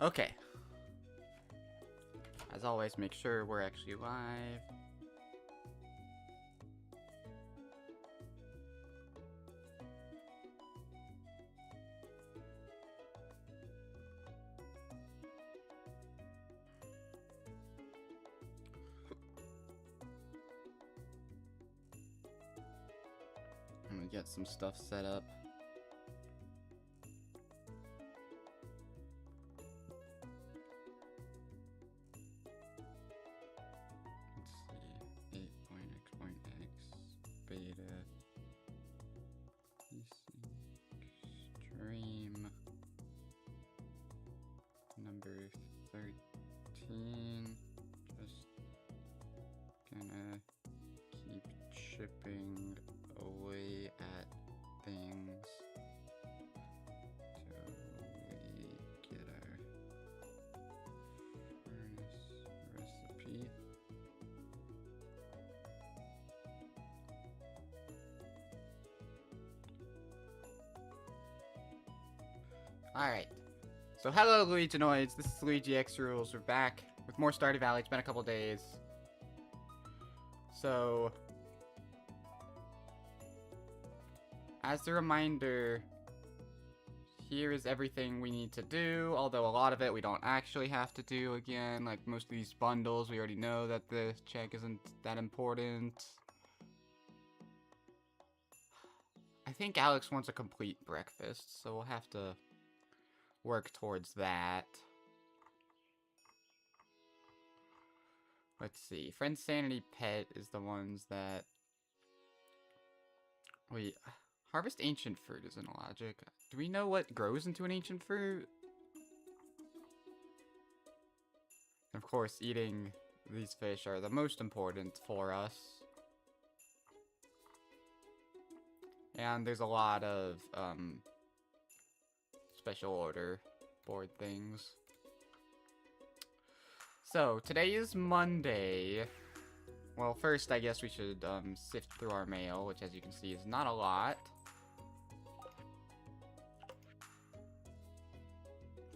Okay. As always, make sure we're actually live. I'm gonna get some stuff set up. Let's see, 8.x.x, Beta Async, stream number 13. Just gonna keep chipping away at things till we get our furnace recipe. Alright, so hello Luiginoids, this is LuigiXRules. We're back with more Stardew Valley. It's been a couple days. So, as a reminder, here is everything we need to do, although a lot of it we don't actually have to do again. Like most of these bundles, we already know that the check isn't that important. I think Alex wants a complete breakfast, so we'll have to work towards that. Let's see. Friend Sanity Pet is the ones that... Wait, harvest ancient fruit isn't a logic. Do we know what grows into an ancient fruit? Of course, eating these fish are the most important for us. And there's a lot of, special order board things. So, today is Monday. Well, first, I guess we should, sift through our mail, which, as you can see, is not a lot.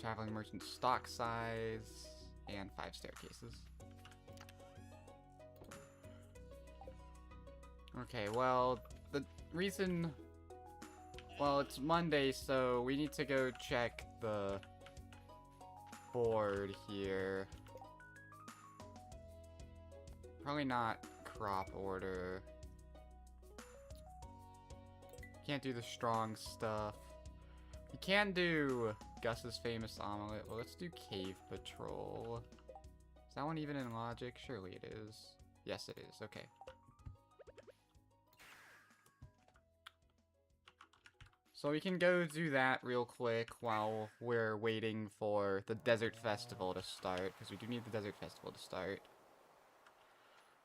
Traveling merchant stock size, and 5 staircases. Okay, well, the reason... Well, it's Monday, so we need to go check the board here. Probably not crop order. Can't do the strong stuff. You can do Gus's famous omelet. Well, let's do cave patrol. Is that one even in logic? Surely it is. Yes, it is. Okay. So we can go do that real quick while we're waiting for the Desert Festival to start, because we do need the Desert Festival to start.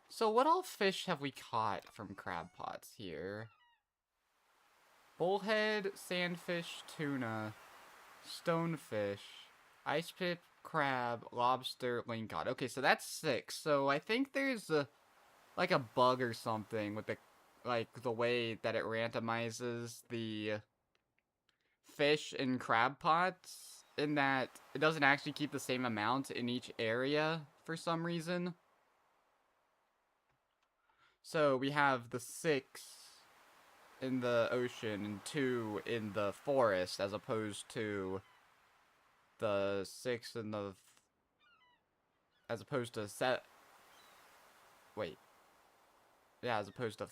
So what all fish have we caught from crab pots here? Bullhead, sandfish, tuna, stonefish, ice pip, crab, lobster, lingcod. Okay, so that's 6. So I think there's a, like a bug or something with the, like, the way that it randomizes the fish in crab pots, in that it doesn't actually keep the same amount in each area for some reason. So we have the 6 in the ocean and 2 in the forest, as opposed to the 6 in the... as opposed to wait. Yeah, as opposed to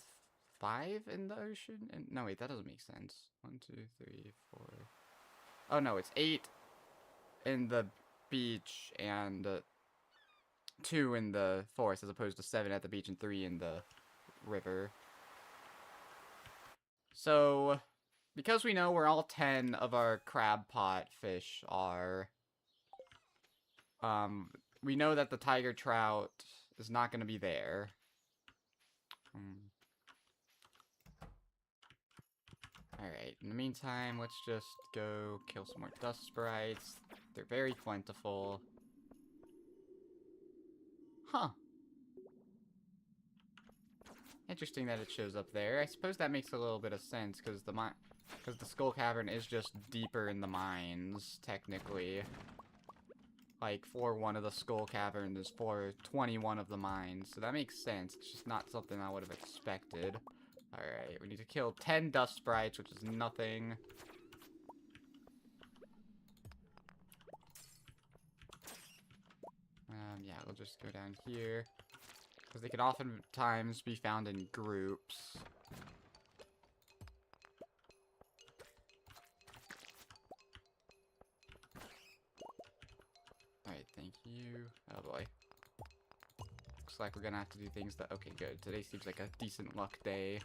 5 in the ocean? And no, wait, that doesn't make sense. 1, 2, 3, 4... Oh, no, it's 8 in the beach and 2 in the forest, as opposed to 7 at the beach and 3 in the river. So, because we know where all 10 of our crab pot fish are, we know that the tiger trout is not going to be there. Alright, in the meantime, let's just go kill some more dust sprites. They're very plentiful. Huh. Interesting that it shows up there. I suppose that makes a little bit of sense, because the Skull Cavern is just deeper in the mines, technically. like, for one of the skull caverns for 21 of the mines. So that makes sense. It's just not something I would have expected. Alright, we need to kill 10 dust sprites, which is nothing. Yeah, we'll just go down here. Because they can oftentimes be found in groups. Alright, thank you. Oh boy. Looks like we're gonna have to do things that... Okay, good. Today seems like a decent luck day.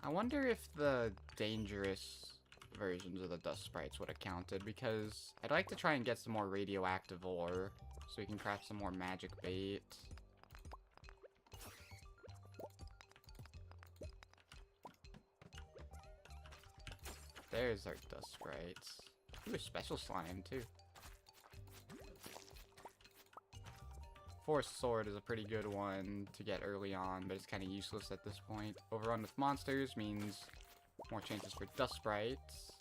I wonder if the dangerous versions of the dust sprites would have counted, because I'd like to try and get some more radioactive ore so we can craft some more magic bait. There's our dust sprites. Ooh, a special slime too. Force sword is a pretty good one to get early on, but it's kind of useless at this point. Overrun with monsters means more chances for dust sprites.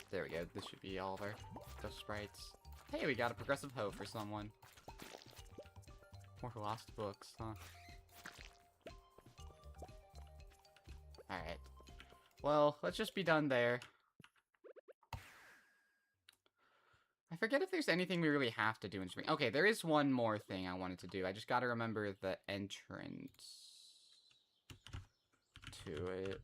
There we go. This should be all of our dust sprites. Hey, we got a progressive hoe for someone. More lost books, huh? Alright. Well, let's just be done there. I forget if there's anything we really have to do in spring. Okay, there is one more thing I wanted to do. I just gotta remember the entrance to it.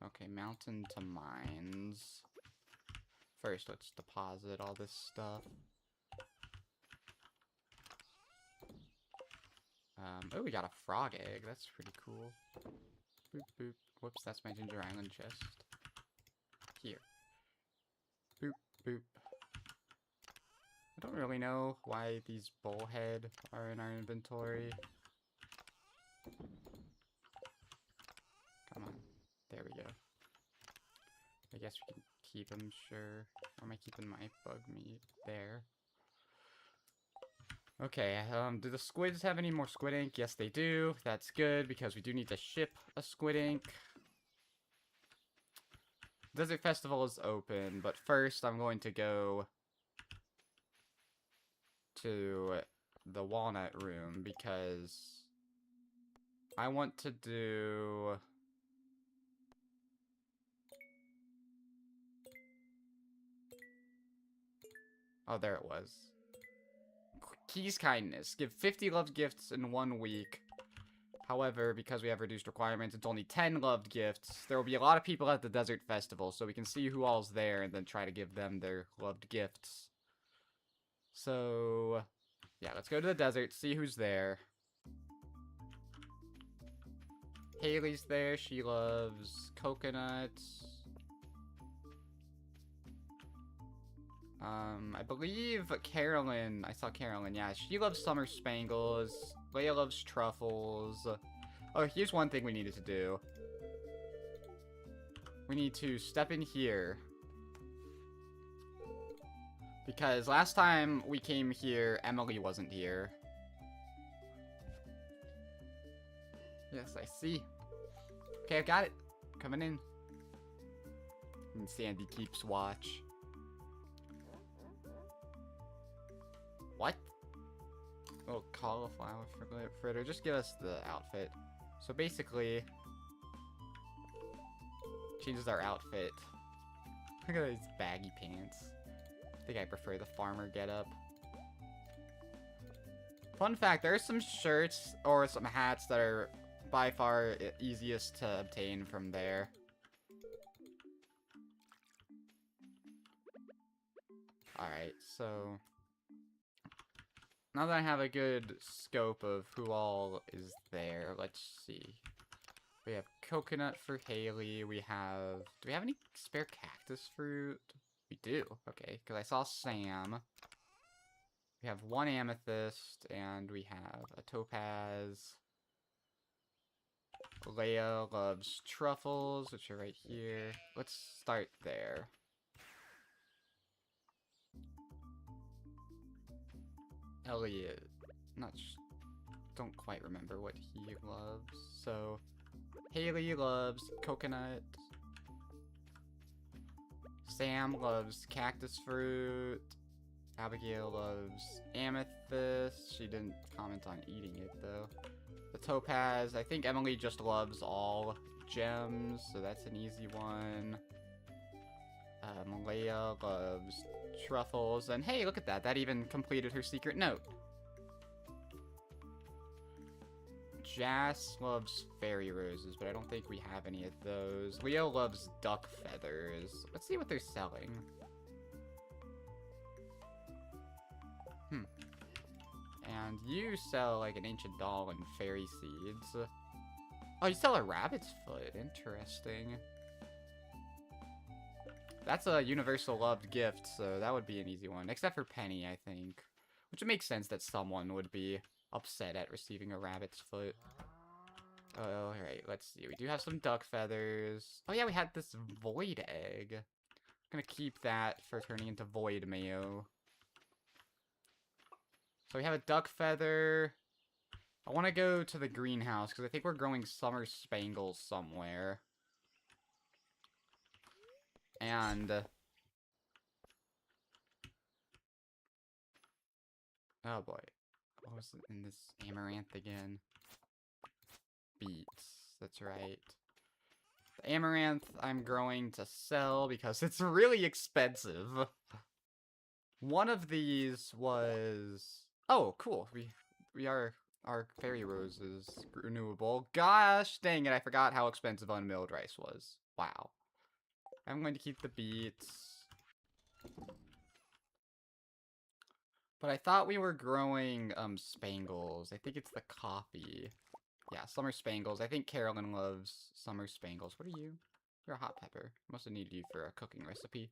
Okay, mountain to mines. First, let's deposit all this stuff. Oh, we got a frog egg. That's pretty cool. Boop, boop. Whoops, that's my Ginger Island chest. Here. Boop, boop. I don't really know why these bullhead are in our inventory. Come on. There we go. I guess we can keep them, sure. Or am I keeping my bug meat? There. Okay, do the squids have any more squid ink? Yes, they do. That's good, because we do need to ship a squid ink. Desert Festival is open, but first I'm going to go to the Walnut Room, because I want to do... Oh, there it was. Keys Kindness. Give 50 loved gifts in 1 week. However, because we have reduced requirements, it's only 10 loved gifts. There will be a lot of people at the Desert Festival, so we can see who all's there and then try to give them their loved gifts. So, yeah, let's go to the desert, see who's there. Haley's there. She loves coconuts. I believe Carolyn, I saw Carolyn, yeah, she loves summer spangles. Leia loves truffles. Oh, here's one thing we needed to do. We need to step in here. Because last time we came here, Emily wasn't here. Yes, I see. Okay, I've got it. Coming in. And Sandy keeps watch. What? Oh, cauliflower fritter. Just give us the outfit. So basically, changes our outfit. Look at these baggy pants. I think I prefer the farmer getup. Fun fact, there are some shirts or some hats that are by far easiest to obtain from there. Alright, so now that I have a good scope of who all is there, let's see. We have coconut for Haley. We have... Do we have any spare cactus fruit? We do. Okay, because I saw Sam. We have 1 amethyst, and we have a topaz. Leia loves truffles, which are right here. Let's start there. Elliot. Not don't quite remember what he loves. So, Haley loves coconut. Sam loves cactus fruit. Abigail loves amethyst. She didn't comment on eating it, though. The topaz, I think Emily just loves all gems, so that's an easy one. Malaya loves truffles, and hey, look at that. That even completed her secret note. Jas loves fairy roses, but I don't think we have any of those. Leo loves duck feathers. Let's see what they're selling. And you sell like an ancient doll and fairy seeds. Oh, you sell a rabbit's foot. Interesting. That's a universal loved gift, so that would be an easy one. Except for Penny, I think. Which would make sense that someone would be upset at receiving a rabbit's foot. Oh, alright, let's see. We do have some duck feathers. Oh yeah, we had this void egg. I'm gonna keep that for turning into void mayo. So we have a duck feather. I want to go to the greenhouse, because I think we're growing summer spangles somewhere. And... oh boy. What was in this amaranth again? Beets. That's right. The amaranth I'm growing to sell because it's really expensive. One of these was... oh, cool. We are... our fairy rose is renewable. Gosh dang it, I forgot how expensive unmilled rice was. Wow. I'm going to keep the beets. But I thought we were growing, spangles. I think it's the coffee. Yeah, summer spangles. I think Carolyn loves summer spangles. What are you? You're a hot pepper. Must have needed you for a cooking recipe.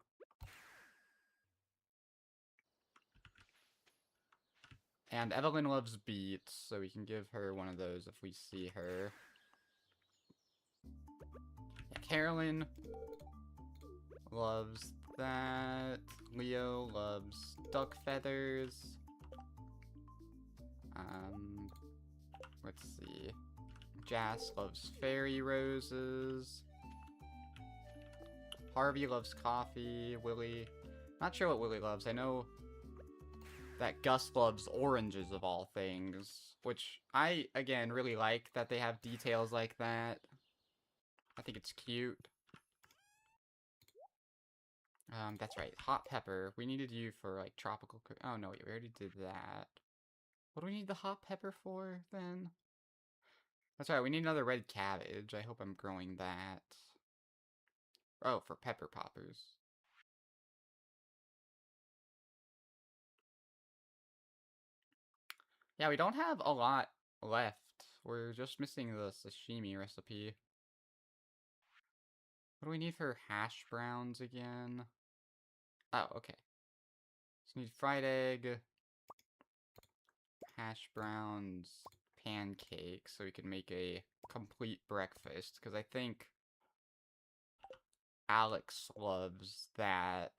And Evelyn loves beets, so we can give her one of those if we see her. Yeah, Carolyn loves that. Leo loves duck feathers. Let's see. Jas loves fairy roses. Harvey loves coffee. Willie. Not sure what Willie loves. I know that Gus loves oranges of all things. Which I, again, really like that they have details like that. I think it's cute. That's right. Hot pepper. We needed you for, like, tropical cook. Oh, no, wait, we already did that. What do we need the hot pepper for, then? That's right, we need another red cabbage. I hope I'm growing that. Oh, for pepper poppers. Yeah, we don't have a lot left. We're just missing the sashimi recipe. What do we need for hash browns again? Oh, okay. So we need fried egg, hash browns, pancakes, so we can make a complete breakfast. Because I think Alex loves that.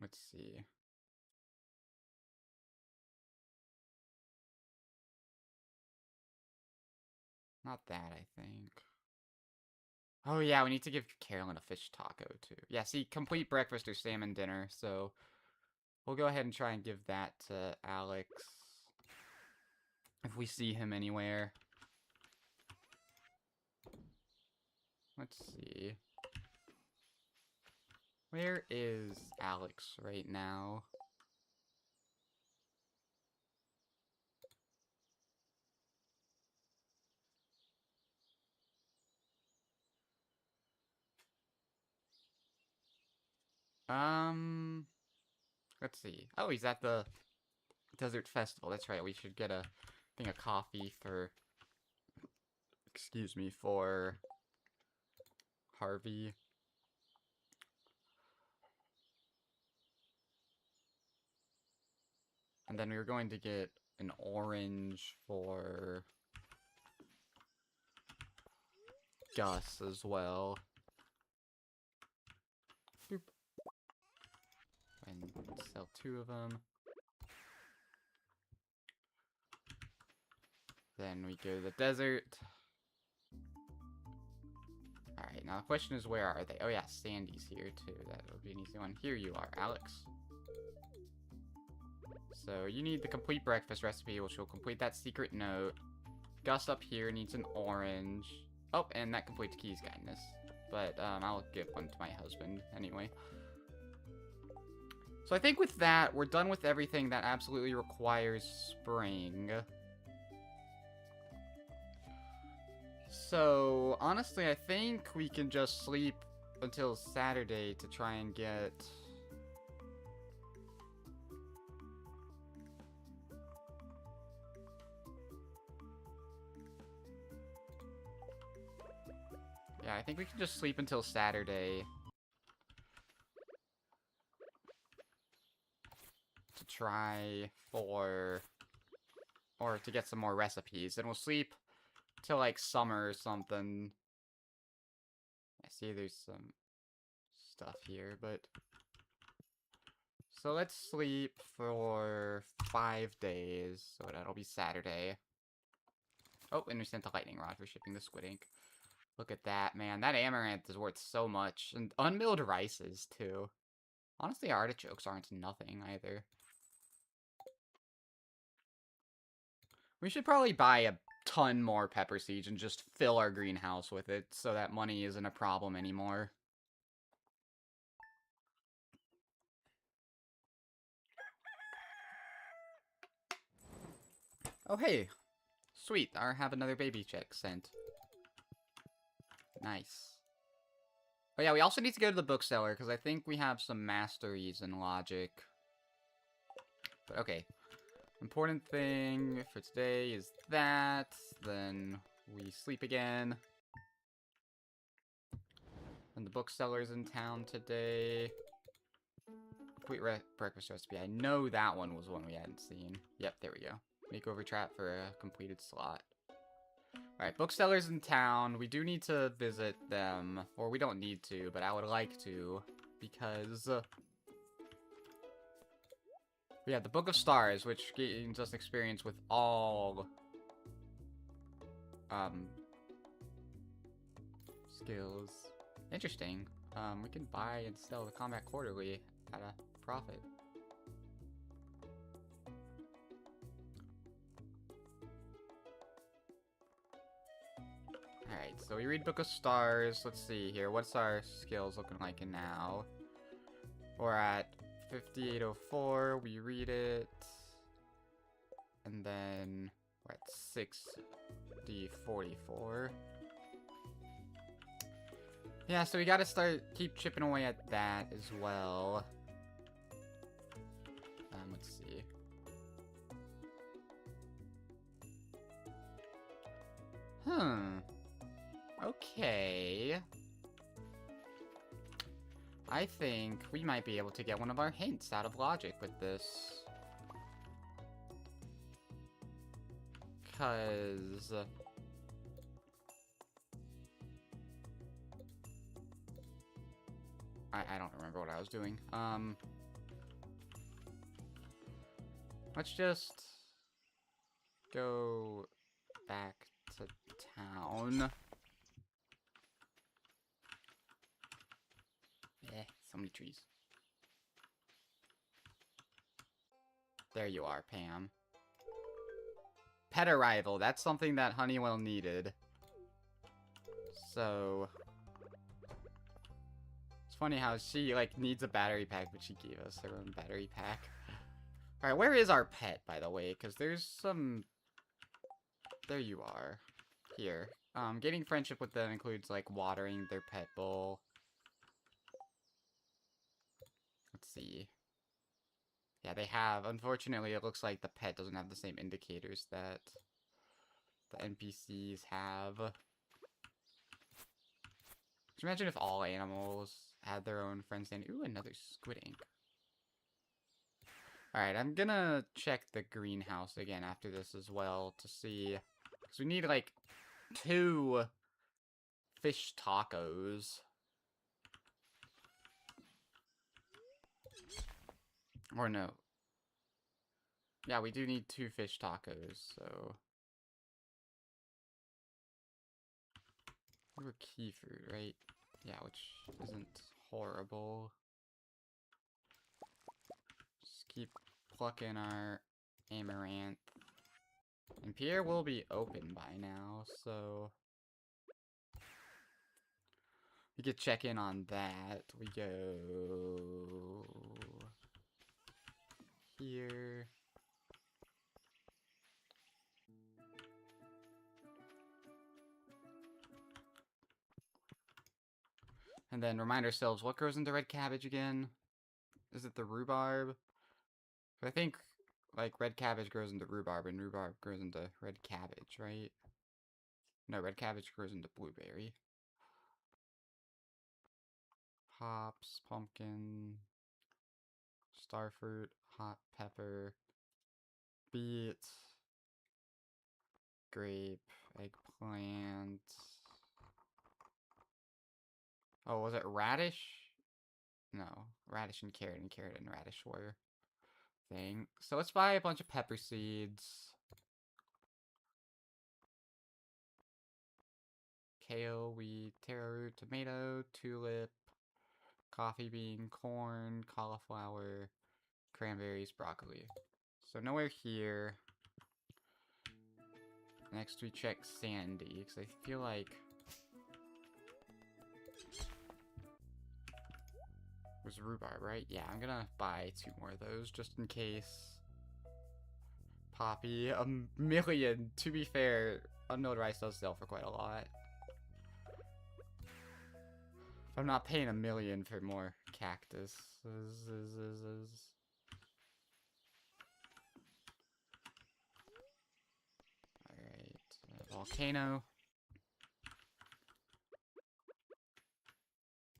Let's see. Not that, I think. Oh yeah, we need to give Carolyn a fish taco, too. Yeah, see, complete breakfast or salmon dinner, so... we'll go ahead and try and give that to Alex. If we see him anywhere. Let's see. Where is Alex right now? Let's see. Oh, he's at the Desert Festival. That's right. We should get a thing of coffee for... excuse me, for... Harvey. And then we were going to get an orange for... Gus as well. Boop. And Sell 2 of them. Then we go to the desert. Alright, now the question is, where are they? Oh yeah, Sandy's here too. That would be an easy one. Here you are, Alex. So you need the complete breakfast recipe, which will complete that secret note. Gus up here needs an orange. Oh, and that completes Key's kindness. But I'll give one to my husband anyway. So I think with that, we're done with everything that absolutely requires spring. So, honestly, I think we can just sleep until Saturday to try and get... Yeah, I think we can just sleep until Saturday to try for... or to get some more recipes. And we'll sleep till, like, summer or something. I see there's some stuff here, but... So let's sleep for 5 days. So that'll be Saturday. Oh, and we sent the lightning rod for shipping the squid ink. Look at that, man. That amaranth is worth so much. And unmilled rices, too. Honestly, artichokes aren't nothing, either. We should probably buy a ton more pepper seeds and just fill our greenhouse with it so that money isn't a problem anymore. Oh, hey. Sweet. I have another baby check sent. Nice. Oh, yeah, we also need to go to the bookseller, because I think we have some masteries in logic. But, okay. Important thing for today is that. Then we sleep again. And the bookseller's in town today. Complete breakfast recipe. I know that one was one we hadn't seen. Yep, there we go. Makeover trap for a completed slot. Alright, bookseller's in town. We do need to visit them. Or we don't need to, but I would like to. Because... yeah, the Book of Stars, which gains us experience with all... skills. Interesting. We can buy and sell the Combat Quarterly at a profit. Alright, so we read Book of Stars. Let's see here. What's our skills looking like now? We're at 5804. We read it. And then we're at 6D44. Yeah, so we gotta keep chipping away at that as well. Let's see. Okay. I think we might be able to get one of our hints out of logic with this. 'Cause... I don't remember what I was doing. Let's just go back to town. So many trees. There you are, Pam. Pet arrival. That's something that Honeywell needed. So... it's funny how she, like, needs a battery pack, but she gave us her own battery pack. Alright, where is our pet, by the way? Because there's some... there you are. Here. Getting friendship with them includes, like, watering their pet bowl. Let's see. Yeah, they have. Unfortunately, it looks like the pet doesn't have the same indicators that the NPCs have. Could you imagine if all animals had their own friends and... ooh, another squid ink. Alright, I'm gonna check the greenhouse again after this as well to see... because we need, like, 2 fish tacos. Or no. Yeah, we do need 2 fish tacos, so... We were key fruit, right? Yeah, which isn't horrible. Just keep plucking our amaranth. And Pierre will be open by now, so... We could check in on that. We go... here... And then remind ourselves, what goes into red cabbage again? Is it the rhubarb? I think, like, red cabbage grows into rhubarb, and rhubarb grows into red cabbage, right? No, red cabbage grows into blueberry. Hops, pumpkin, starfruit, hot pepper, beet, grape, eggplant. Oh, was it radish? No, radish and carrot and radish were thing. So let's buy a bunch of pepper seeds. Kale, wheat, taro root, tomato, tulip, coffee bean, corn, cauliflower, cranberries, broccoli. So nowhere here. Next we check Sandy, because I feel like... It was rhubarb, right? Yeah, I'm gonna buy 2 more of those, just in case. Poppy, a million! To be fair, unknown rice does sell for quite a lot. I'm not paying $1 million for more cactus. Alright, volcano.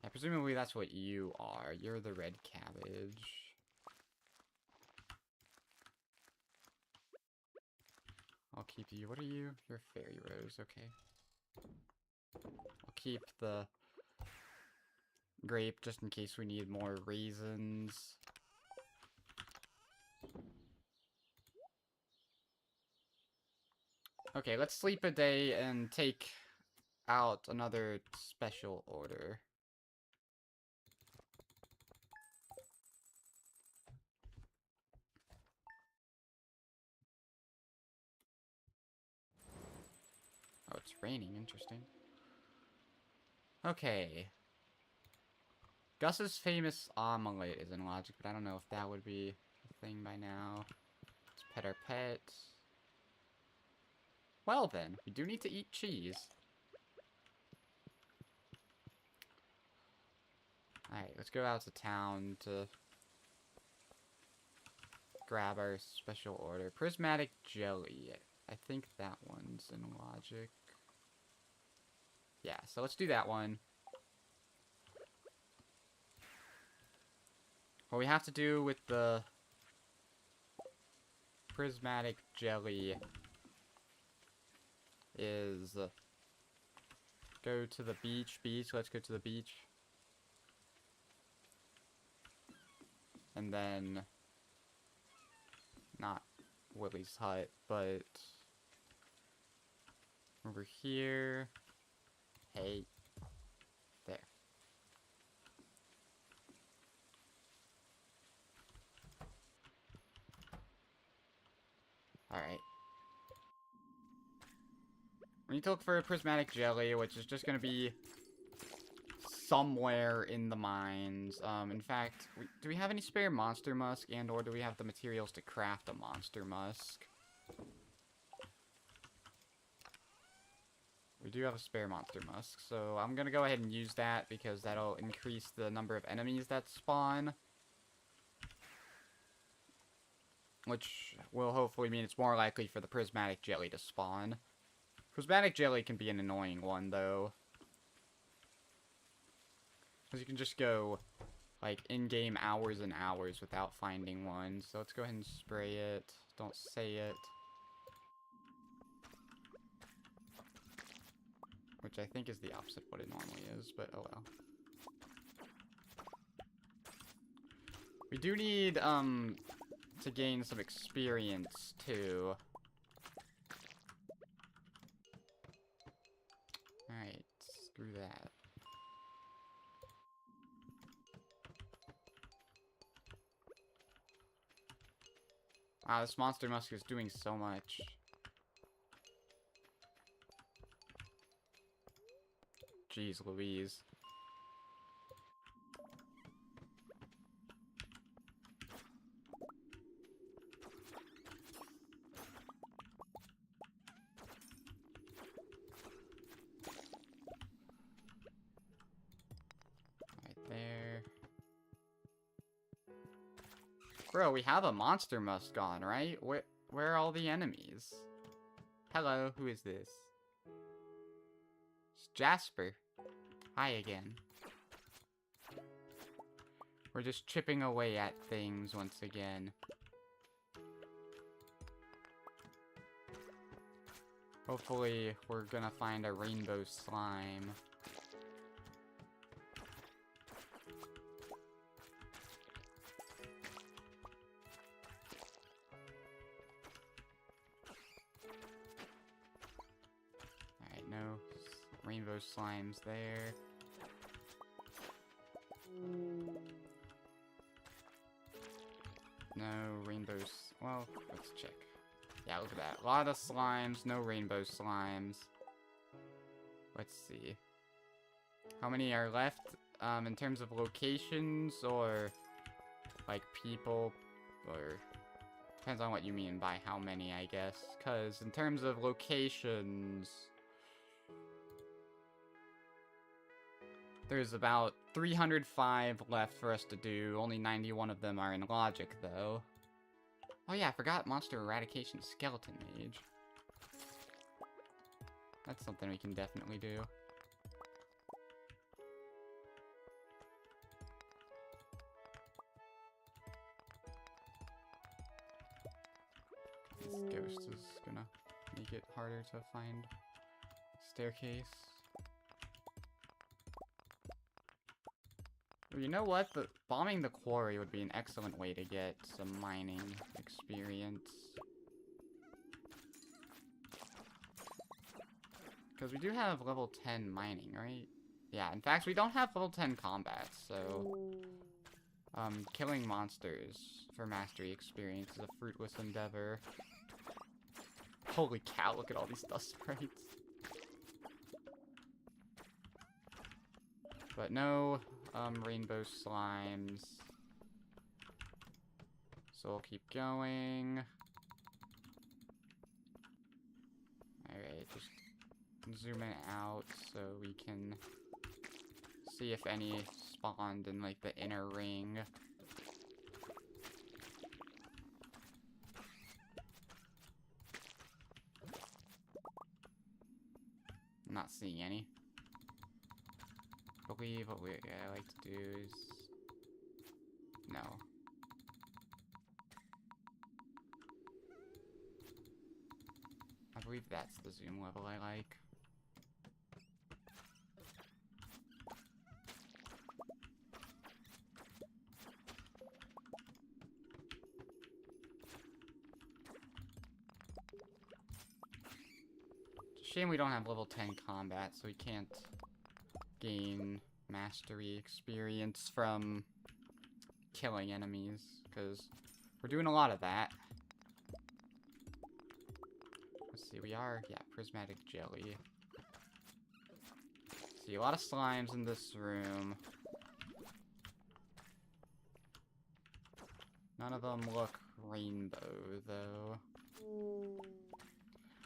Yeah, presumably that's what you are. You're the red cabbage. I'll keep you. What are you? You're a fairy rose, okay. I'll keep the grape just in case we need more raisins. Okay, let's sleep a day and take out another special order. Oh, it's raining. Interesting. Okay. Gus's famous omelet is in logic, but I don't know if that would be a thing by now. Let's pet our pet. Well then, we do need to eat cheese. Alright, let's go out to town to grab our special order. Prismatic jelly. I think that one's in logic. Yeah, so let's do that one. What we have to do with the prismatic jelly is go to the beach. Let's go to the beach. And then, not Willie's hut, but over here. Hey, there. Alright. We need to look for a prismatic jelly, which is just going to be somewhere in the mines. In fact, do we have any spare monster musk, and or do we have the materials to craft a monster musk? We do have a spare monster musk, so I'm going to go ahead and use that because that'll increase the number of enemies that spawn. Which will hopefully mean it's more likely for the prismatic jelly to spawn. Prismatic jelly can be an annoying one, though. Because you can just go, like, in-game hours and hours without finding one. So let's go ahead and spray it. Don't say it. Which I think is the opposite of what it normally is, but oh well. We do need, to gain some experience, too. Alright, screw that. Wow, this monster musk is doing so much. Jeez Louise. Right there. Bro, we have a monster musk on, right? Where are all the enemies? Hello, who is this? It's Jasper. Hi again. We're just chipping away at things once again. Hopefully, we're gonna find a rainbow slime. Alright, no rainbow slimes there. No rainbows. Well, let's check. Yeah, look at that. A lot of slimes, no rainbow slimes. Let's see. How many are left? In terms of locations, or like people, or depends on what you mean by how many, I guess. Because in terms of locations, there's about 305 left for us to do. Only 91 of them are in logic, though. Oh yeah, I forgot Monster Eradication Skeleton Mage. That's something we can definitely do. This ghost is gonna make it harder to find staircase. You know what? Bombing the quarry would be an excellent way to get some mining experience. Because we do have level 10 mining, right? Yeah, in fact, we don't have level 10 combat, so... killing monsters for mastery experience is a fruitless endeavor. Holy cow, look at all these dust sprites. But no, rainbow slimes. So we'll keep going. Alright, just zoom it out so we can see if any spawned in, like, the inner ring. I'm not seeing any. I believe what I like to do is... No. I believe that's the zoom level I like. Shame we don't have level 10 combat, so we can't gain mastery experience from killing enemies, because we're doing a lot of that. Let's see, we are, yeah, prismatic jelly. See, a lot of slimes in this room. None of them look rainbow, though.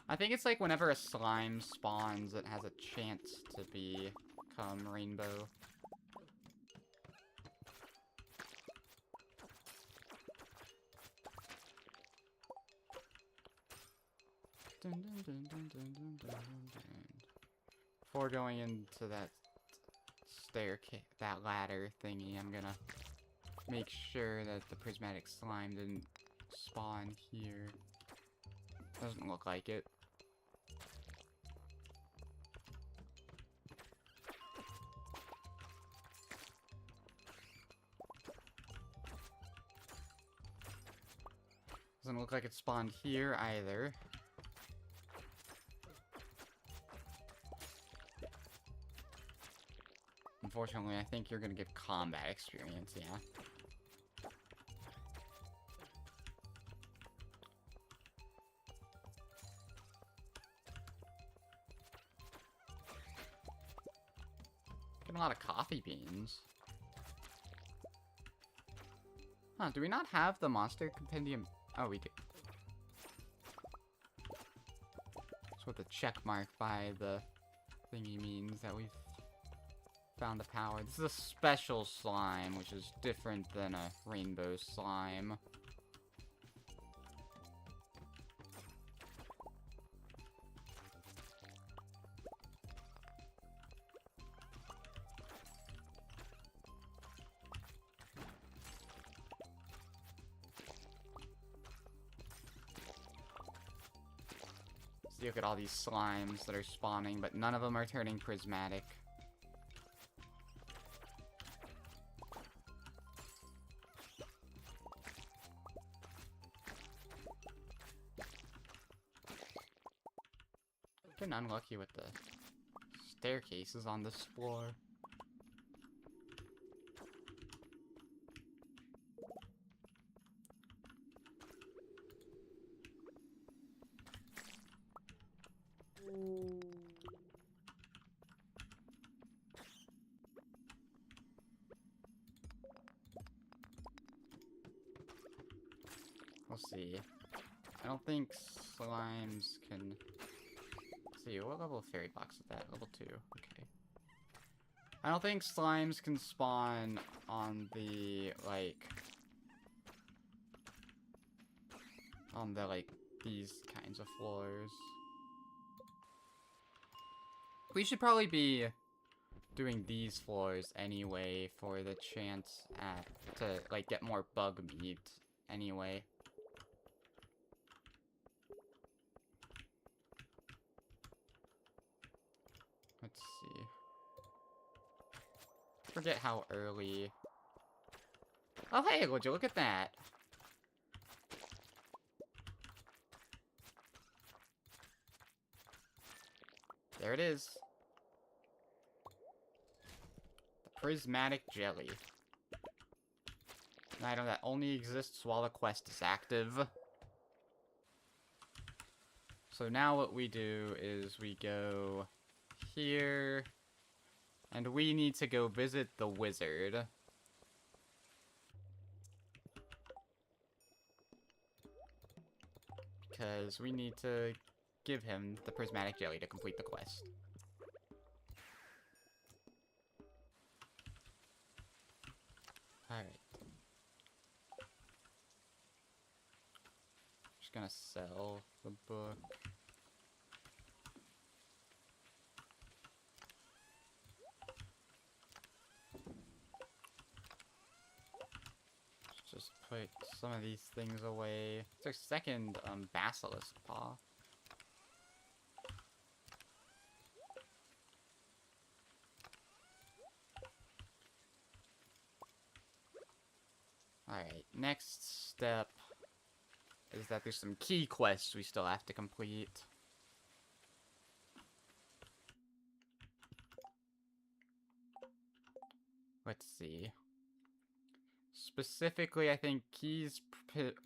I think it's like whenever a slime spawns, it has a chance to become rainbow. Dun, dun, dun, dun, dun, dun, dun, dun. Before going into that staircase, that ladder thingy, I'm gonna make sure that the prismatic slime didn't spawn here. Doesn't look like it. Doesn't look like it spawned here either. Unfortunately, I think you're gonna get combat experience, yeah. Getting a lot of coffee beans. Huh, do we not have the monster compendium? Oh, we do. That's what the check mark by the thingy means, that we've found the power. This is a special slime, which is different than a rainbow slime. So you look at all these slimes that are spawning, but none of them are turning prismatic. Been unlucky with the staircases on this floor. We'll see. I don't think slimes can... See, what level of fairy box is that? Level 2. Okay. I don't think slimes can spawn on the, like... on the, like, these kinds of floors. We should probably be doing these floors anyway for the chance to, like, get more bug meat anyway. Let's see. Forget how early... Oh, hey, would you look at that? There it is. The prismatic jelly. An item that only exists while the quest is active. So now what we do is we go here, and we need to go visit the wizard. Because we need to give him the prismatic jelly to complete the quest. Alright. Just gonna sell the book. Just put some of these things away. It's our second basilisk paw. Alright, next step is that there's some key quests we still have to complete. Let's see. Specifically, I think Key's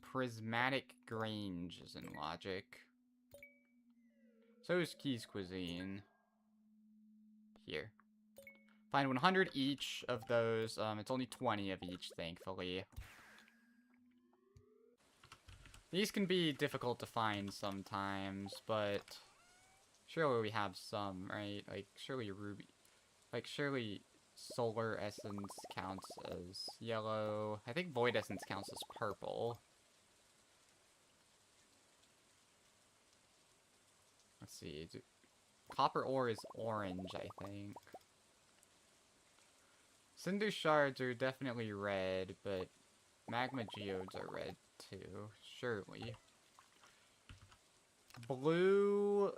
Prismatic Grange is in logic. So is Key's Cuisine. Here. Find 100 each of those. It's only 20 of each, thankfully. These can be difficult to find sometimes, but surely we have some, right? Like, surely Ruby... Like, surely Solar Essence counts as yellow. I think Void Essence counts as purple. Let's see. Copper ore is orange, I think. Cinder shards are definitely red, but magma geodes are red too, surely. Blue,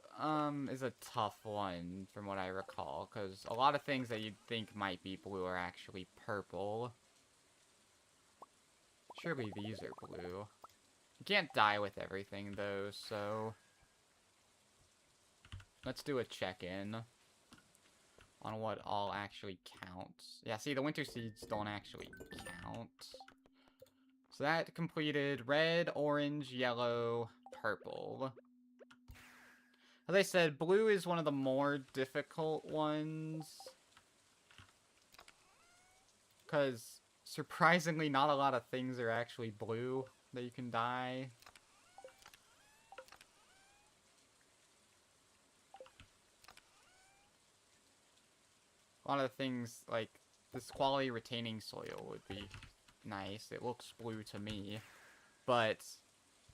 is a tough one from what I recall, because a lot of things that you'd think might be blue are actually purple. Surely these are blue. You can't die with everything, though, so... Let's do a check-in on what all actually counts. Yeah, see, the winter seeds don't actually count. So that completed red, orange, yellow, purple. As I said, blue is one of the more difficult ones. Because, surprisingly, not a lot of things are actually blue that you can dye. A lot of things, like, this quality retaining soil would be nice. It looks blue to me. But,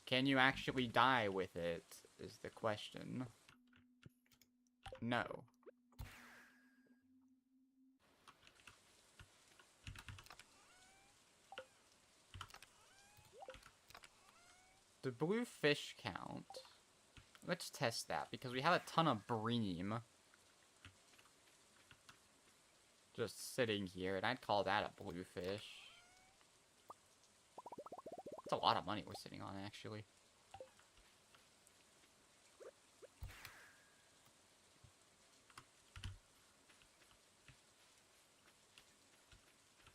can you actually dye with it, is the question. No. Do blue fish count? Let's test that, because we have a ton of bream just sitting here, and I'd call that a blue fish. It's a lot of money we're sitting on, actually.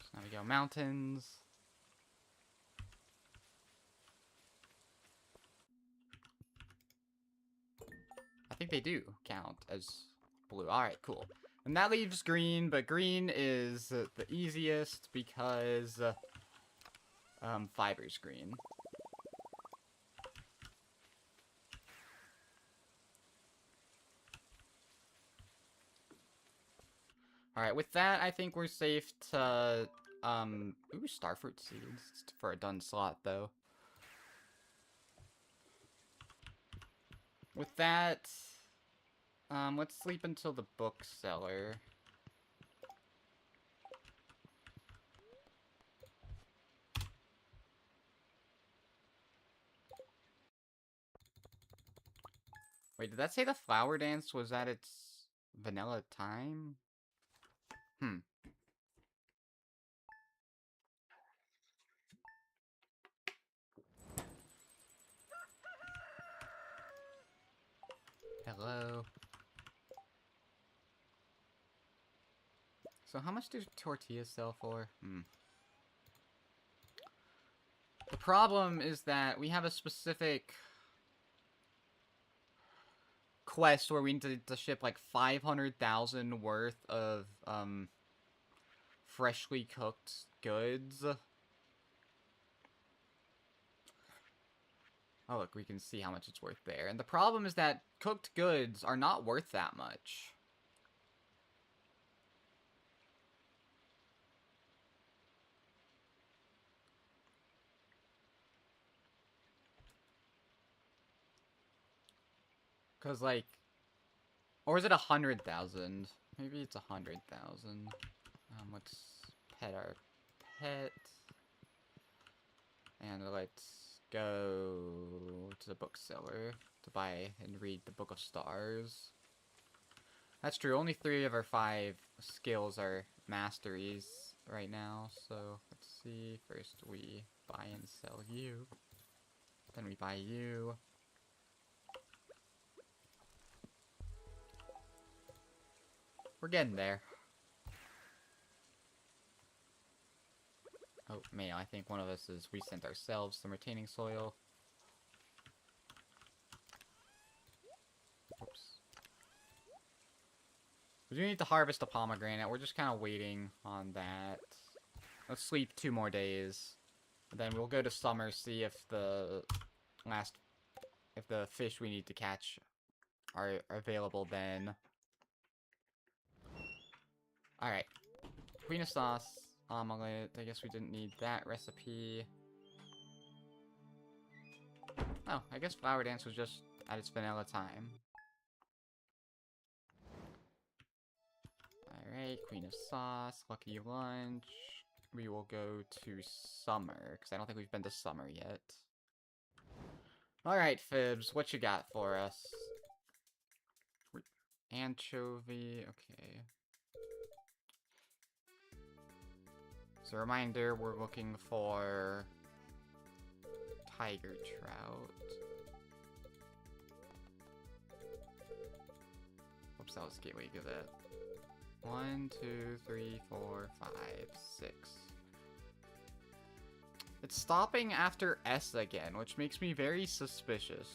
So now we go mountains. I think they do count as blue. Alright, cool. And that leaves green, but green is the easiest because fiber's green. Alright, with that, I think we're safe to, ooh, starfruit seeds for a done slot, though. With that, let's sleep until the bookseller. Wait, did that say the flower dance was at its vanilla time? Hmm. Hello. So how much do tortillas sell for? The problem is that we have a specific quest where we need to ship like 500,000 worth of freshly cooked goods. Oh look, we can see how much it's worth there. And the problem is that cooked goods are not worth that much. Cause like, or is it 100,000? Maybe it's 100,000. Let's pet our pet. And let's go to the bookseller to buy and read the Book of Stars. That's true, only 3 of our 5 skills are masteries right now, so let's see. First we buy and sell you. Then we buy you. We're getting there. Oh, man, I think one of us we sent ourselves some retaining soil. Oops. We do need to harvest a pomegranate. We're just kind of waiting on that. Let's sleep 2 more days. And then we'll go to summer, see if the fish we need to catch are available then. Alright. Queen of sauce, omelet. I guess we didn't need that recipe. Oh, I guess flower dance was just at its vanilla time. Alright, queen of sauce, lucky lunch. We will go to summer, because I don't think we've been to summer yet. Alright, Fibs, what you got for us? Anchovy, okay. So, reminder, we're looking for tiger trout. Oops, that was gateway. Give that. 1, 2, 3, 4, 5, 6. It's stopping after S again, which makes me very suspicious.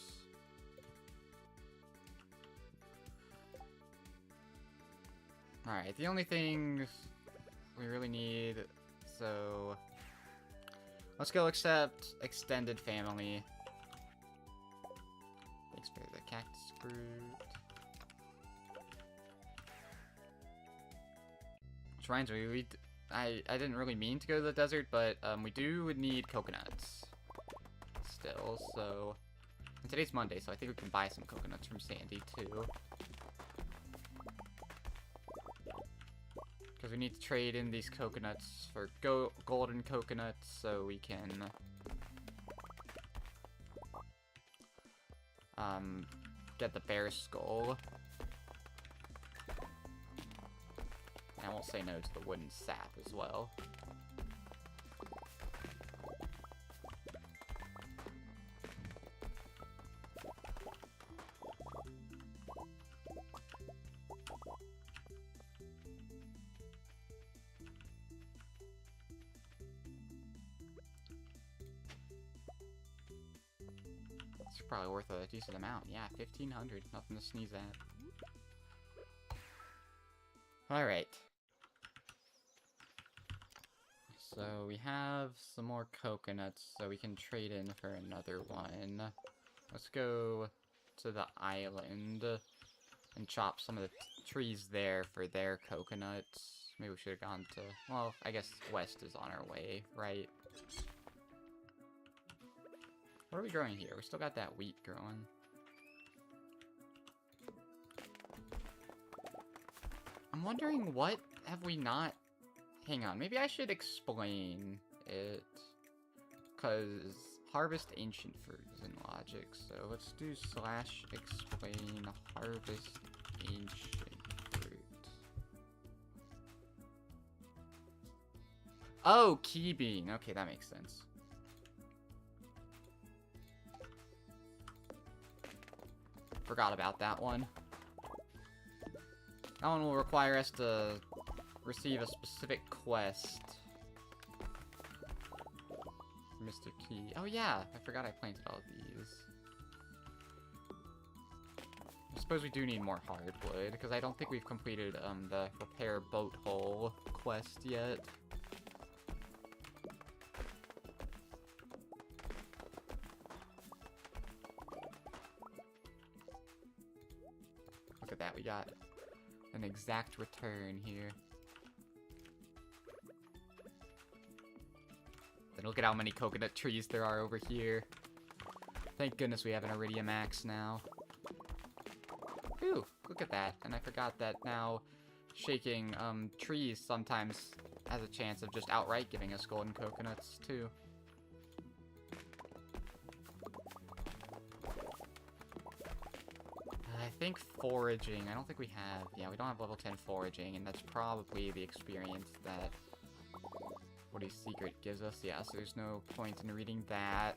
Alright, the only thing we really need, so let's go accept extended family. Thanks for the cactus fruit. Which reminds me, I didn't really mean to go to the desert, but we would need coconuts still, so and today's Monday, so I think we can buy some coconuts from Sandy too. Because we need to trade in these coconuts for golden coconuts so we can get the bear skull. And we'll say no to the wooden sap as well. It's probably worth a decent amount. Yeah, 1,500. Nothing to sneeze at. Alright. So we have some more coconuts, so we can trade in for another one. Let's go to the island and chop some of the trees there for their coconuts. Maybe we should have gone to... Well, I guess west is on our way, right? What are we growing here? We still got that wheat growing. I'm wondering what have we not... Hang on, maybe I should explain it. Because harvest ancient fruits in logic. So let's do / explain harvest ancient fruit. Oh, key bean. Okay, that makes sense. Forgot about that one. That one will require us to receive a specific quest. Mr. Key. Oh yeah, I forgot I planted all of these. I suppose we do need more hardwood, because I don't think we've completed the repair boat hole quest yet. Look at that, we got an exact return here. Then look at how many coconut trees there are over here. Thank goodness we have an Iridium axe now. Ooh, look at that. And I forgot that now shaking trees sometimes has a chance of just outright giving us golden coconuts too. I think foraging, I don't think we have. Yeah, we don't have level 10 foraging, and that's probably the experience that Woody's Secret gives us. Yeah, so there's no point in reading that.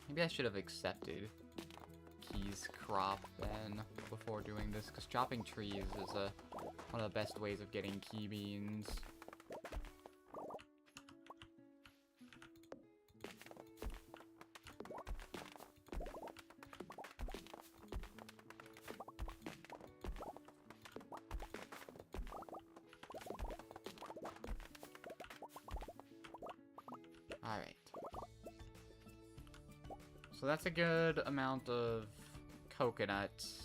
Maybe I should have accepted Key's crop then before doing this, because chopping trees is one of the best ways of getting key beans. Alright. So that's a good amount of coconuts.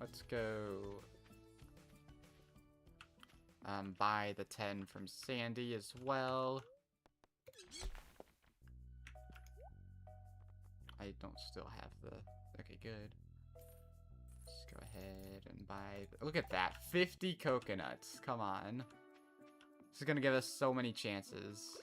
Let's go buy the 10 from Sandy as well. I don't still have the... Okay, good. Let's go ahead and buy... Look at that! 50 coconuts! Come on. This is gonna give us so many chances.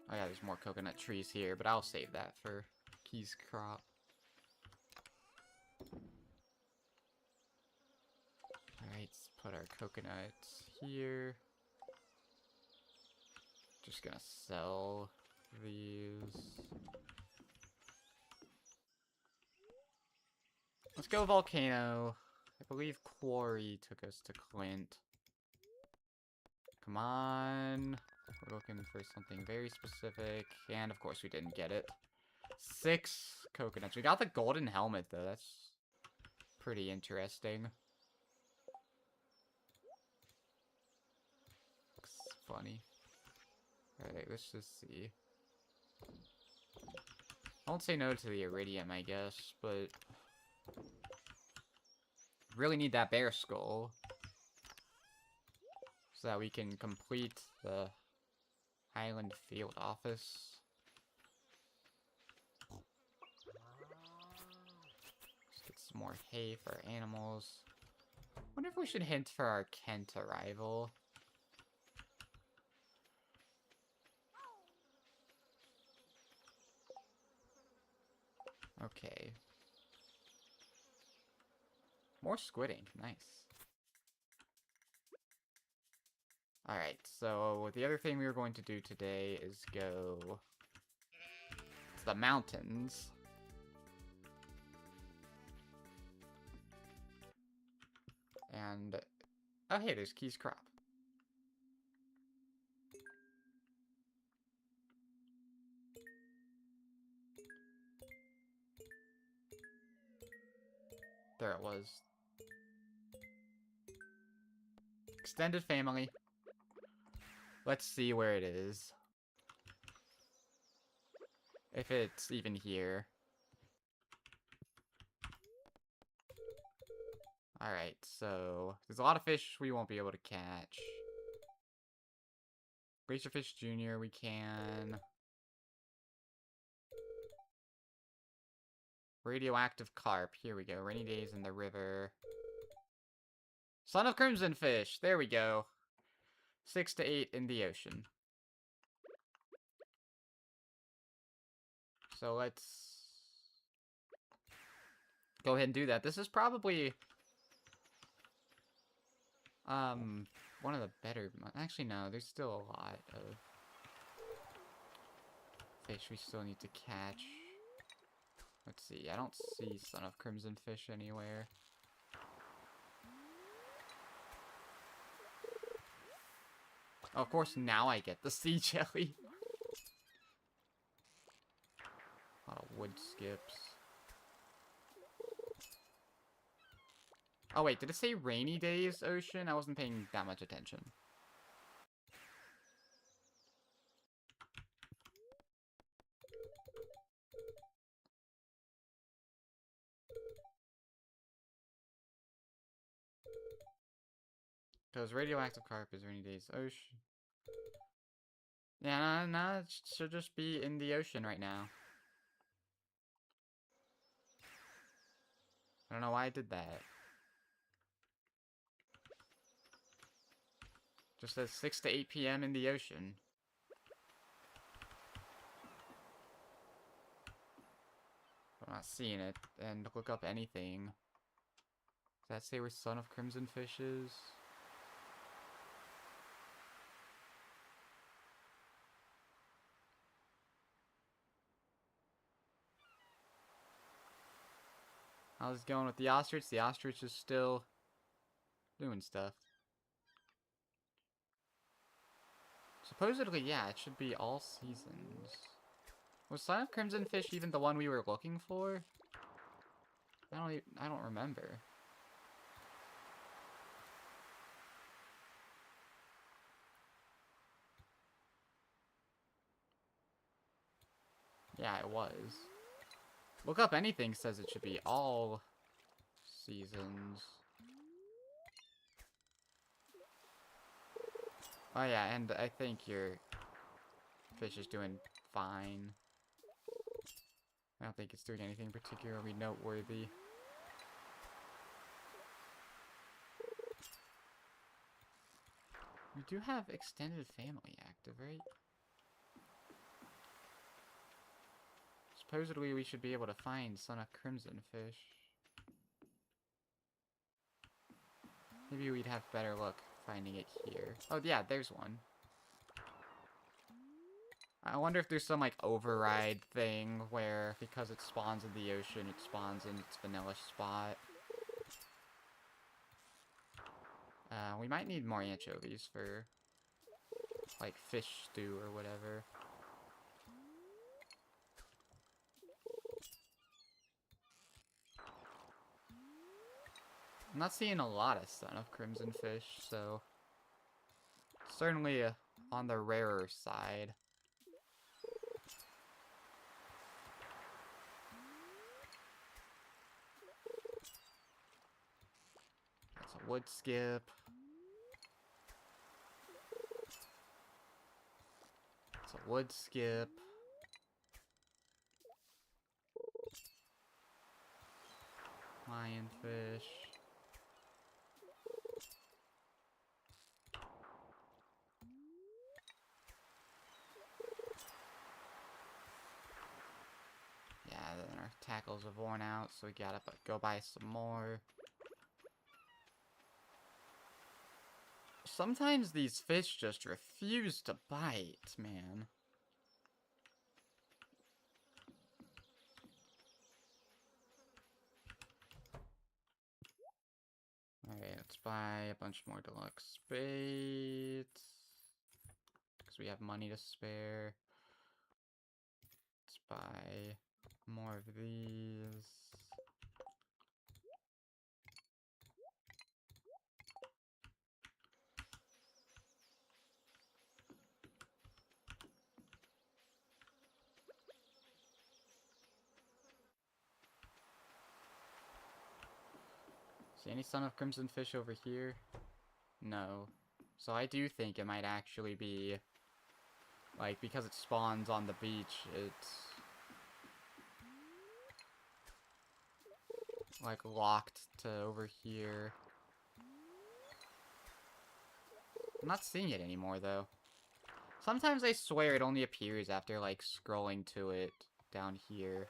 Oh yeah, there's more coconut trees here, but I'll save that for Key's crop. our coconuts here. Just gonna sell these. Let's go volcano. I believe quarry took us to Clint. Come on. We're looking for something very specific. And of course we didn't get it. 6 coconuts. We got the golden helmet though. That's pretty interesting. Looks funny. Alright, let's just see. I won't say no to the iridium, I guess, but really need that bear skull so that we can complete the Highland Field office. Let's get some more hay for our animals. Wonder if we should hint for our Kent arrival. Okay. More squid ink, nice. Alright, so the other thing we were going to do today is go to the mountains. And, oh hey, there's Key's crop. There it was. Extended family. Let's see where it is. If it's even here. Alright, so there's a lot of fish we won't be able to catch. Glacier Jr. we can. Radioactive carp. Here we go. Rainy days in the river. Son of Crimson Fish. There we go. 6 to 8 in the ocean. So let's go ahead and do that. This is probably one of the better... Actually, no. There's still a lot of fish we still need to catch. Let's see. I don't see Son of Crimson Fish anywhere. Oh, of course, now I get the sea jelly. A lot of wood skips. Oh, wait. Did it say rainy days ocean? I wasn't paying that much attention. Because radioactive carp is rainy days ocean. Yeah, no, it should just be in the ocean right now. I don't know why I did that. Just says 6 to 8 p.m. in the ocean. I'm not seeing it. And look up anything. Does that say where Son of Crimson Fish is? How's it going with the ostrich? The ostrich is still doing stuff. Supposedly, yeah, it should be all seasons. Was Son of Crimson Fish even the one we were looking for? I don't remember. Yeah, it was. Look up anything says it should be all seasons. Oh yeah, and I think your fish is doing fine. I don't think it's doing anything particularly noteworthy. We do have extended family active, right? Supposedly we should be able to find Son of Crimson Fish. Maybe we'd have better luck finding it here. Oh, yeah, there's one. I wonder if there's some, like, override thing where, because it spawns in the ocean, it spawns in its vanilla spot. We might need more anchovies for, like, fish stew or whatever. I'm not seeing a lot of Son of Crimson Fish, so certainly on the rarer side. That's a wood skip. That's a wood skip. Lionfish. Yeah, then our tackles have worn out, so we gotta go buy some more. Sometimes these fish just refuse to bite, man. Alright, let's buy a bunch more deluxe baits. Because we have money to spare. Let's buy more of these. See any Son of Crimson Fish over here? No. So I do think it might actually be, like, because it spawns on the beach, it's, like, locked to over here. I'm not seeing it anymore, though. Sometimes I swear it only appears after, like, scrolling to it down here.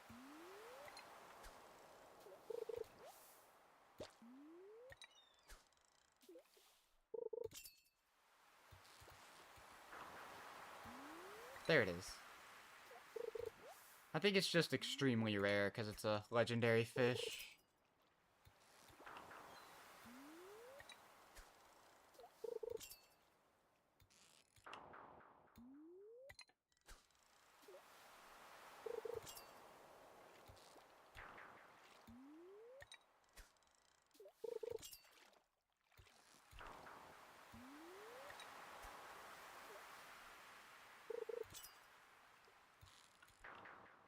There it is. I think it's just extremely rare because it's a legendary fish.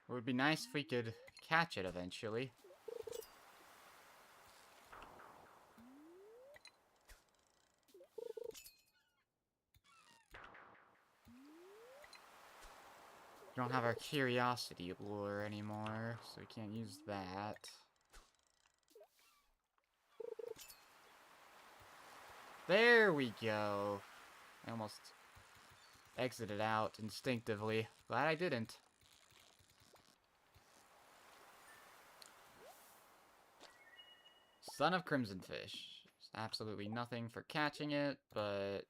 It would be nice if we could catch it eventually. We don't have our curiosity lure anymore, so we can't use that. There we go. I almost exited out instinctively. Glad I didn't. Son of Crimson Fish. There's absolutely nothing for catching it, but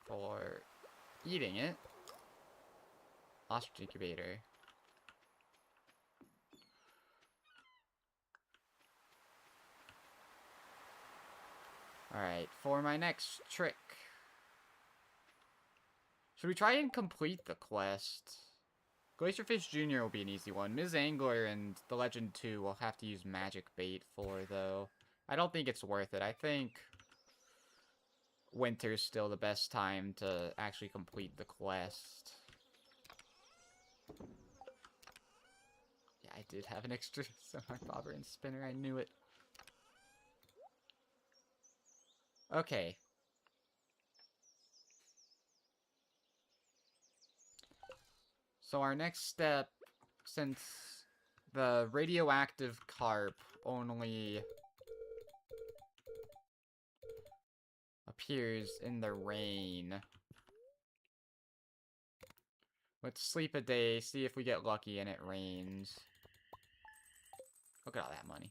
for eating it. Ostrich incubator. Alright, for my next trick. Should we try and complete the quest? Glacierfish Jr. will be an easy one. Ms. Angler and The Legend 2 will have to use magic bait for, though. I don't think it's worth it. I think winter's still the best time to actually complete the quest. Yeah, I did have an extra semi-bobber and spinner. I knew it. Okay. So our next step, since the radioactive carp only appears in the rain. Let's sleep a day, see if we get lucky and it rains. Look at all that money.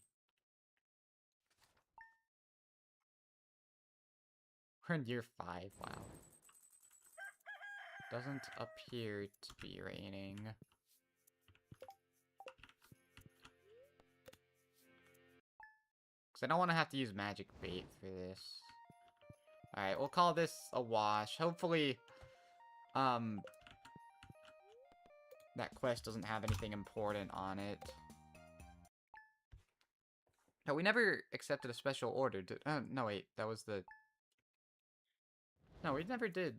We're in year 5, wow. Doesn't appear to be raining. Because I don't want to have to use magic bait for this. Alright, we'll call this a wash. Hopefully, that quest doesn't have anything important on it. No, we never accepted a special order. No, wait, that was the... No, we never did,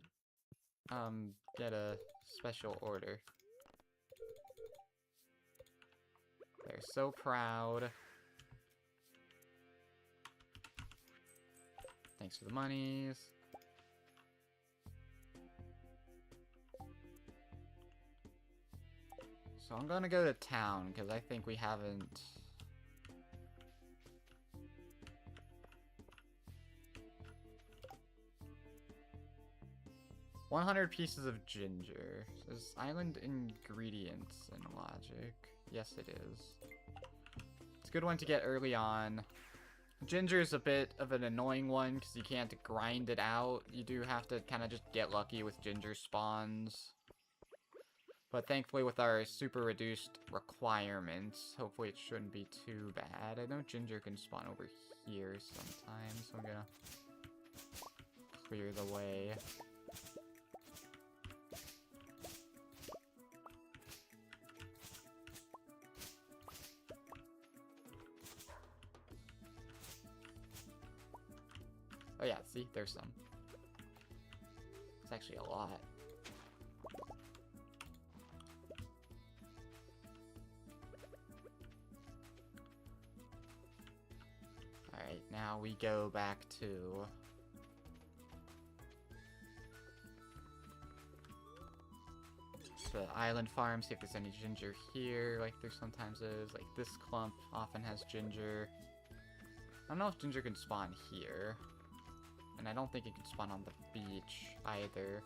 get a special order. They're so proud. Thanks for the monies. So I'm gonna go to town, because I think we haven't... 100 pieces of ginger. Says island ingredients in logic. Yes, it is. It's a good one to get early on. Ginger is a bit of an annoying one because you can't grind it out. You do have to kind of just get lucky with ginger spawns. But thankfully with our super reduced requirements, hopefully it shouldn't be too bad. I know ginger can spawn over here sometimes, so I'm gonna clear the way. Oh yeah, see, there's some. It's actually a lot. Alright, now we go back to... the island farm, see if there's any ginger here, like there sometimes is. Like, this clump often has ginger. I don't know if ginger can spawn here. And I don't think it can spawn on the beach, either.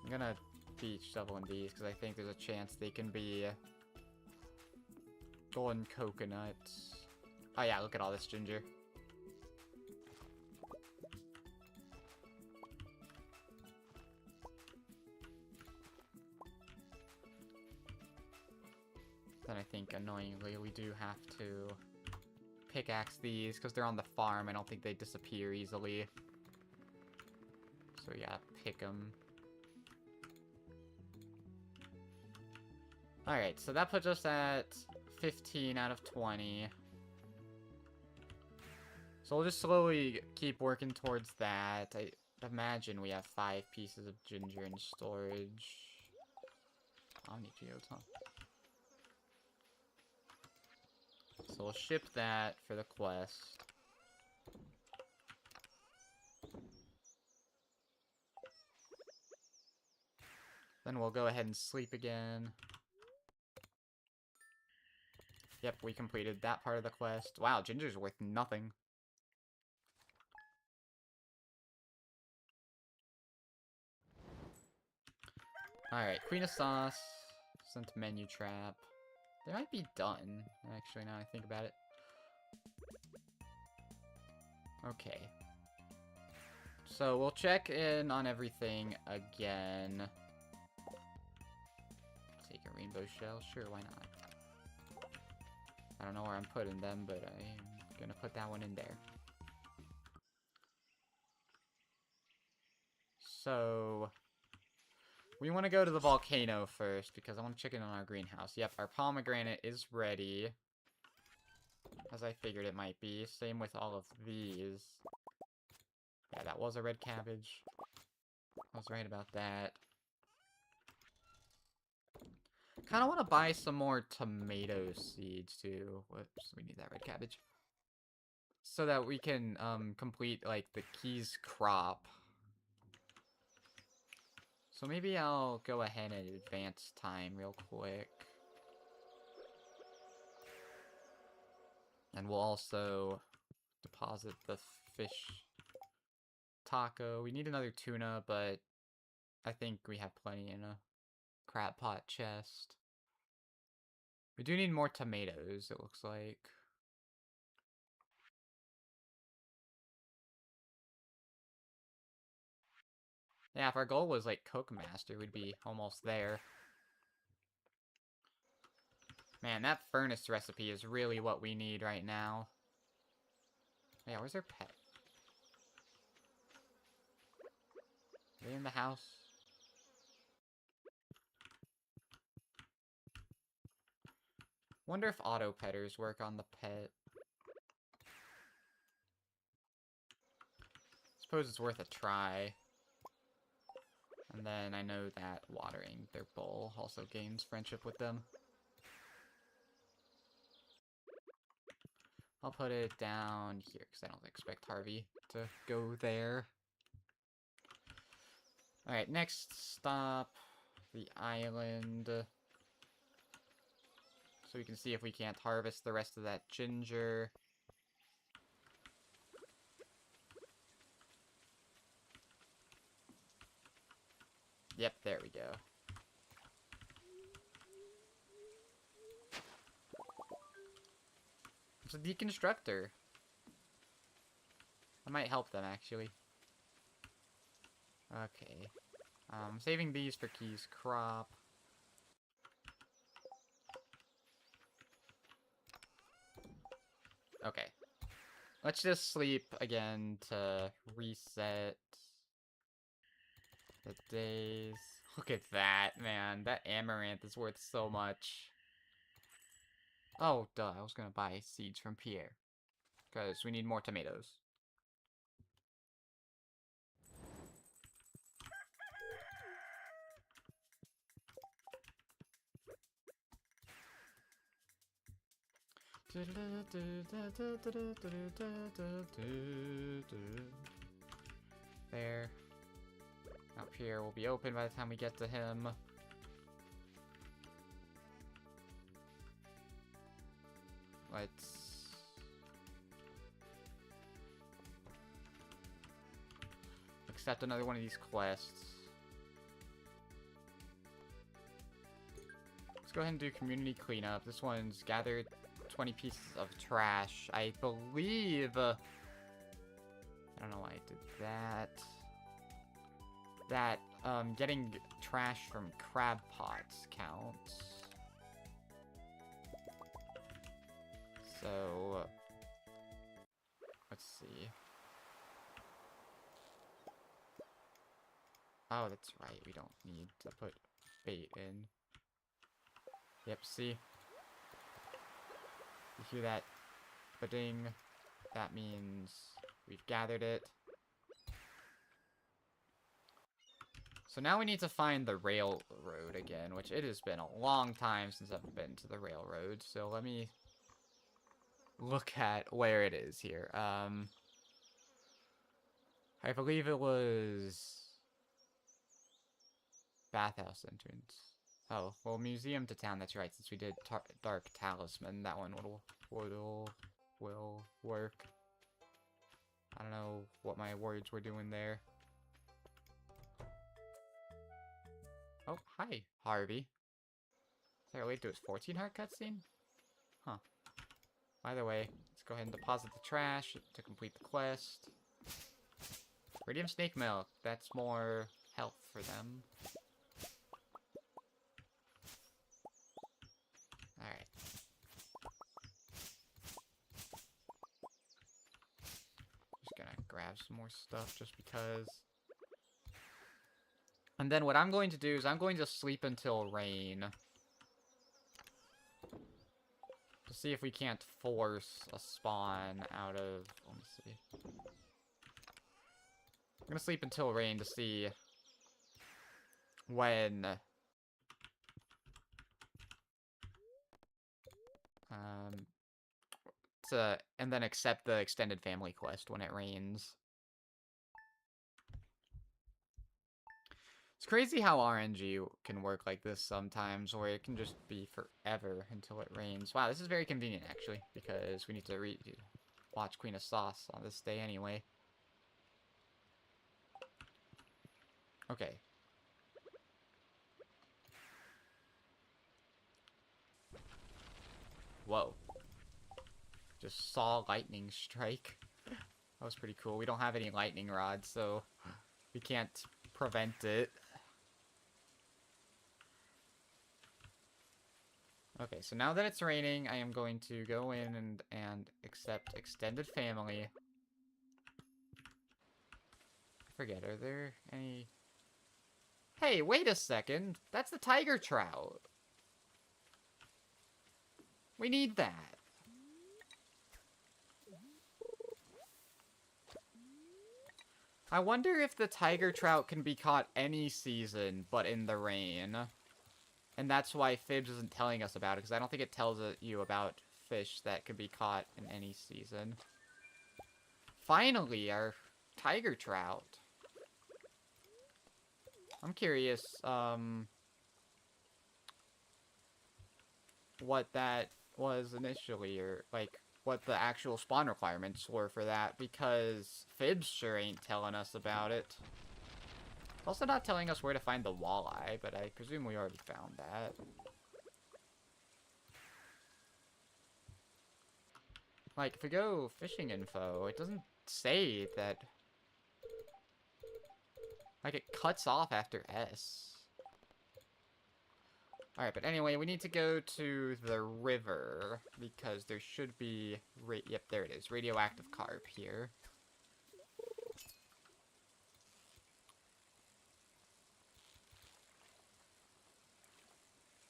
I'm gonna beach shovel in these, because I think there's a chance they can be... golden coconuts. Oh yeah, look at all this ginger. Then I think, annoyingly, we do have to... pickaxe these, because they're on the farm. I don't think they disappear easily. So yeah, pick them. Alright, so that puts us at 15 out of 20. So we'll just slowly keep working towards that. I imagine we have 5 pieces of ginger in storage. Omni geodes, huh? So we'll ship that for the quest. Then we'll go ahead and sleep again. Yep, we completed that part of the quest. Wow, ginger's worth nothing. Alright, Queen of Sauce. Sent menu trap. They might be done, actually, now I think about it. Okay. So, we'll check in on everything again. Take a rainbow shell? Sure, why not? I don't know where I'm putting them, but I'm gonna put that one in there. So... we want to go to the volcano first, because I want to check in on our greenhouse. Yep, our pomegranate is ready. As I figured it might be. Same with all of these. Yeah, that was a red cabbage. I was right about that. Kind of want to buy some more tomato seeds, too. Whoops, we need that red cabbage. So that we can, complete, like, the keys crop. So maybe I'll go ahead and advance time real quick. And we'll also deposit the fish taco. We need another tuna, but I think we have plenty in a crab pot chest. We do need more tomatoes, it looks like. Yeah, if our goal was, like, Cook Master, we'd be almost there. Man, that furnace recipe is really what we need right now. Yeah, where's our pet? Are they in the house? Wonder if auto-petters work on the pet. Suppose it's worth a try. And then I know that watering their bowl also gains friendship with them. I'll put it down here, because I don't expect Harvey to go there. Alright, next stop, the island. So we can see if we can't harvest the rest of that ginger. Yep, there we go. It's a deconstructor. I might help them, actually. Okay. Saving these for Key's crop. Okay. Let's just sleep again to reset the days. Look at that, man. That amaranth is worth so much. Oh, duh. I was gonna buy seeds from Pierre. Because we need more tomatoes. There. Up here will be open by the time we get to him. Let's... accept another one of these quests. Let's go ahead and do community cleanup. This one's gathered 20 pieces of trash. I believe... I don't know why I did that. That, getting trash from crab pots counts. So... let's see. Oh, that's right. We don't need to put bait in. Yep, see? You hear that ba-ding? That means we've gathered it. So now we need to find the railroad again, which it has been a long time since I've been to the railroad. So let me look at where it is here. I believe it was Bathhouse entrance. Oh, well, Museum to Town, that's right, since we did Dark Talisman, that one will work. I don't know what my words were doing there. Oh, hi, Harvey. Is there a way to do his 14 heart cutscene? Huh. By the way, let's go ahead and deposit the trash to complete the quest. Radium snake milk, that's more health for them. Alright. Just gonna grab some more stuff just because. And then what I'm going to do is I'm going to sleep until rain. To see if we can't force a spawn out of... let me see. I'm gonna sleep until rain to see when... and then accept the extended family quest when it rains. It's crazy how RNG can work like this sometimes, where it can just be forever until it rains. Wow, this is very convenient, actually, because we need to watch Queen of Sauce on this day anyway. Okay. Whoa. Just saw lightning strike. That was pretty cool. We don't have any lightning rods, so we can't prevent it. Okay, so now that it's raining, I am going to go in and accept extended family. I forget, are there any... Hey, wait a second! That's the tiger trout! We need that! I wonder if the tiger trout can be caught any season, but in the rain. And that's why Fibs isn't telling us about it, because I don't think it tells you about fish that can be caught in any season. Finally, our tiger trout. I'm curious, what that was initially, or, like, what the actual spawn requirements were for that, because Fibs sure ain't telling us about it. Also not telling us where to find the walleye, but I presume we already found that. Like, if we go fishing info, it doesn't say that... Like, it cuts off after S. Alright, but anyway, we need to go to the river, because there should be... Yep, there it is. Radioactive carp here.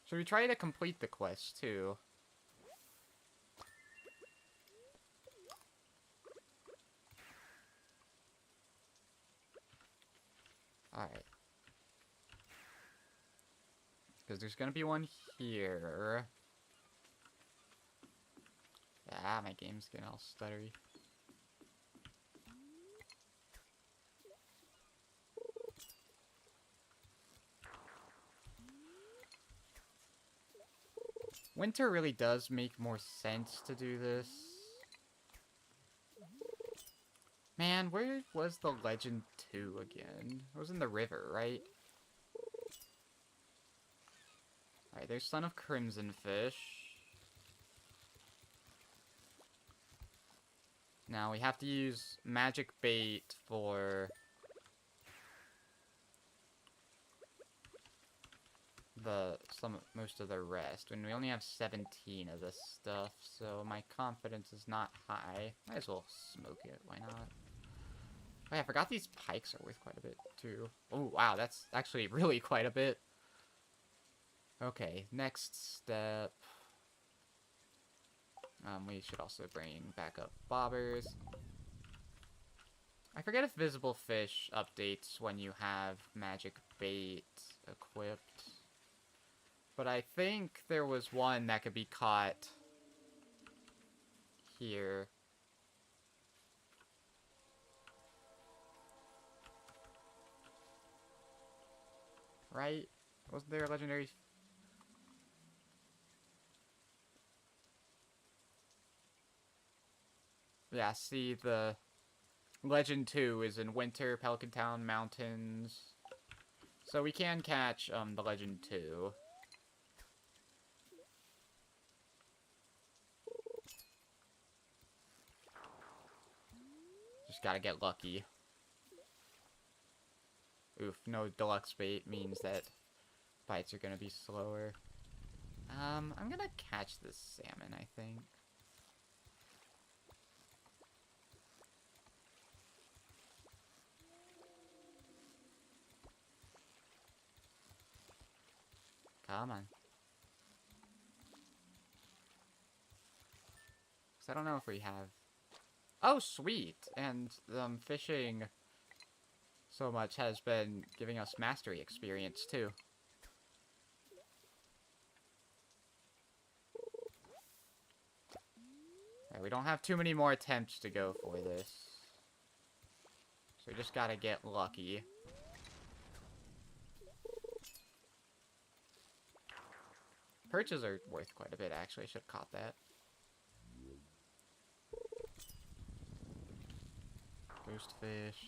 Should we try to complete the quest, too? Alright. Because there's gonna be one here. Ah, my game's getting all stuttery. Winter really does make more sense to do this. Man, where was the Legend 2 again? It was in the river, right? Alright, there's Son of Crimson Fish. Now we have to use magic bait for most of the rest, and we only have 17 of this stuff, so my confidence is not high. Might as well smoke it, why not? Oh yeah, I forgot these pikes are worth quite a bit, too. Oh, wow, that's actually really quite a bit. Okay, next step. We should also bring back up bobbers. I forget if visible fish updates when you have magic bait equipped. But I think there was one that could be caught here. Right? Wasn't there a legendary... Yeah, see, the Legend 2 is in winter, Pelican Town, mountains. So we can catch, the Legend 2. Just gotta get lucky. Oof, no deluxe bait means that bites are gonna be slower. I'm gonna catch this salmon, I think. Come on. 'Cause I don't know if we have... Oh, sweet! And, fishing so much has been giving us mastery experience, too. Right, we don't have too many more attempts to go for this. So we just gotta get lucky. Perches are worth quite a bit, actually. I should have caught that. Ghost fish.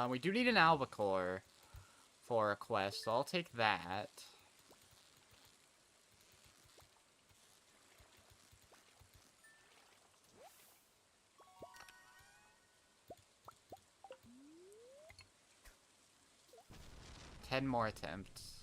We do need an albacore for a quest, so I'll take that. 10 more attempts.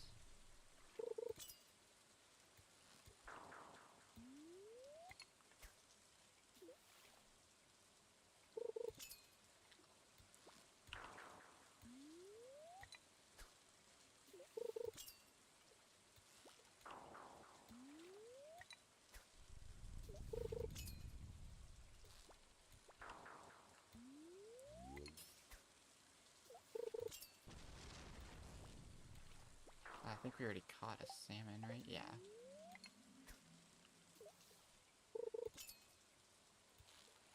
I think we already caught a salmon, right? Yeah.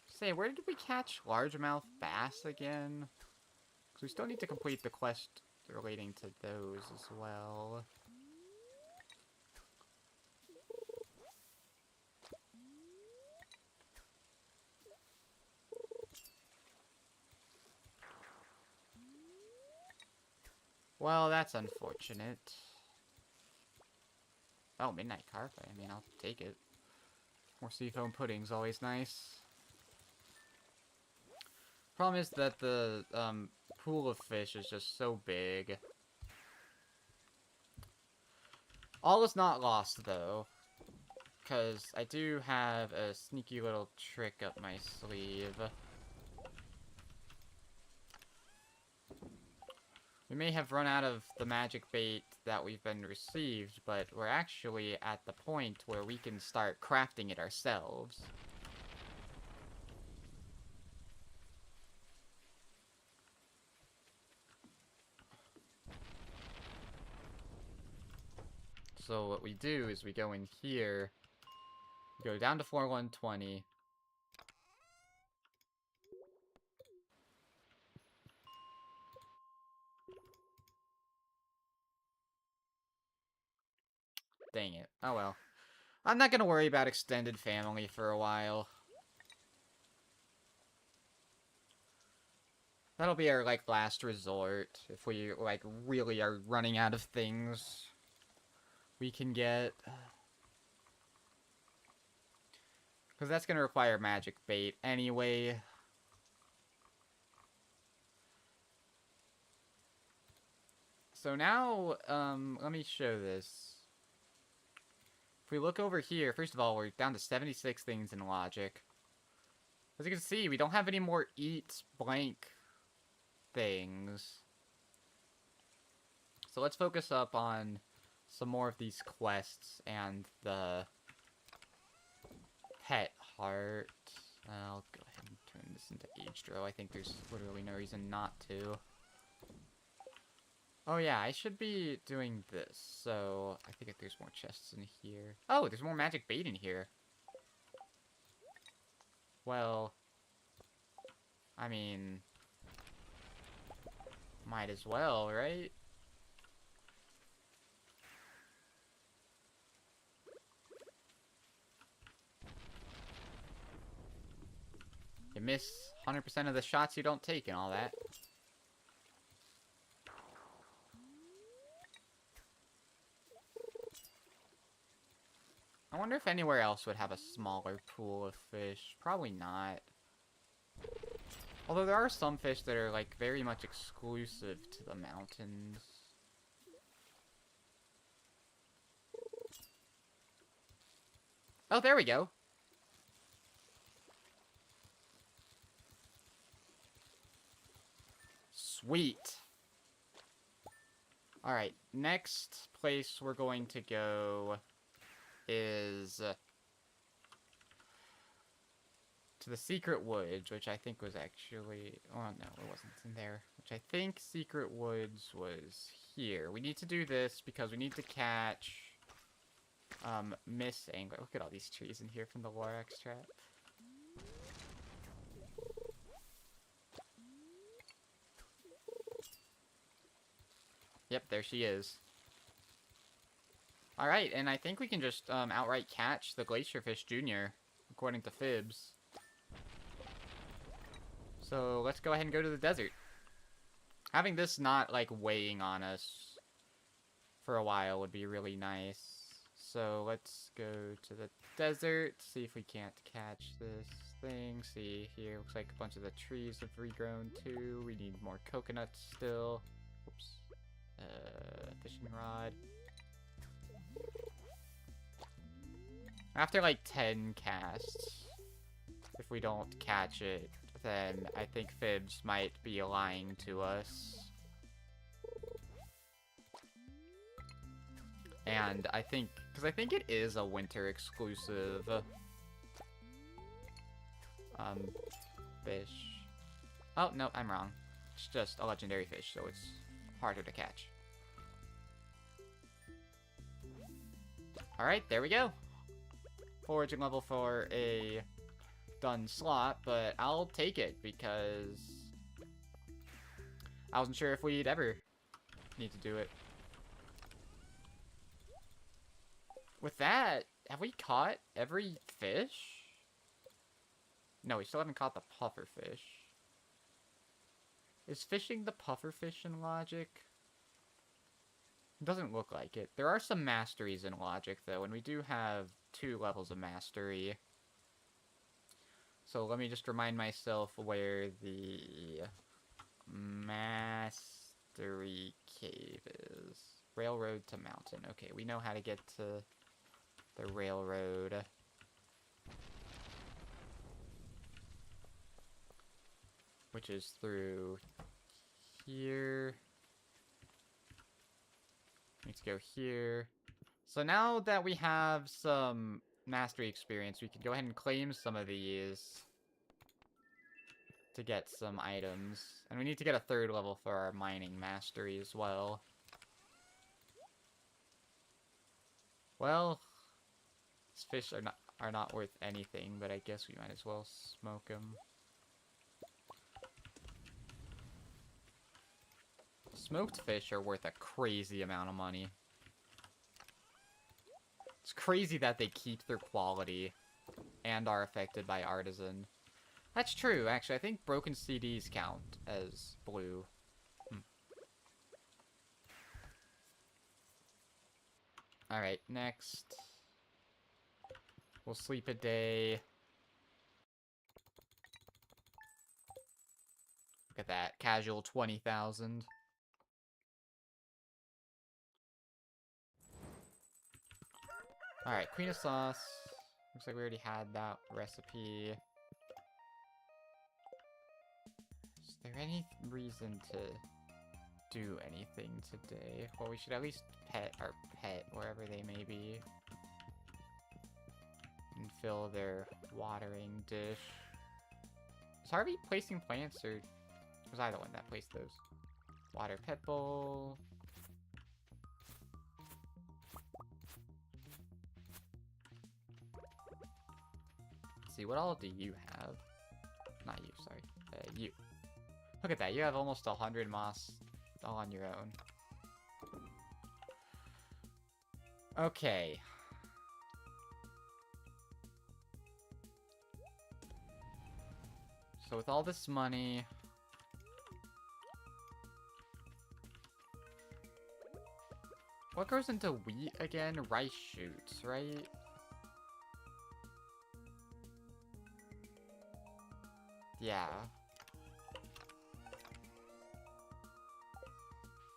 Say, where did we catch largemouth bass again? Because we still need to complete the quest relating to those as well. Well, that's unfortunate. Oh, midnight carp. I mean, I'll take it. More seafoam pudding's always nice. Problem is that the pool of fish is just so big. All is not lost, though. Because I do have a sneaky little trick up my sleeve. We may have run out of the magic bait that we've been received, but we're actually at the point where we can start crafting it ourselves. So what we do is we go in here, go down to floor 120. Dang it. Oh well. I'm not gonna worry about extended family for a while. That'll be our, like, last resort if we, like, really are running out of things we can get. Because that's gonna require magic bait anyway. So now, let me show this. If we look over here, first of all, we're down to 76 things in logic. As you can see, we don't have any more eat blank things. So let's focus up on some more of these quests and the pet heart. I'll go ahead and turn this into Agedro. I think there's literally no reason not to. Oh yeah, I should be doing this, so I think there's more chests in here. Oh, there's more magic bait in here. Well, I mean, might as well, right? You miss 100% of the shots you don't take and all that. I wonder if anywhere else would have a smaller pool of fish. Probably not. Although there are some fish that are, like, very much exclusive to the mountains. Oh, there we go. Sweet. Alright, next place we're going to go is to the Secret Woods, which I think was actually... Oh, no, it wasn't in there. Which I think Secret Woods was here. We need to do this because we need to catch Miss Angler. Look at all these trees in here from the lore extract. Yep, there she is. Alright, and I think we can just outright catch the Glacierfish Jr., according to Fibs. So let's go ahead and go to the desert. Having this not, like, weighing on us for a while would be really nice. So let's go to the desert, see if we can't catch this thing. See, here, looks like a bunch of the trees have regrown too. We need more coconuts still. Oops. Fishing rod. After like 10 casts, if we don't catch it, then I think Fibs might be lying to us. And I think, because I think it is a winter exclusive fish. Oh, no, I'm wrong. It's just a legendary fish, so it's harder to catch. Alright, there we go. Foraging level for a done slot, but I'll take it because I wasn't sure if we'd ever need to do it. With that, have we caught every fish? No, we still haven't caught the pufferfish. Is fishing the pufferfish in logic? It doesn't look like it. There are some masteries in logic, though, and we do have 2 levels of mastery. So let me just remind myself where the mastery cave is. Railroad to mountain. Okay, we know how to get to the railroad. Which is through here. Need to go here. So now that we have some mastery experience, we can go ahead and claim some of these to get some items. And we need to get a 3rd level for our mining mastery as well. Well, these fish are not worth anything, but I guess we might as well smoke them. Smoked fish are worth a crazy amount of money. It's crazy that they keep their quality and are affected by artisan. That's true, actually. I think broken CDs count as blue. Alright, next. We'll sleep a day. Look at that. Casual 20,000. Alright, Queen of Sauce. Looks like we already had that recipe. Is there any reason to do anything today? Well, we should at least pet our pet, wherever they may be. And fill their watering dish. Was Harvey placing plants, or was I the one that placed those? Water pet bowl. Let's see, what all do you have? Not you, sorry. You. Look at that, you have almost 100 moss all on your own. Okay. So with all this money... What goes into wheat again? Rice shoots, right? Yeah.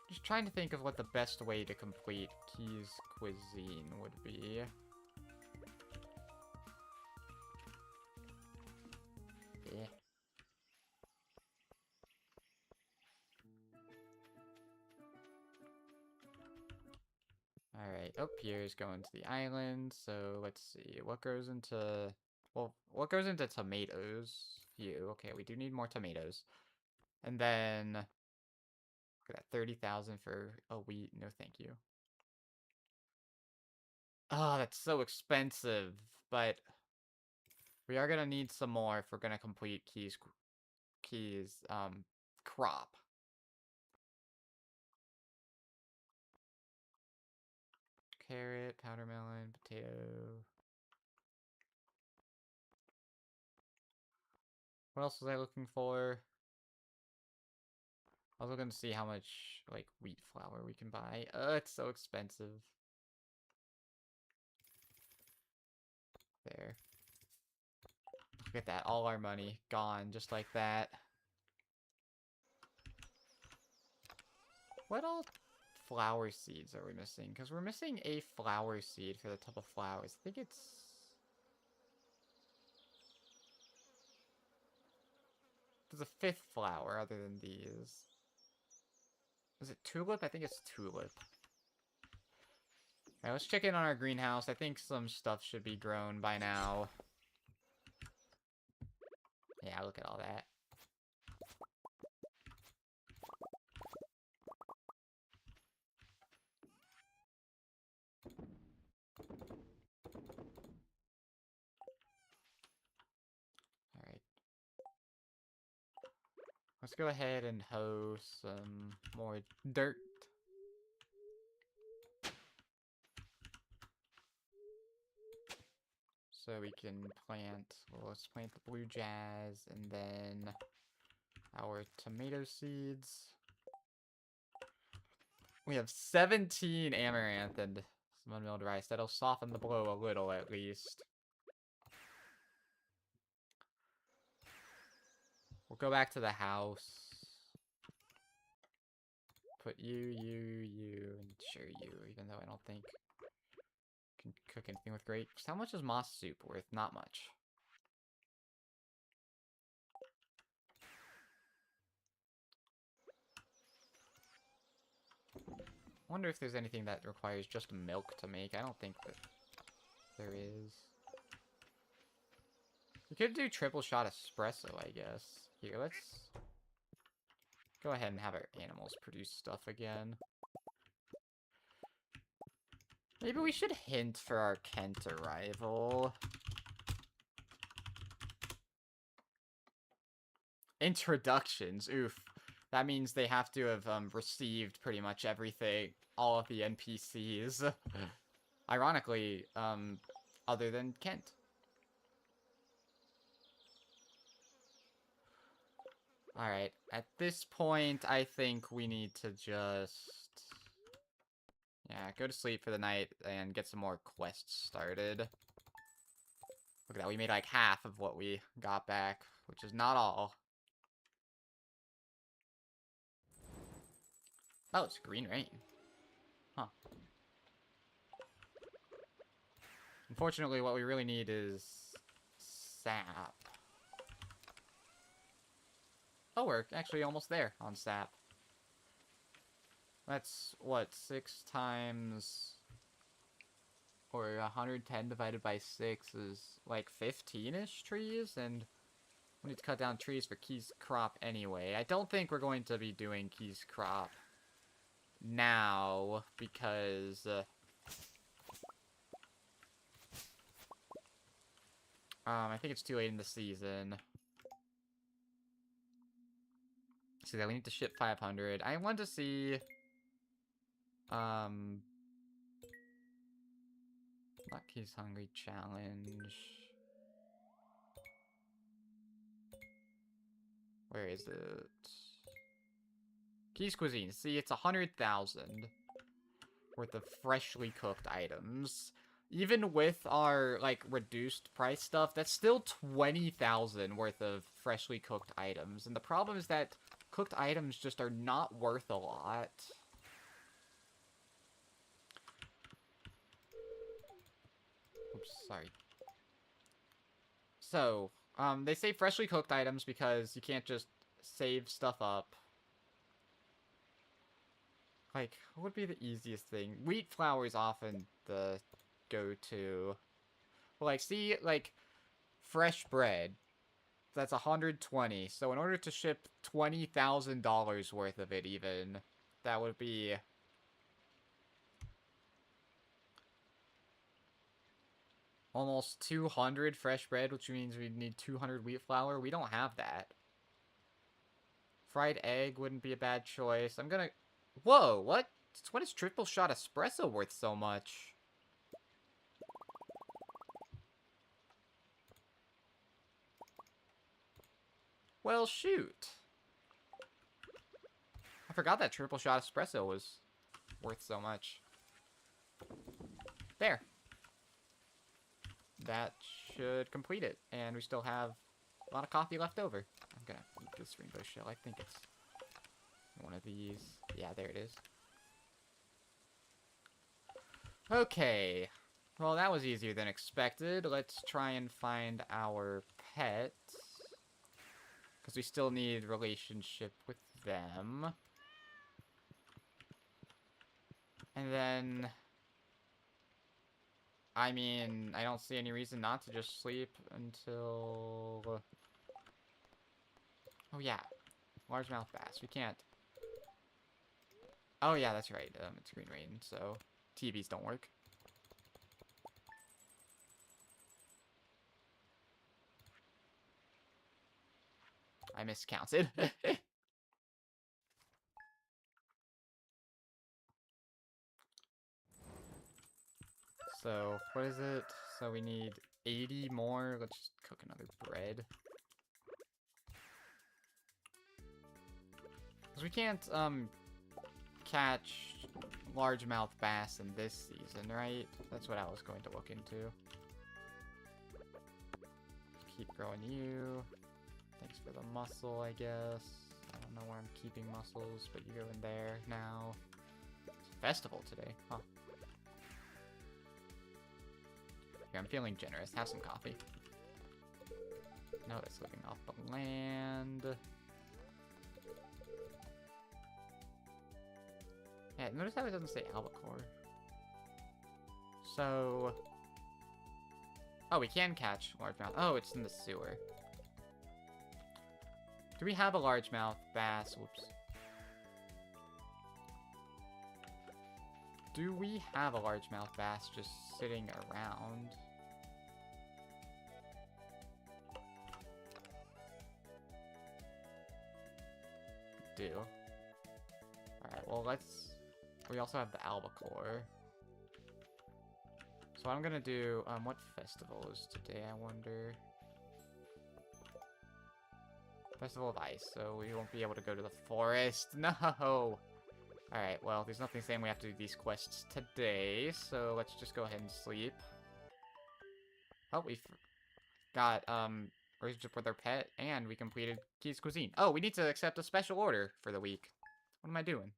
Just trying to think of what the best way to complete Key's cuisine would be. Yeah. Alright, up here is going to the island, so let's see, what goes into... Well, what goes into tomatoes? You, okay, we do need more tomatoes. And then... Look at that, 30,000 for a wheat, no thank you. Oh, that's so expensive, but... We are gonna need some more if we're gonna complete Key's crop. Carrot, powder melon, potato. What else was I looking for? I was looking to see how much, like, wheat flour we can buy. It's so expensive. There. Look at that, all our money gone, just like that. What all flower seeds are we missing? Because we're missing a flower seed for the type of flowers. I think it's... There's a 5th flower other than these. Is it tulip? I think it's tulip. Alright, let's check in on our greenhouse. I think some stuff should be grown by now. Yeah, look at all that. Alright. Let's go ahead and hoe some more dirt. So we can plant, well, let's plant the blue jazz and then our tomato seeds. We have 17 amaranth and some unmilled rice. That'll soften the blow a little at least. We'll go back to the house. Put you, and sure you, even though I don't think I can cook anything with grapes. How much is moss soup worth? Not much. I wonder if there's anything that requires just milk to make. I don't think that there is. We could do triple shot espresso, I guess. Here, let's go ahead and have our animals produce stuff again. Maybe we should hint for our Kent arrival. Introductions, oof. That means they have to have received pretty much everything, all of the NPCs. Ironically, other than Kent. Alright, at this point, I think we need to just... Yeah, go to sleep for the night and get some more quests started. Look at that, we made like half of what we got back, which is not all. Oh, it's green rain. Huh. Unfortunately, what we really need is sap. Oh, we're actually almost there on sap. That's, what, 6 times... Or 110 divided by 6 is, like, 15-ish trees, and we need to cut down trees for Key's crop anyway. I don't think we're going to be doing Key's crop now, because... I think it's too late in the season. So yeah, we need to ship 500. I want to see... Not Key's Hungry Challenge. Where is it? Key's Cuisine. See, it's 100,000 worth of freshly cooked items. Even with our, like, reduced price stuff, that's still 20,000 worth of freshly cooked items. And the problem is that cooked items just are not worth a lot. Oops, sorry. So, they say freshly cooked items because you can't just save stuff up. Like, what would be the easiest thing? Wheat flour is often the go-to. Well, like, see, like, fresh bread. That's 120. So in order to ship $20,000 worth of it even, that would be... almost 200 fresh bread, which means we need 200 wheat flour. We don't have that. Fried egg wouldn't be a bad choice. I'm gonna... Whoa, what? What is triple shot espresso worth so much? Well, shoot. I forgot that triple shot espresso was worth so much. There. That should complete it. And we still have a lot of coffee left over. I'm gonna eat this rainbow shell. I think it's one of these. Yeah, there it is. Okay. Well, that was easier than expected. Let's try and find our pet. Because we still need relationship with them. And then... I mean, I don't see any reason not to just sleep until... Oh yeah. Largemouth bass. We can't... Oh yeah, that's right. It's green rain, so TVs don't work. I miscounted. So, what is it? So we need 80 more. Let's just cook another bread. Because we can't, catch largemouth bass in this season, right? That's what I was going to look into. Keep growing you. Thanks for the muscle, I guess. I don't know where I'm keeping mussels, but you go in there now. It's a festival today, huh? Here, I'm feeling generous. Have some coffee. No, that's living off the land. Yeah, notice how it doesn't say albacore. So... Oh, we can catch largemouth. Oh, it's in the sewer. Do we have a largemouth bass? Whoops. Do we have a largemouth bass just sitting around? We do. Alright, well, let's... We also have the albacore. So what I'm gonna do... what festival is today, I wonder? Festival of Ice, so we won't be able to go to the forest. No! Alright, well, there's nothing saying we have to do these quests today, so let's just go ahead and sleep. Oh, we got, relationship with our pet, and we completed Key's Cuisine. Oh, we need to accept a special order for the week. What am I doing?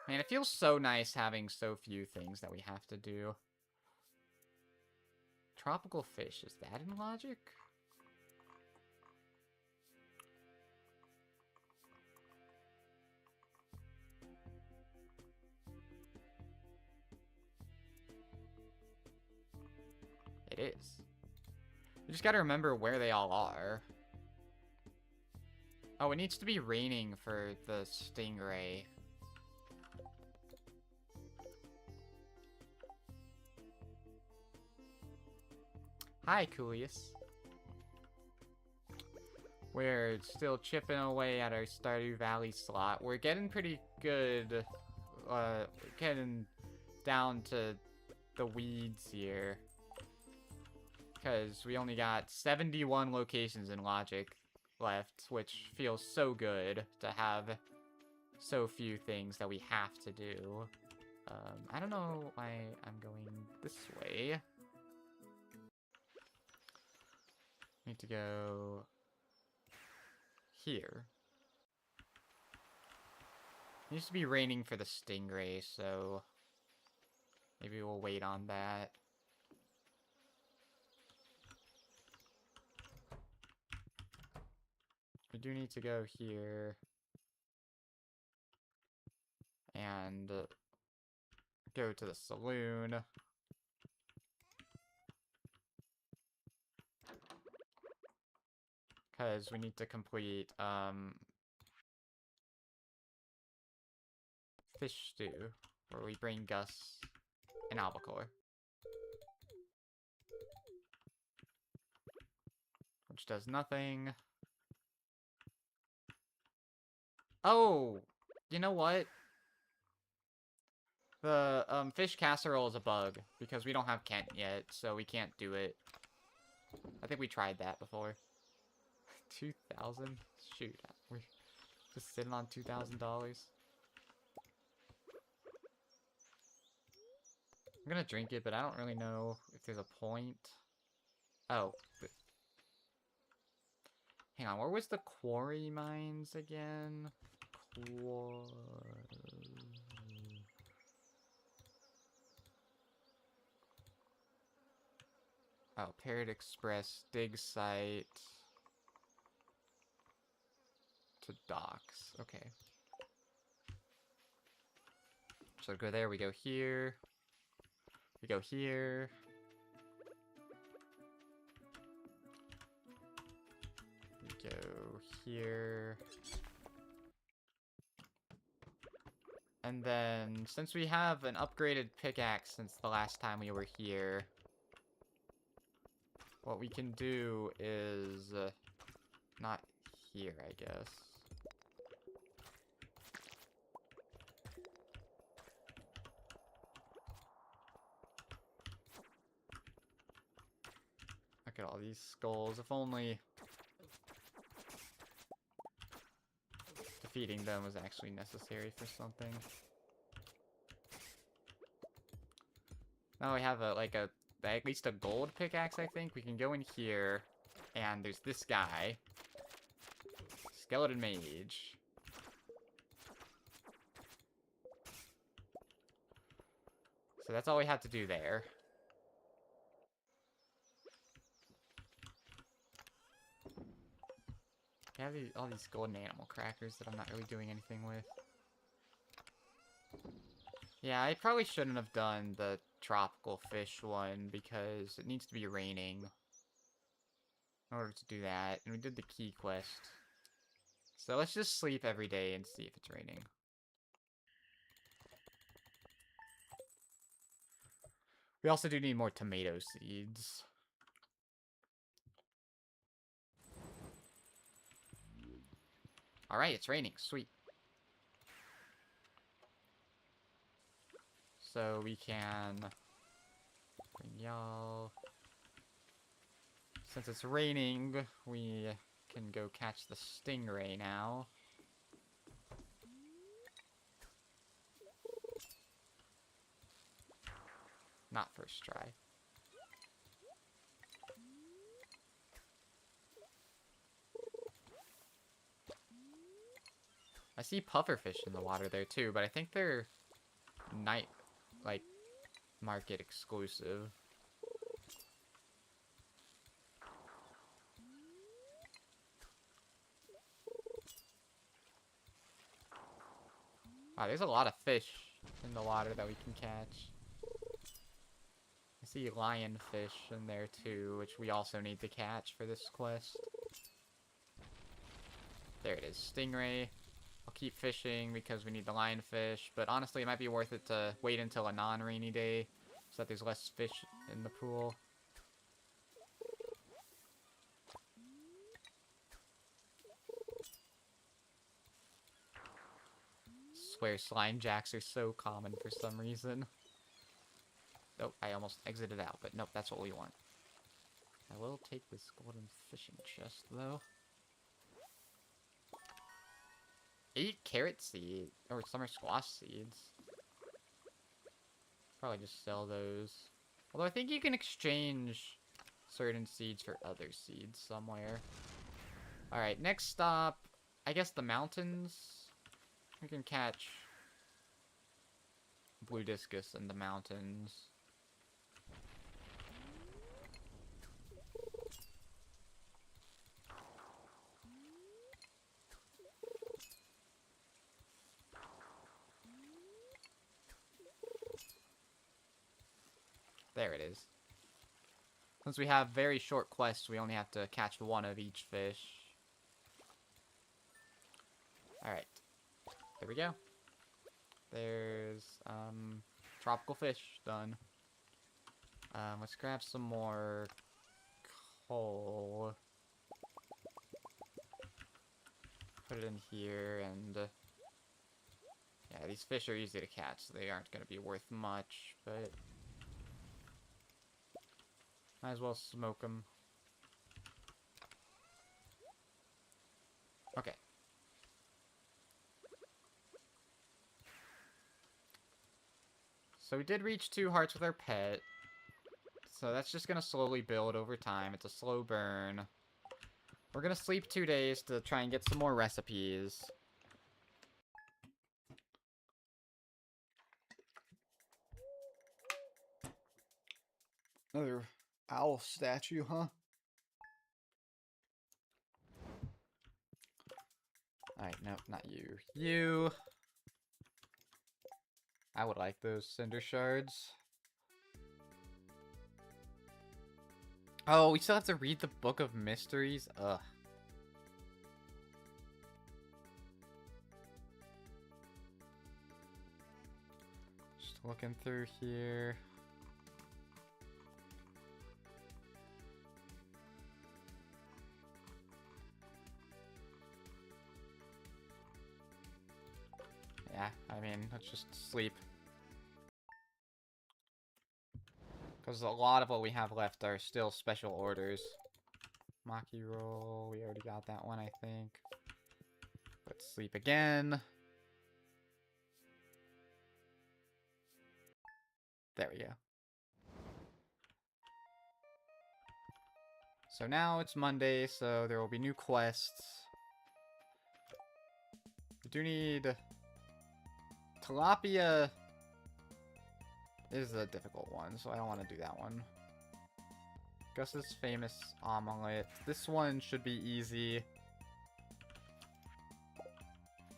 Man, it feels so nice having so few things that we have to do. Tropical fish, is that in logic? It is. You just gotta remember where they all are. Oh, it needs to be raining for the stingray. Hi, Coolius. We're still chipping away at our Stardew Valley slot. We're getting pretty good. Getting down to the weeds here. Because we only got 71 locations in Logic left, which feels so good to have so few things that we have to do. I don't know why I'm going this way. Need to go here. It needs to be raining for the stingray, so maybe we'll wait on that. We do need to go here and go to the saloon. Because we need to complete, fish stew, where we bring Gus an albacore. Which does nothing. Oh! You know what? The, fish casserole is a bug, because we don't have Kent yet, so we can't do it. I think we tried that before. 2,000? Shoot, we're just sitting on $2,000. I'm gonna drink it, but I don't really know if there's a point. Oh. Hang on, where was the quarry mines again? was... Oh, Parrot Express, dig site to docks. Okay. So go there, we go here. We go here. We go here. And then, since we have an upgraded pickaxe since the last time we were here, what we can do is... not here, I guess. Look at all these skulls. If only defeating them was actually necessary for something. Now we have at least a gold pickaxe, I think. We can go in here, and there's this guy. Skeleton Mage. So that's all we have to do there. I have all these golden animal crackers that I'm not really doing anything with. Yeah, I probably shouldn't have done the tropical fish one because it needs to be raining in order to do that. And we did the key quest. So let's just sleep every day and see if it's raining. We also do need more tomato seeds. Alright, it's raining. Sweet. So we can bring y'all. Since it's raining, we can go catch the stingray now. Not first try. I see pufferfish in the water there too, but I think they're night, market exclusive. Wow, there's a lot of fish in the water that we can catch. I see lionfish in there too, which we also need to catch for this quest. There it is, stingray. I'll keep fishing because we need the lionfish, but honestly it might be worth it to wait until a non-rainy day so that there's less fish in the pool. Swear slime jacks are so common for some reason. Nope, I almost exited out, but nope, that's what we want. I will take this golden fishing chest, though. 8 carrot seeds, or summer squash seeds. Probably just sell those. Although I think you can exchange certain seeds for other seeds somewhere. Alright, next stop, I guess the mountains. We can catch blue discus in the mountains. There it is. Since we have very short quests, we only have to catch one of each fish. Alright. There we go. There's, tropical fish done. Let's grab some more coal. Put it in here, and, yeah, these fish are easy to catch, so they aren't going to be worth much, but might as well smoke them. Okay. So we did reach 2 hearts with our pet. So that's just going to slowly build over time. It's a slow burn. We're going to sleep 2 days to try and get some more recipes. Another owl statue, huh? Alright, nope, not you. You! I would like those cinder shards. Oh, we still have to read the Book of Mysteries? Ugh. Just looking through here. Yeah, I mean, let's just sleep. Because a lot of what we have left are still special orders. Maki roll, we already got that one, I think. Let's sleep again. There we go. So now it's Monday, so there will be new quests. We do need... Tilapia is a difficult one, so I don't want to do that one. Gus's famous omelet. This one should be easy.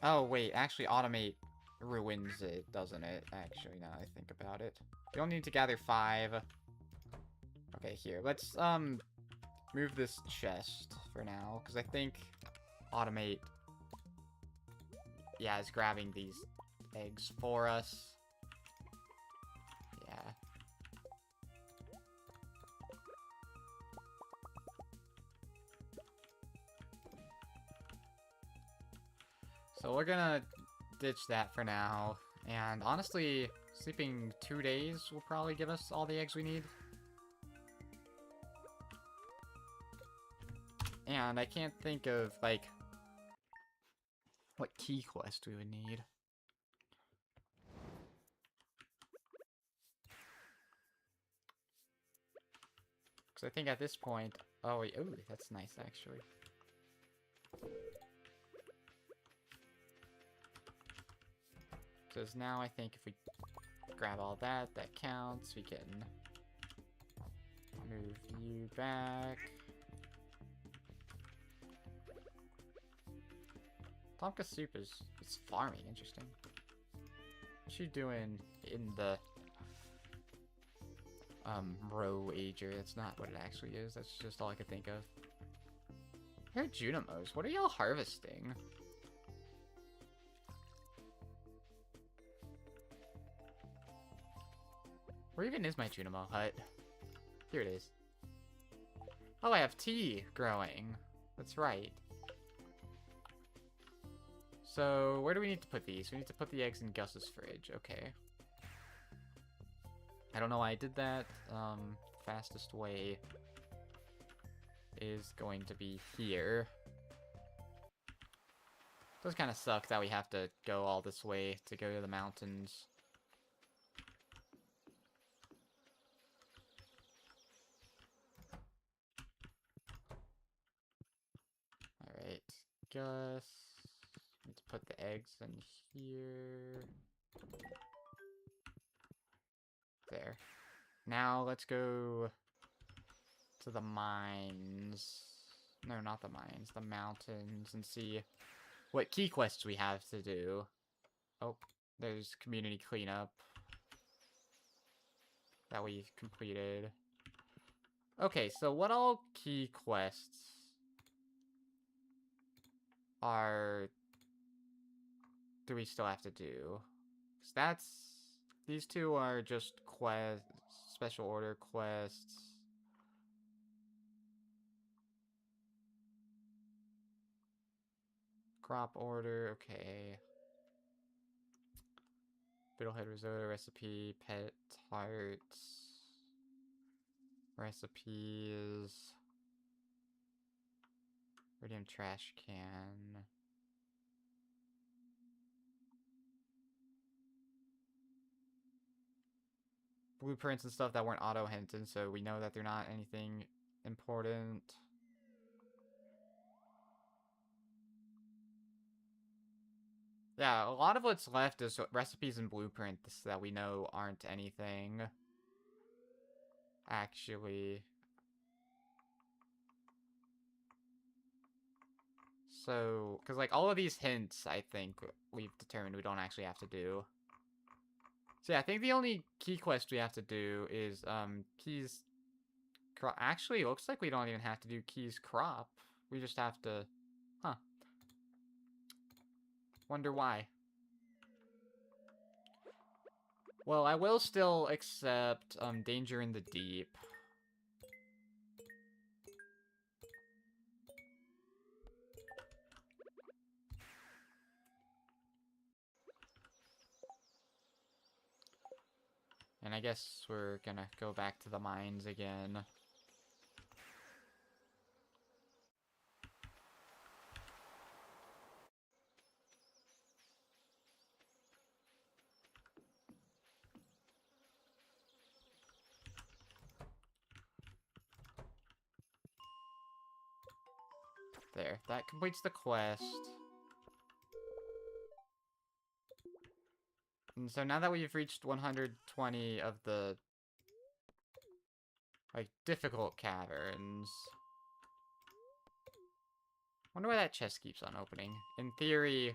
Oh, wait. Actually, automate ruins it, doesn't it? Actually, now I think about it. You don't need to gather 5. Okay, here. Let's, move this chest for now, because I think automate, yeah, is grabbing these eggs for us. Yeah. So we're gonna ditch that for now, and honestly, sleeping 2 days will probably give us all the eggs we need. And I can't think of, like, what key quest we would need. Because I think at this point... Oh, wait. Ooh, that's nice, actually. Because now I think if we grab all that, that counts. We can move you back. Tomka Soup is farming. Interesting. What's she doing in the row ager? That's not what it actually is. That's just all I could think of. Here, Junimos. What are y'all harvesting? Where even is my Junimo hut? Here it is. Oh, I have tea growing. That's right. So, where do we need to put these? We need to put the eggs in Gus's fridge. Okay. I don't know why I did that. Fastest way is going to be here. Does kind of suck that we have to go all this way to go to the mountains. Alright, Gus. Need to put the eggs in here. There. Now let's go to the mines. No, not the mines. The mountains, and see what key quests we have to do. Oh, there's community cleanup that we've completed. Okay, so what all key quests do we still have to do? 'Cause these two are just special order quests. Crop order, okay. Fiddlehead risotto recipe, pet hearts. Recipes. Radium trash can. Blueprints and stuff that weren't auto-hinted, so we know that they're not anything important. Yeah, a lot of what's left is recipes and blueprints that we know aren't anything. actually. So, because, like, all of these hints, I think, we've determined we don't actually have to do. So, yeah, I think the only key quest we have to do is, Keys... Actually, it looks like we don't even have to do Keys Crop. We just have to... Huh. Wonder why. Well, I will still accept, Danger in the Deep. And I guess we're gonna go back to the mines again. There, that completes the quest. And so now that we've reached 120 of the, like, difficult caverns... Wonder why that chest keeps on opening. In theory...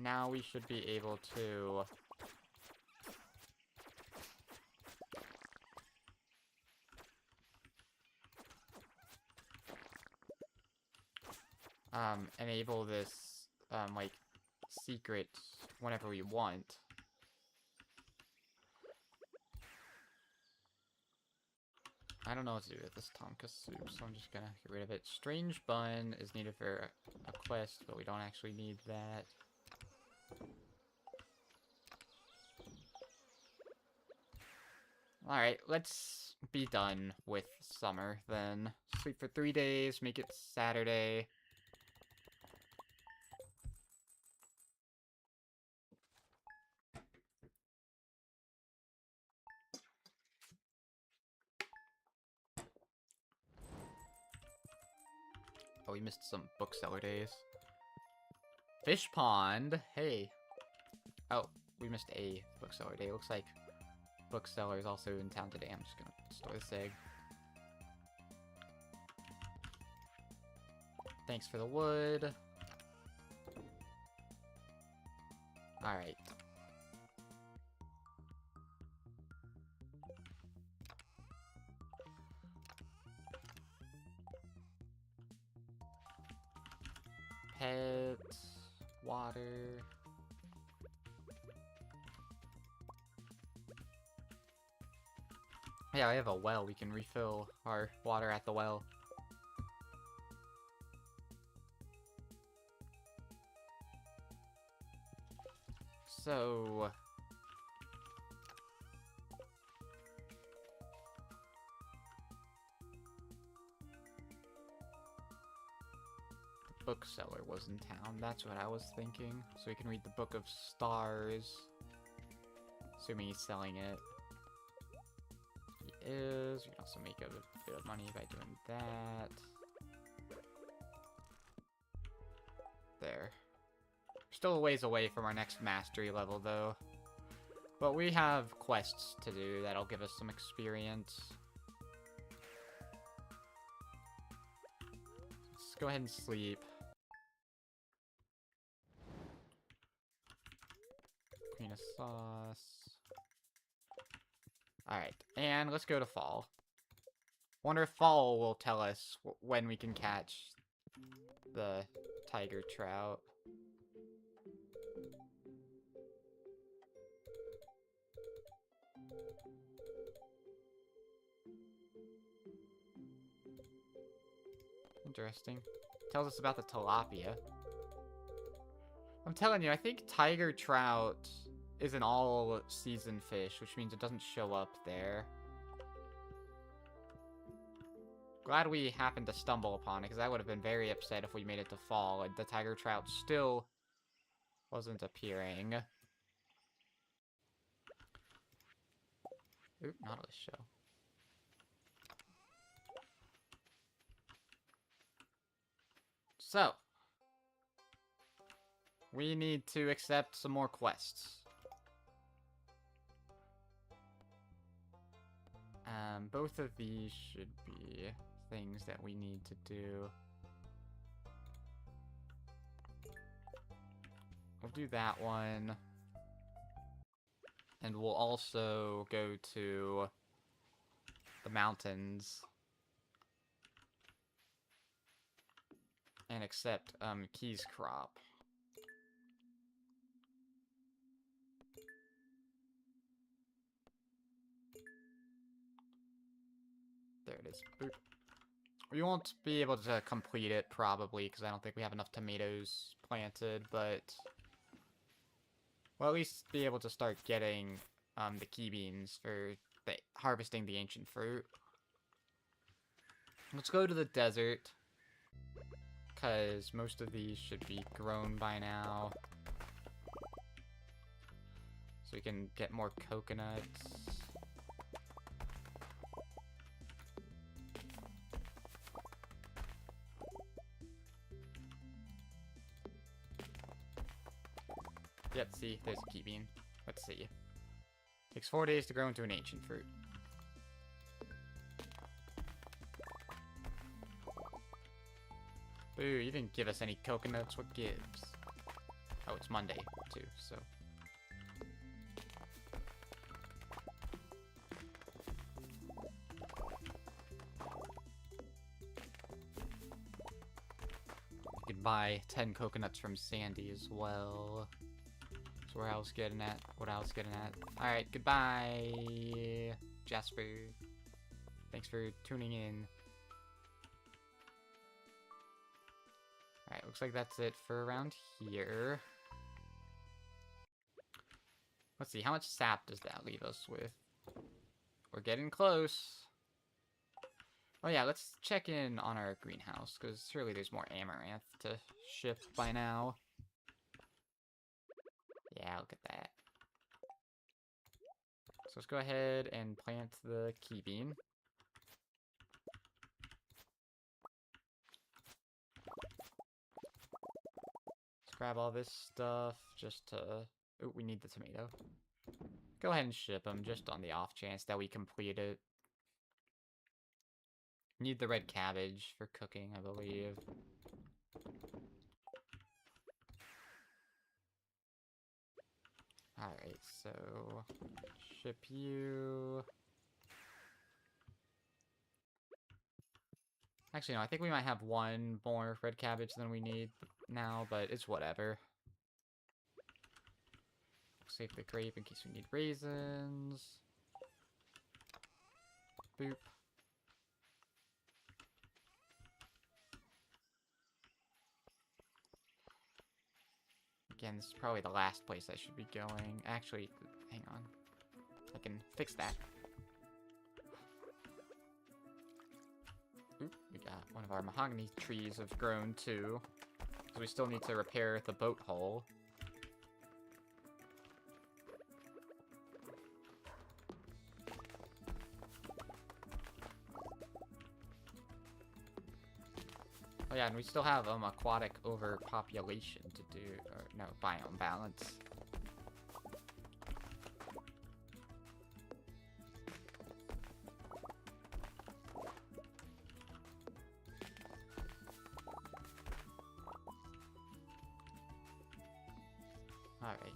Now we should be able to... enable this, like, secret whenever we want. I don't know what to do with this Tonka soup, so I'm just gonna get rid of it. Strange bun is needed for a quest, but we don't actually need that. Alright, let's be done with summer, then. Sleep for 3 days, make it Saturday. Oh, we missed some bookseller days. Fish pond, hey. Oh, we missed a bookseller day. Looks like bookseller is also in town today. I'm just gonna store this egg. Thanks for the wood. Alright. Pet, water. Yeah, I have a well. We can refill our water at the well. So... bookseller was in town. That's what I was thinking. So we can read the Book of Stars. Assuming he's selling it. He is. We can also make a bit of money by doing that. There. Still a ways away from our next mastery level, though. But we have quests to do that'll give us some experience. Let's go ahead and sleep. Queen of sauce. Alright, and let's go to fall. Wonder if fall will tell us when we can catch the tiger trout. Interesting. Tells us about the tilapia. I'm telling you, I think tiger trout is an all-season fish, which means it doesn't show up there. Glad we happened to stumble upon it, because I would have been very upset if we made it to fall, and the tiger trout still wasn't appearing. Oop, Nautilus show. So, we need to accept some more quests. Both of these should be things that we need to do. We'll do that one. And we'll also go to the mountains and accept Keys crop. There it is. Boop. We won't be able to complete it, probably, because I don't think we have enough tomatoes planted, but we'll at least be able to start getting the key beans for harvesting the ancient fruit. Let's go to the desert, because most of these should be grown by now. So we can get more coconuts. Yep, see, there's a key bean. Let's see. Takes 4 days to grow into an ancient fruit. Boo, you didn't give us any coconuts. What gives? Oh, it's Monday, too, so... You can buy 10 coconuts from Sandy as well. That's where I was getting at. What I was getting at. Alright, goodbye, Jasper. Thanks for tuning in. Alright, looks like that's it for around here. Let's see, how much sap does that leave us with? We're getting close. Oh yeah, let's check in on our greenhouse, because surely there's more amaranth to ship by now. Yeah, look at that. So let's go ahead and plant the key bean. Let's grab all this stuff just to... Oh, we need the tomato. Go ahead and ship them just on the off chance that we complete it. Need the red cabbage for cooking, I believe. Alright, so... ship you... Actually, no, I think we might have one more red cabbage than we need now, but it's whatever. Save the grape in case we need raisins. Boop. Again, this is probably the last place I should be going. Actually, hang on. I can fix that. Oop, we got one of our mahogany trees have grown too. So we still need to repair the boat hull. Oh yeah, and we still have aquatic overpopulation to do, or no, biome balance. Alright.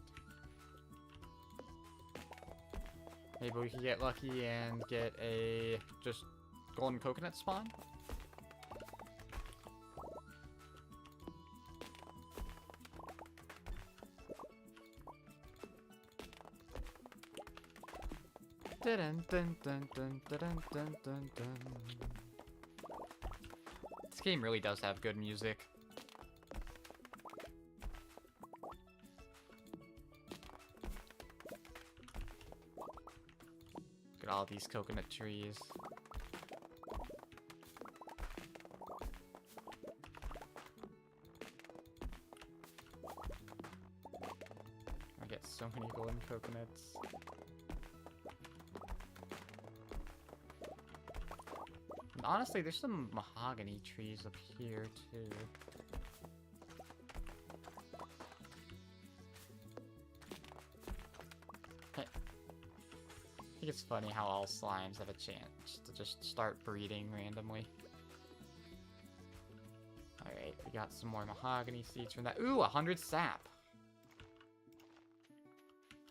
Maybe we can get lucky and get a just golden coconut spawn? Dun, dun, dun, dun, dun, dun, dun, dun. This game really does have good music. Look at all these coconut trees. I get so many golden coconuts. Honestly, there's some mahogany trees up here, too. Hey. think it's funny how all slimes have a chance to just start breeding randomly. Alright, we got some more mahogany seeds from that. Ooh, 100 sap!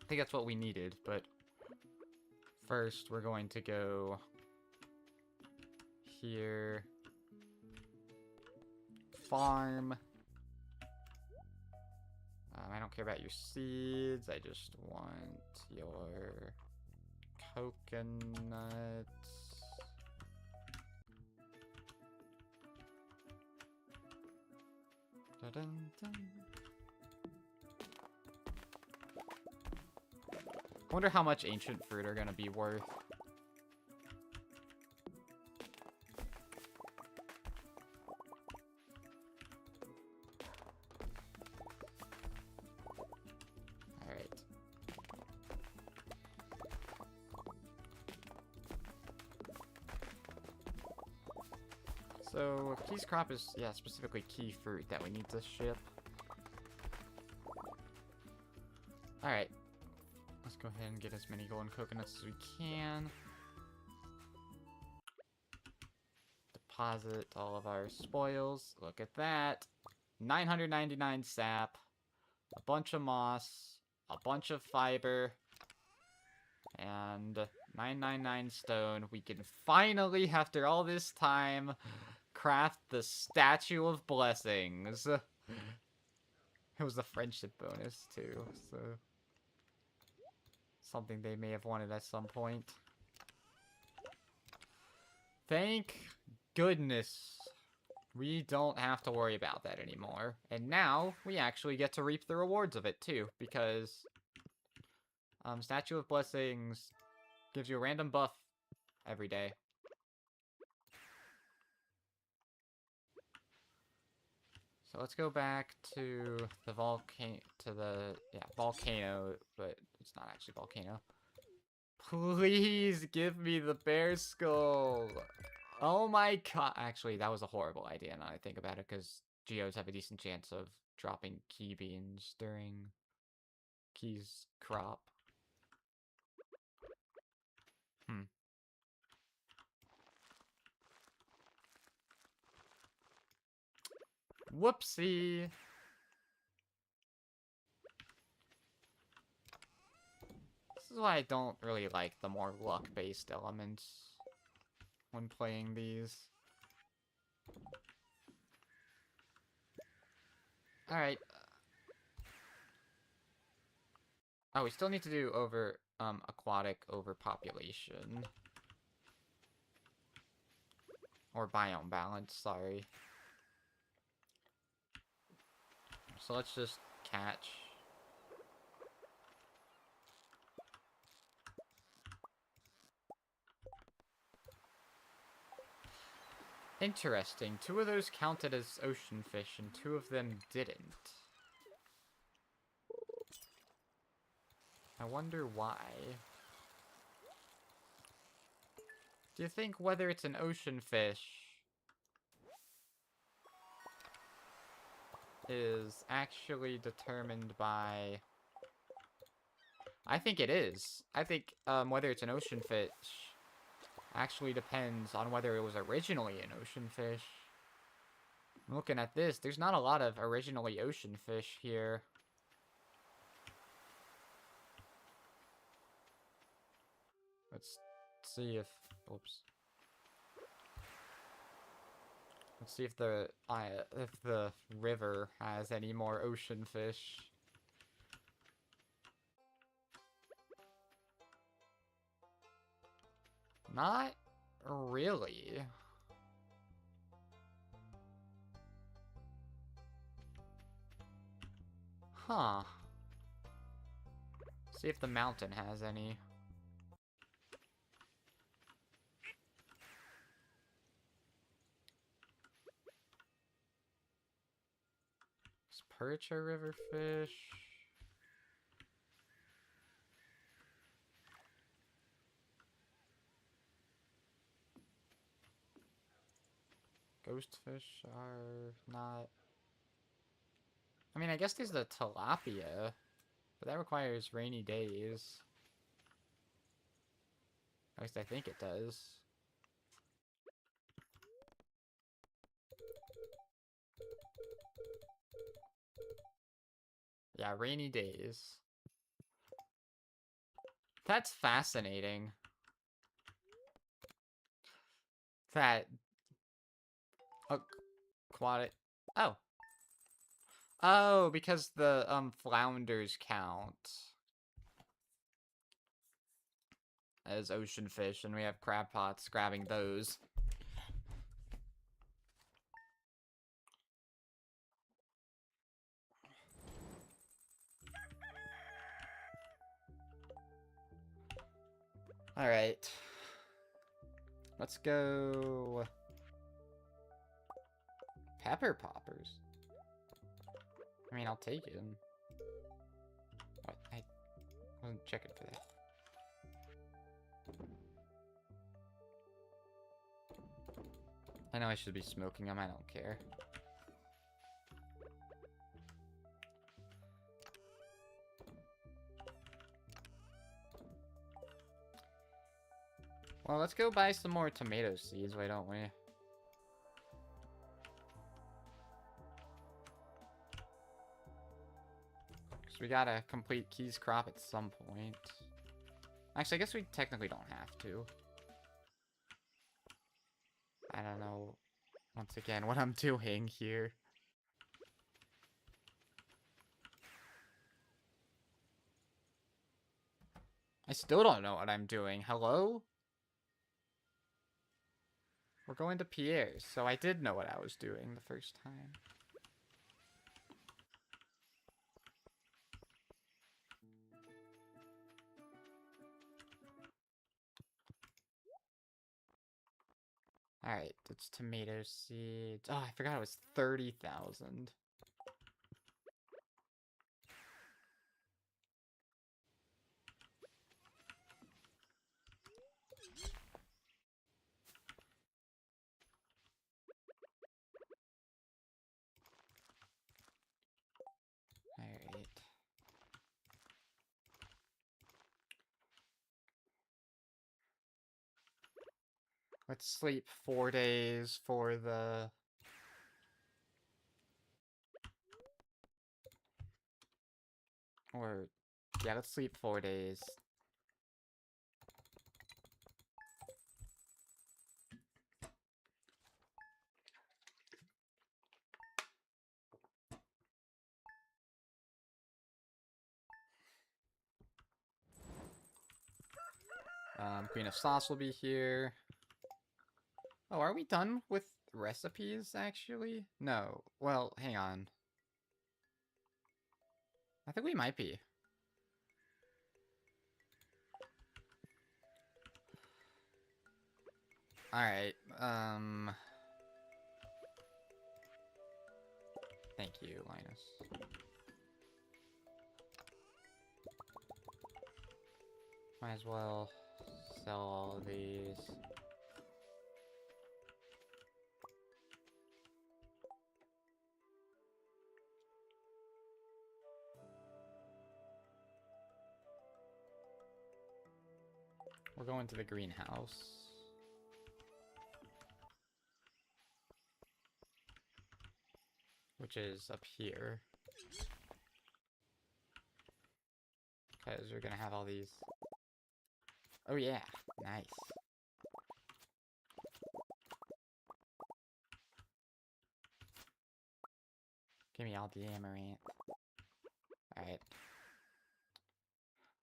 I think that's what we needed, but first we're going to go here. Farm. I don't care about your seeds, I just want your coconuts. Dun-dun-dun. I wonder how much ancient fruit are gonna be worth. Alright. So, Key's crop is, yeah, specifically key fruit that we need to ship. Alright. Let's go ahead and get as many golden coconuts as we can. Deposit all of our spoils. Look at that. 999 sap. A bunch of moss. A bunch of fiber. And 999 stone. We can finally, after all this time, craft the Statue of Blessings. It was a friendship bonus, too, so... something they may have wanted at some point. Thank goodness we don't have to worry about that anymore. And now we actually get to reap the rewards of it too, because Statue of Blessings gives you a random buff every day. So let's go back to the volcano, volcano, but it's not actually volcano. Please give me the bear skull. Oh my god. Actually, that was a horrible idea now that I think about it, because geodes have a decent chance of dropping key beans during Key's crop. Whoopsie. This is why I don't really like the more luck-based elements when playing these. Alright. Oh, we still need to do aquatic overpopulation. Or biome balance, sorry. So let's just catch. Interesting. 2 of those counted as ocean fish, and 2 of them didn't. I wonder why. Do you think whether it's an ocean fish is actually determined by... I think it is. I think whether it's an ocean fish actually depends on whether it was originally an ocean fish. Looking at this, there's not a lot of originally ocean fish here. Let's see if... Oops. Let's see if the river has any more ocean fish. Not really. Huh. See if the mountain has any. Is perch a river fish? Ghost fish are not... I mean, I guess there's the tilapia, but that requires rainy days. At least I think it does. Yeah, rainy days. That's fascinating. That... aquatic... Oh. Oh, because the, flounders count as ocean fish, and we have crab pots grabbing those. Alright. Let's go... Pepper poppers. I mean, I'll take it. What? I wasn't checking for that. I know I should be smoking them, I don't care. Well, let's go buy some more tomato seeds, why don't we? Because we gotta complete Key's crop at some point. Actually, I guess we technically don't have to. I don't know, once again, what I'm doing here. I still don't know what I'm doing. Hello? We're going to Pierre's, so I did know what I was doing the first time. Alright, that's tomato seeds. Oh, I forgot it was 30,000. Alright. Let's sleep 4 days for the... Or... Yeah, let's sleep 4 days. Queen of Sauce will be here. Oh, are we done with recipes, actually? No. Well, hang on. I think we might be. Alright, thank you, Linus. Might as well sell all these. We're going to the greenhouse. Which is up here. Because we're gonna have all these. Oh yeah, nice. Give me all the amaranth. Alright.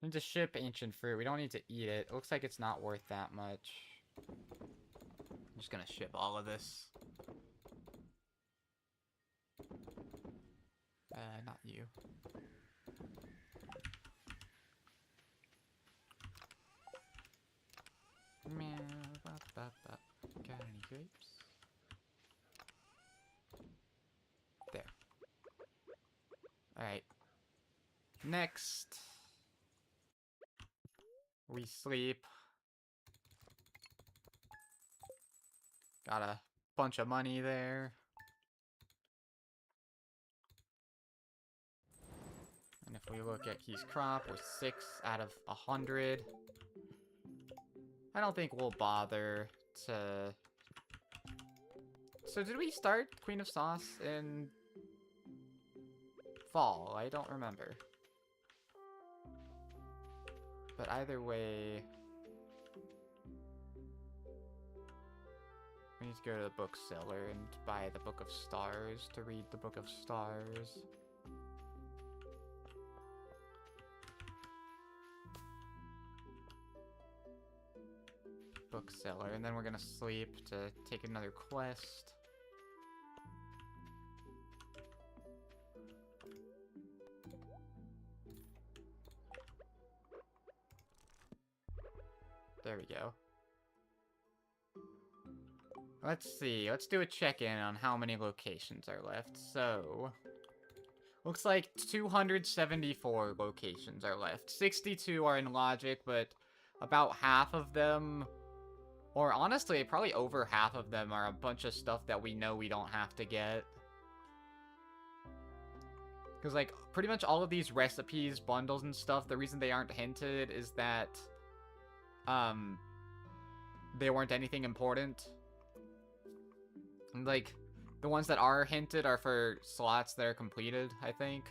Need to ship ancient fruit. We don't need to eat it. It looks like it's not worth that much. I'm just gonna ship all of this. Not you. Got any grapes? There. Alright. Next. We sleep. Got a bunch of money there. And if we look at Key's crop, we're 6 out of 100. I don't think we'll bother to... So did we start Queen of Sauce in fall? I don't remember. But either way... We need to go to the bookseller and buy the Book of Stars to read the Book of Stars. Bookseller, and then we're gonna sleep to take another quest. There we go. Let's see, let's do a check-in on how many locations are left. So, looks like 274 locations are left. 62 are in logic, but about half of them, or honestly, probably over half of them are a bunch of stuff that we know we don't have to get. Because, like, pretty much all of these recipes, bundles, and stuff, the reason they aren't hinted is that, they weren't anything important. And, like, the ones that are hinted are for slots that are completed, I think.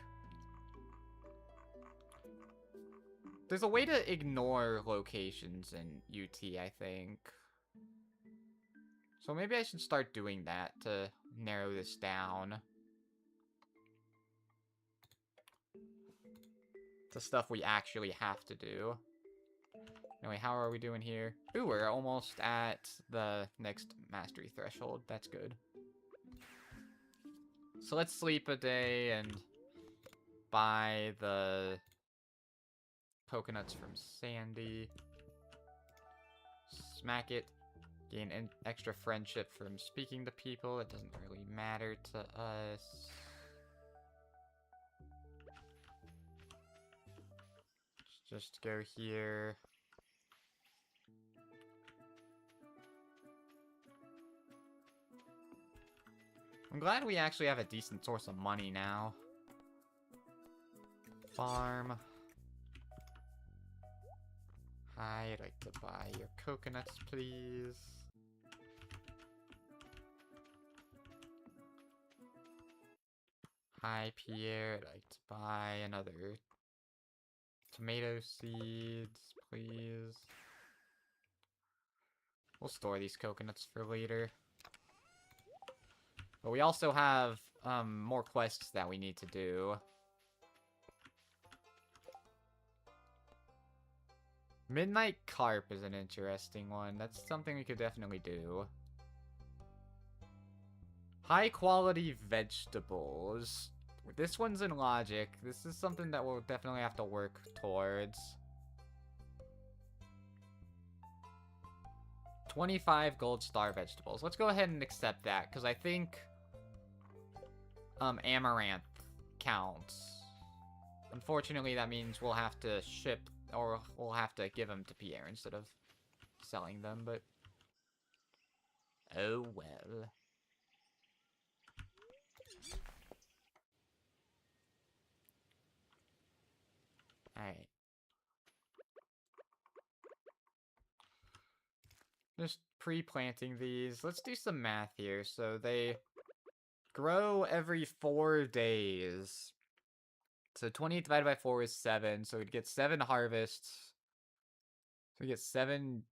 There's a way to ignore locations in UT, I think. So maybe I should start doing that to narrow this down. The stuff we actually have to do. Anyway, how are we doing here? Ooh, we're almost at the next mastery threshold. That's good. So let's sleep a day and buy the coconuts from Sandy. Smack it. Gain an extra friendship from speaking to people. It doesn't really matter to us. Just go here. I'm glad we actually have a decent source of money now. Farm. Hi, I'd like to buy your coconuts, please. Hi, Pierre, I'd like to buy another tomato seeds, please. We'll store these coconuts for later. But we also have, more quests that we need to do. Midnight Carp is an interesting one. That's something we could definitely do. High quality vegetables. This one's in logic. This is something that we'll definitely have to work towards. 25 gold star vegetables. Let's go ahead and accept that, because I think amaranth counts. Unfortunately, that means we'll have to ship, or we'll have to give them to Pierre instead of selling them, but oh well. Alright. Just pre-planting these. Let's do some math here. So they grow every 4 days. So 20 divided by 4 is 7. So we'd get 7 harvests. So we get 7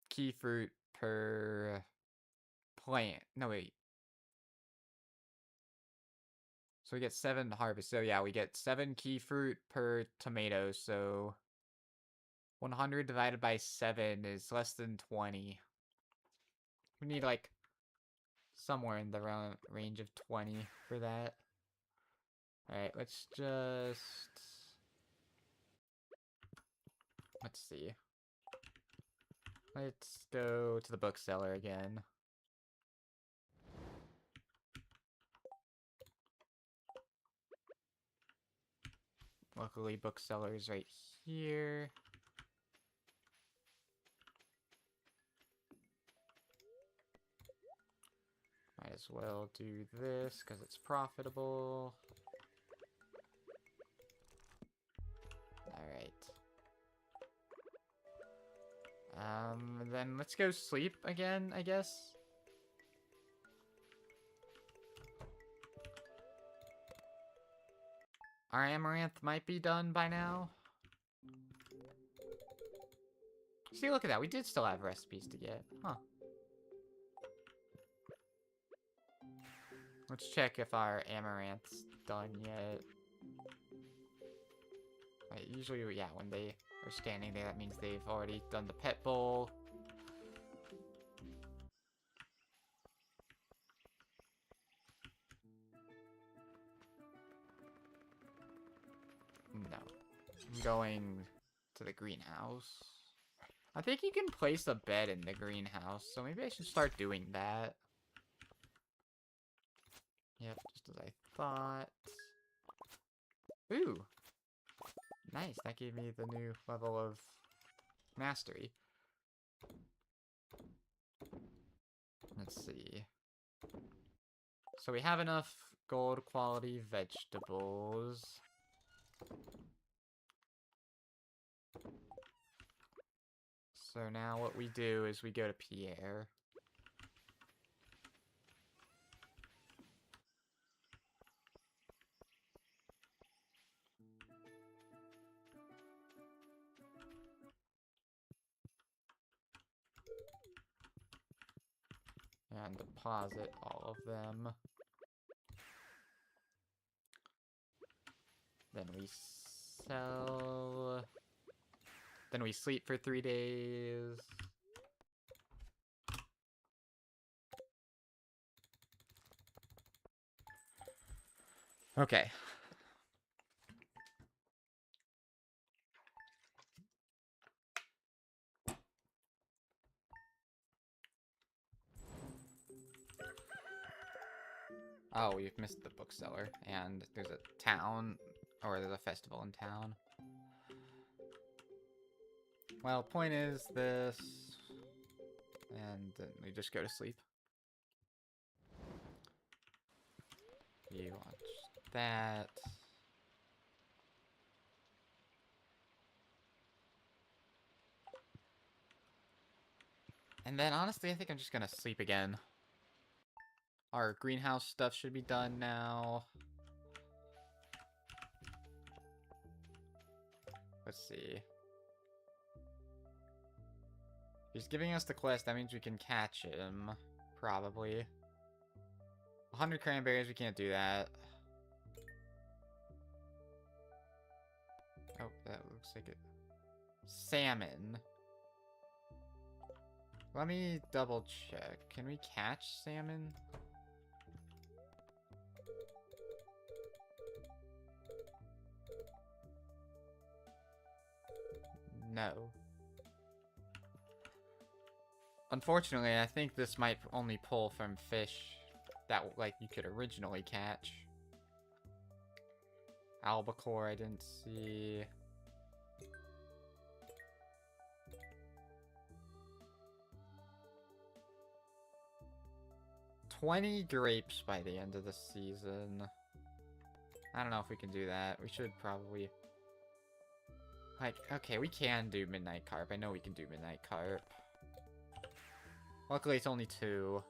key fruit per plant. No, wait. So we get 7 harvests. So yeah, we get 7 key fruit per tomato. So 100 divided by 7 is less than 20. We need, like, somewhere in the range of 20 for that. Alright, let's just... Let's see. Let's go to the bookseller again. Luckily, bookseller is right here. Might as well do this, because it's profitable. Alright. Then let's go sleep again, I guess. Our amaranth might be done by now. See, look at that. We did still have recipes to get. Huh. Let's check if our amaranth's done yet. Usually, yeah, when they are standing there, that means they've already done the pet bowl. No. I'm going to the greenhouse. I think you can place a bed in the greenhouse, so maybe I should start doing that. Yep, just as I thought. Ooh! Nice, that gave me the new level of mastery. Let's see. So we have enough gold quality vegetables. So now what we do is we go to Pierre. And deposit all of them. Then we sell. Then we sleep for 3 days. Okay. Oh, we've missed the bookseller, and there's a town, or there's a festival in town. Well, point is this, and then we just go to sleep. You watch that. And then, honestly, I think I'm just gonna sleep again. Our greenhouse stuff should be done now. Let's see. If he's giving us the quest, that means we can catch him. Probably. 100 cranberries, we can't do that. Oh, that looks like it. Salmon. Let me double check. Can we catch salmon? No. Unfortunately, I think this might only pull from fish that, like, you could originally catch. Albacore, I didn't see. $20 grapes by the end of the season. I don't know if we can do that. We should probably... Like, okay, we can do Midnight Carp. I know we can do Midnight Carp. Luckily, it's only 2.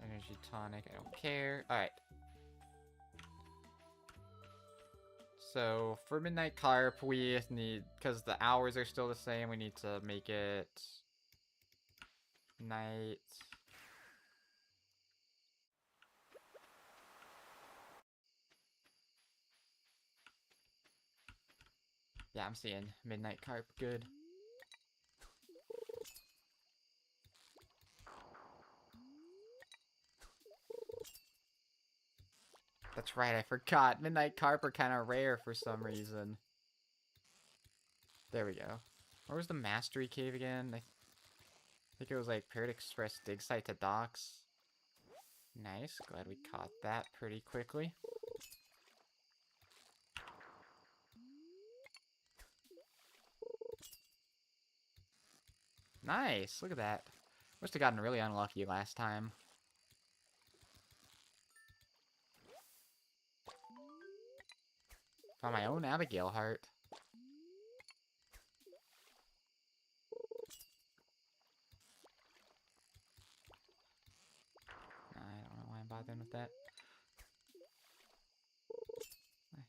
Energy tonic, I don't care. Alright. So, for Midnight Carp, we need... Because the hours are still the same, we need to make it... night... Yeah, I'm seeing Midnight Carp. Good. That's right, I forgot. Midnight Carp are kind of rare for some reason. There we go. Where was the Mastery Cave again? I think it was like Pirate Express dig site to docks. Nice. Glad we caught that pretty quickly. Nice. Look at that. Must have gotten really unlucky last time. Found my own Abigail heart. bothering with that.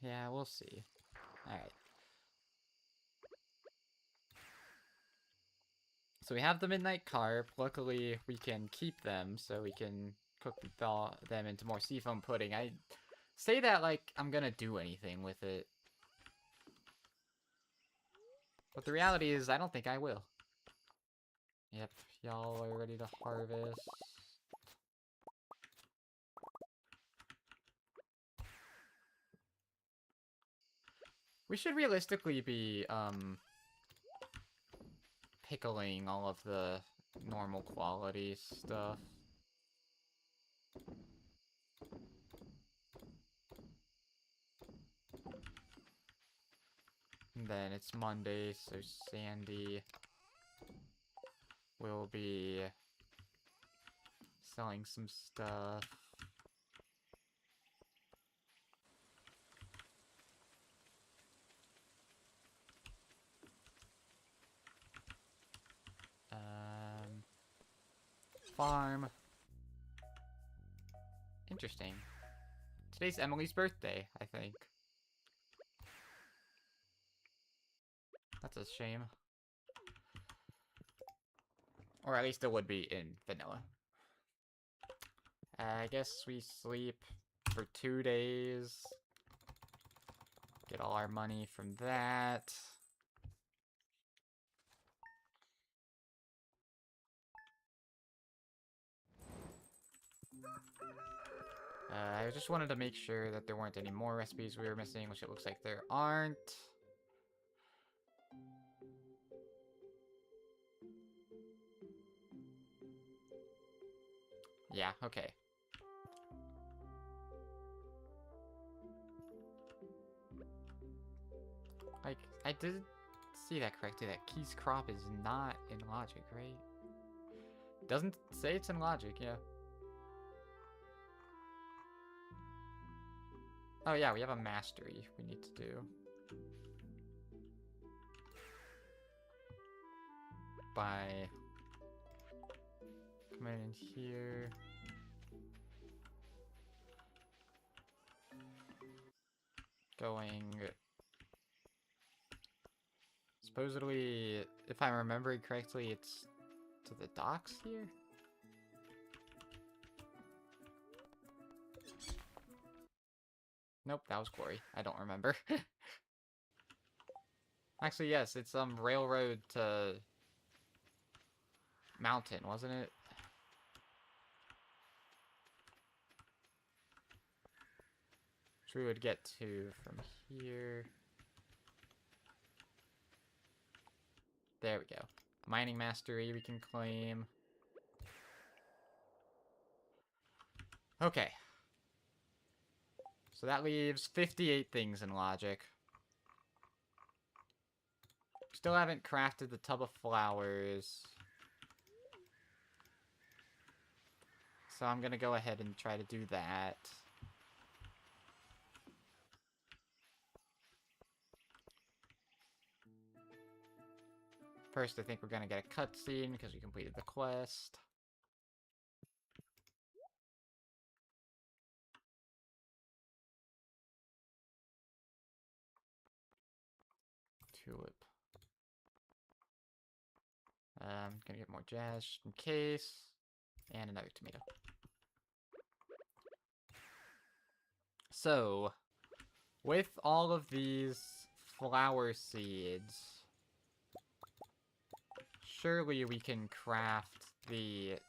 Yeah, we'll see. Alright. So we have the midnight carp. Luckily, we can keep them so we can cook them into more seafoam pudding. I say that like I'm gonna do anything with it. But the reality is, I don't think I will. Yep, y'all are ready to harvest. We should realistically be, pickling all of the normal quality stuff. And then it's Monday, so Sandy will be selling some stuff. Farm. Interesting. Today's Emily's birthday, I think. That's a shame. Or at least it would be in vanilla. I guess we sleep for 2 days. Get all our money from that. I just wanted to make sure that there weren't any more recipes we were missing, which it looks like there aren't. Yeah, okay. Like, I did see that correctly, that Key's crop is not in logic, right? Doesn't say it's in logic, yeah. Oh yeah, we have a mastery we need to do. By coming in here. Going... Supposedly, if I'm remembering correctly, it's to the docks here? Nope, that was quarry. I don't remember. Actually, yes, it's railroad to mountain, wasn't it? Which we would get to from here. There we go. Mining mastery we can claim. Okay. So that leaves 58 things in logic. Still haven't crafted the tub of flowers. So I'm gonna go ahead and try to do that. First, I think we're gonna get a cutscene because we completed the quest. Tulip. Gonna get more jazz just in case. And another tomato. So, with all of these flower seeds, surely we can craft the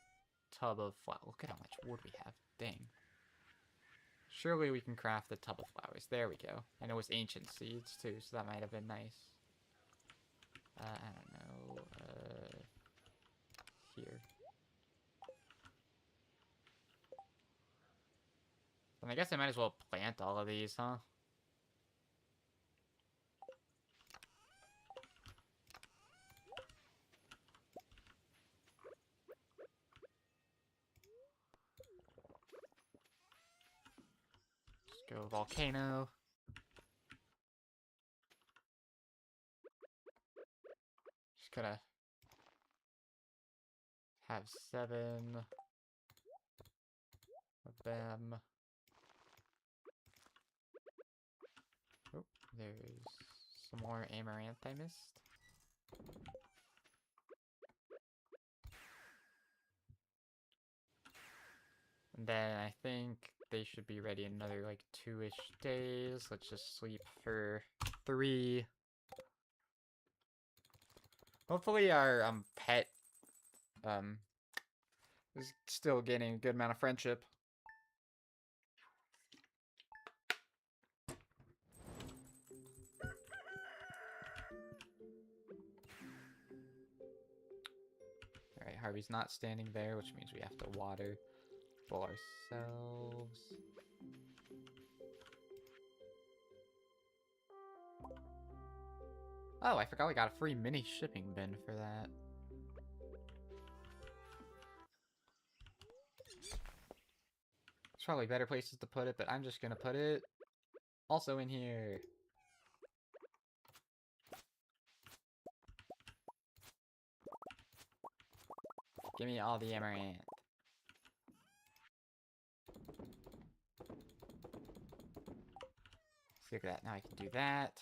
tub of flowers. Look at how much wood we have. Dang. Surely we can craft the tub of flowers. There we go. And it was ancient seeds, too, so that might have been nice. I don't know. Here. And I guess I might as well plant all of these, huh? Let's go volcano. Just gonna have 7 of them. Oh, there's some more amaranth I missed. And then I think they should be ready in another like 2-ish days. Let's just sleep for 3. Hopefully our pet is still getting a good amount of friendship. Alright, Harvey's not standing there, which means we have to water for ourselves. Oh, I forgot we got a free mini shipping bin for that. There's probably better places to put it, but I'm just gonna put it also in here. Give me all the amaranth. See, look at that. Now I can do that.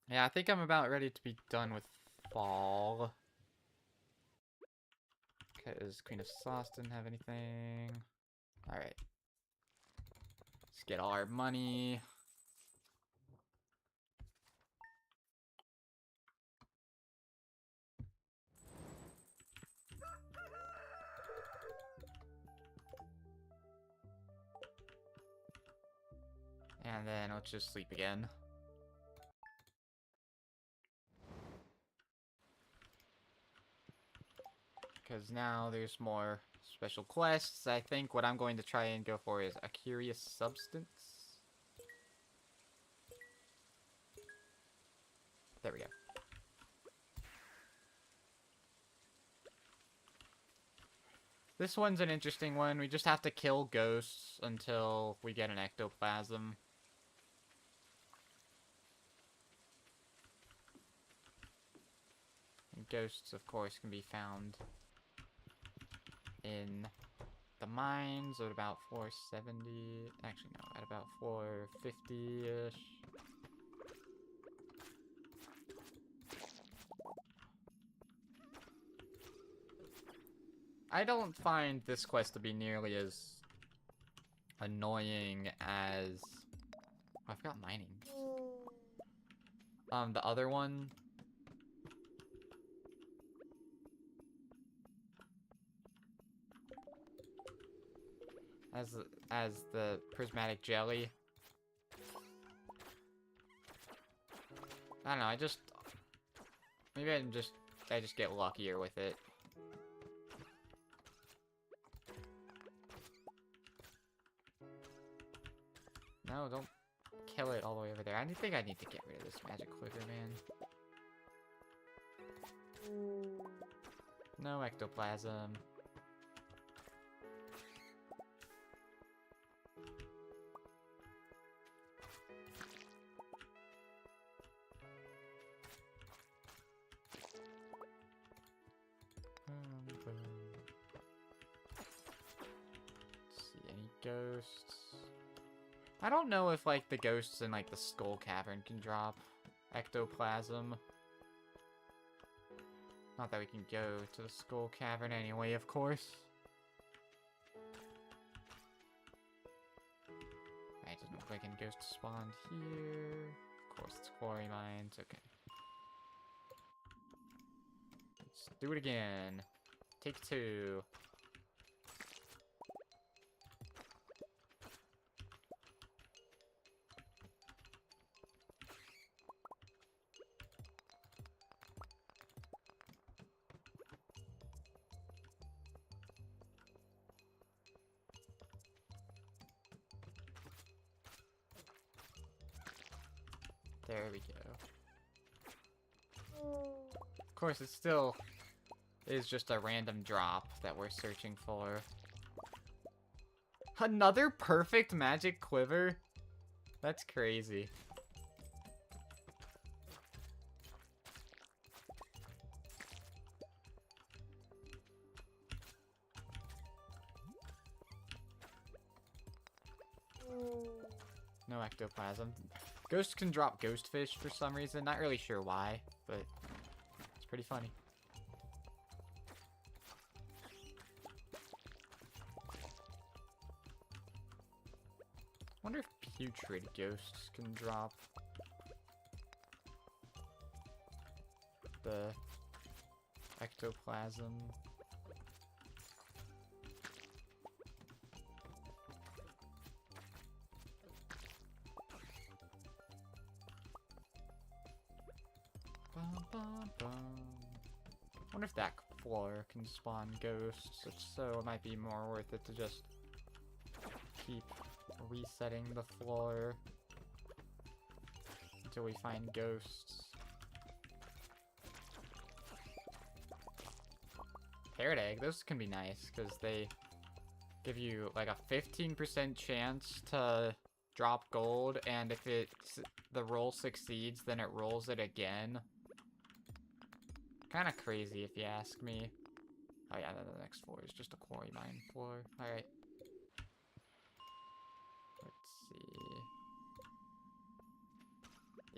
Yeah, I think I'm about ready to be done with fall. Because Queen of Sauce didn't have anything. Alright. Let's get all our money. And then let's just sleep again. Because now there's more special quests. I think what I'm going to try and go for is a curious substance. There we go. This one's an interesting one. We just have to kill ghosts until we get an ectoplasm. And ghosts, of course, can be found in the mines at about 470. Actually, no, at about 450-ish. I don't find this quest to be nearly as annoying as... Oh, I forgot mining. The other one. As the prismatic jelly. I don't know, maybe I just get luckier with it. No, don't kill it all the way over there. I think I need to get rid of this magic quiver, man. No ectoplasm. See any ghosts? I don't know if, like, the ghosts in, like, the Skull Cavern can drop ectoplasm. Not that we can go to the Skull Cavern anyway, of course. Alright, doesn't look like any ghosts spawned here. Of course, it's quarry mines. Okay. Let's do it again. Take 2. There we go. Of course, it still is just a random drop that we're searching for. Another perfect magic quiver? That's crazy. No ectoplasm. Ghosts can drop ghost fish for some reason. Not really sure why, but it's pretty funny. Wonder if putrid ghosts can drop the ectoplasm. Bum, bum, bum. Wonder if that floor can spawn ghosts. If so, it might be more worth it to just keep resetting the floor until we find ghosts. Parrot egg, those can be nice because they give you like a 15% chance to drop gold, and if the roll succeeds, then it rolls it again. Kind of crazy if you ask me. Oh yeah, then the next floor is just a quarry mine floor. Alright. Let's see.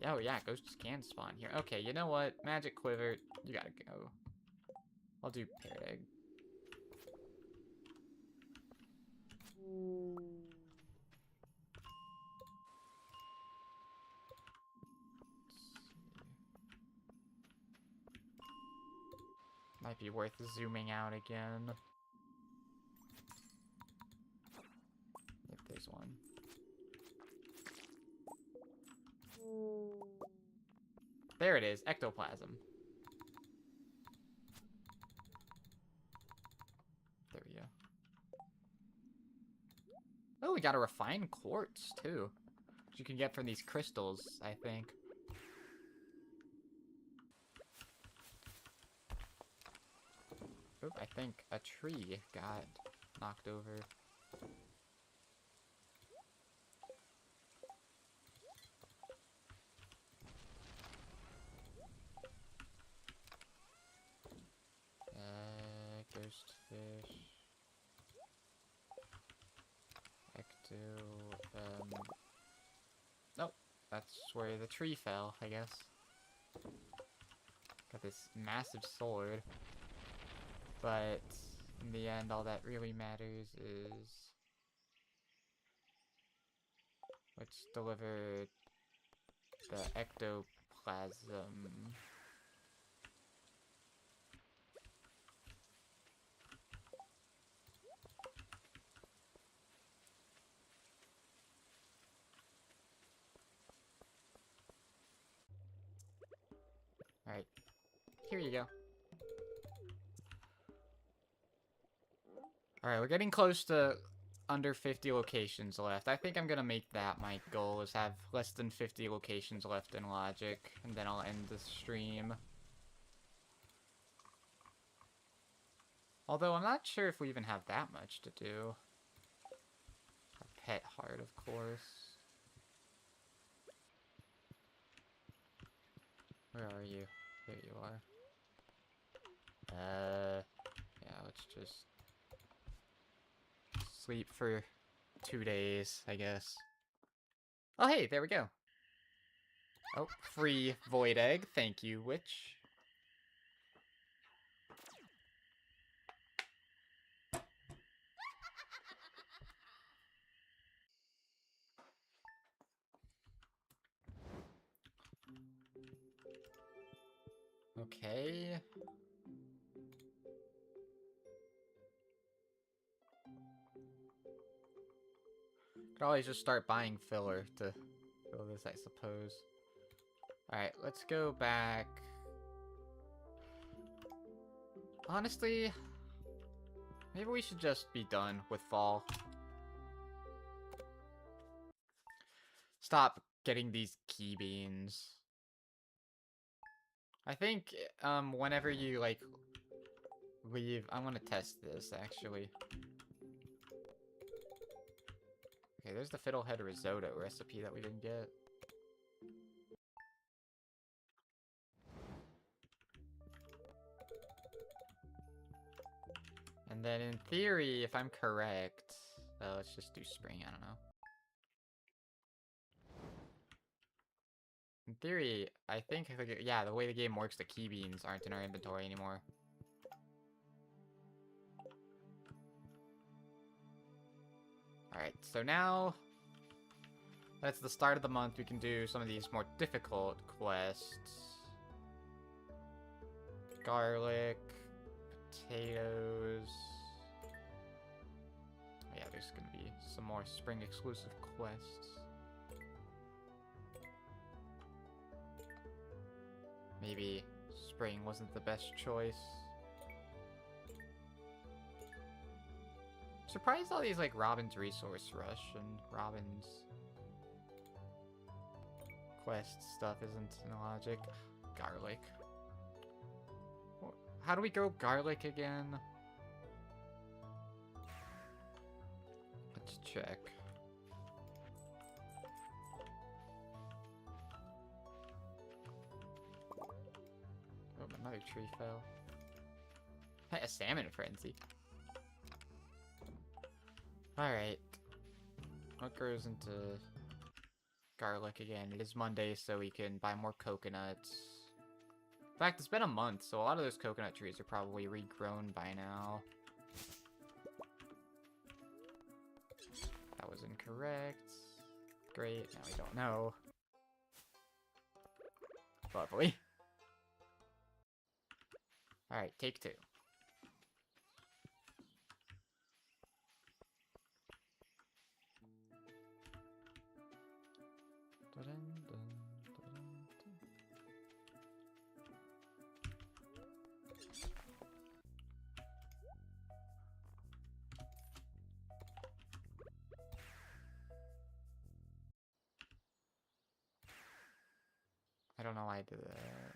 Oh yeah, ghosts can spawn here. Okay, you know what? Magic Quiver, you gotta go. I'll do parrot egg. Might be worth zooming out again. If there's one. There it is, ectoplasm. There we go. Oh, we got a refined quartz, too. Which you can get from these crystals, I think. Oop, I think a tree got knocked over. Ghost fish. Nope, that's where the tree fell, I guess. Got this massive sword. But in the end, all that really matters is let's deliver the ectoplasm. Alright, here you go. Alright, we're getting close to under 50 locations left. I think I'm gonna make that my goal, is have less than 50 locations left in Logic, and then I'll end the stream. Although I'm not sure if we even have that much to do. A pet heart, of course. Where are you? There you are. Yeah, let's just sleep for 2 days, I guess. Oh, hey, there we go. Oh, free void egg. Thank you, witch. Okay. Could always just start buying filler to fill this, I suppose. Alright, let's go back. Honestly, maybe we should just be done with fall. Stop getting these key beans. I think, whenever you, like, leave... I want to test this, actually. Okay, there's the fiddlehead risotto recipe that we didn't get. And then in theory, if I'm correct... let's just do spring, I don't know. In theory, I think, yeah, the way the game works, the key beans aren't in our inventory anymore. Alright, so now that's the start of the month. We can do some of these more difficult quests. Garlic, potatoes. Oh, yeah, there's gonna be some more spring exclusive quests. Maybe spring wasn't the best choice. Surprised all these, like, Robin's Resource Rush and Robin's quest stuff isn't in logic. Garlic. How do we go garlic again? Let's check. Oh, another tree fell. A salmon frenzy. Alright. What grows into garlic again? It is Monday, so we can buy more coconuts. In fact, it's been a month, so a lot of those coconut trees are probably regrown by now. That was incorrect. Great, now we don't know. Lovely. Alright, take two. I don't know why I did that.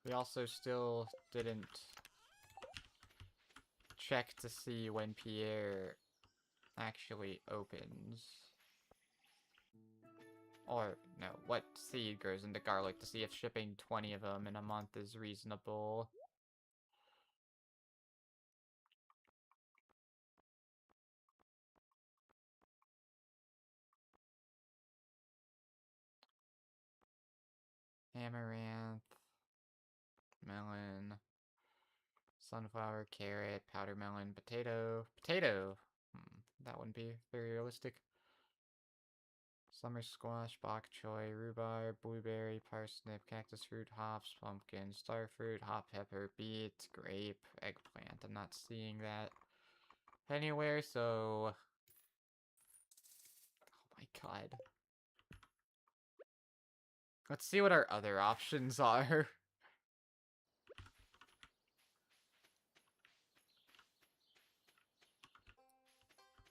We also still didn't check to see when Pierre actually opens. Or, no, what seed grows into garlic to see if shipping 20 of them in a month is reasonable. Amaranth, melon, sunflower, carrot, powder melon, potato. Potato! That wouldn't be very realistic. Summer squash, bok choy, rhubarb, blueberry, parsnip, cactus fruit, hops, pumpkin, starfruit, hot pepper, beet, grape, eggplant. I'm not seeing that anywhere, so... Oh my god. Let's see what our other options are.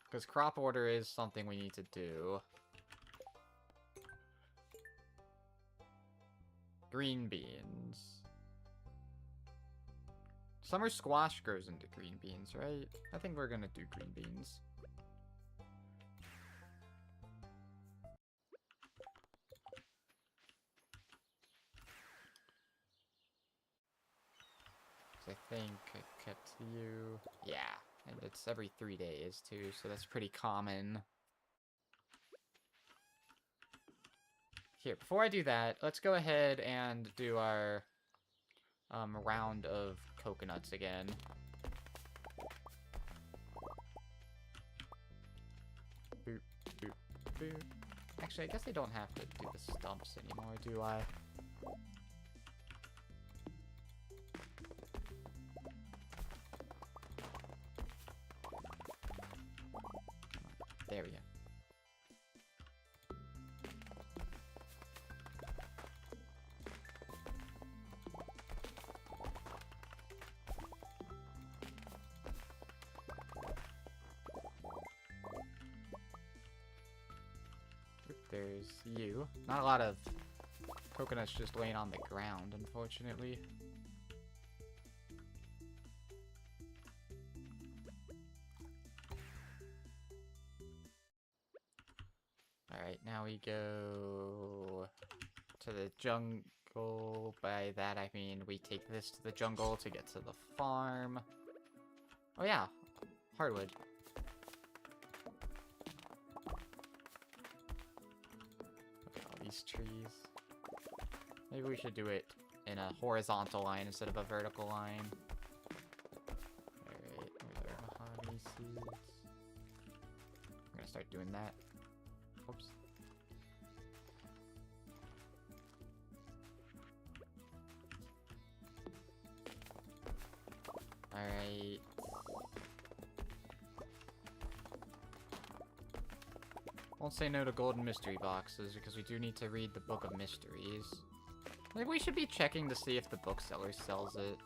Because crop order is something we need to do. Green beans. Summer squash grows into green beans, right? I think we're gonna do green beans. I think I kept you... Yeah, and it's every 3 days, too, so that's pretty common. Here, before I do that, let's go ahead and do our round of coconuts again. Boop, boop, boop. Actually, I guess I don't have to do the stumps anymore, do I? There we go. There's you. Not a lot of coconuts just laying on the ground, unfortunately. Alright, now we go to the jungle. By that I mean we take this to the jungle to get to the farm. Oh yeah, hardwood. grass trees. Maybe we should do it in a horizontal line instead of a vertical line. Alright, there's our mahogany seeds. I'm gonna start doing that. Oops. Alright. Won't say no to golden mystery boxes, because we do need to read the Book of Mysteries. Maybe we should be checking to see if the bookseller sells it.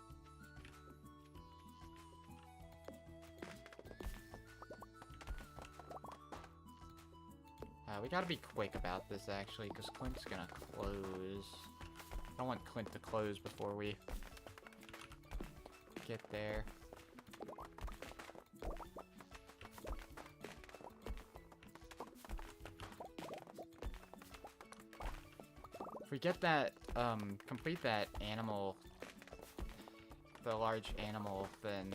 We gotta be quick about this, actually, because Clint's gonna close. I don't want Clint to close before we get there. If we get that, complete that animal, the large animal, then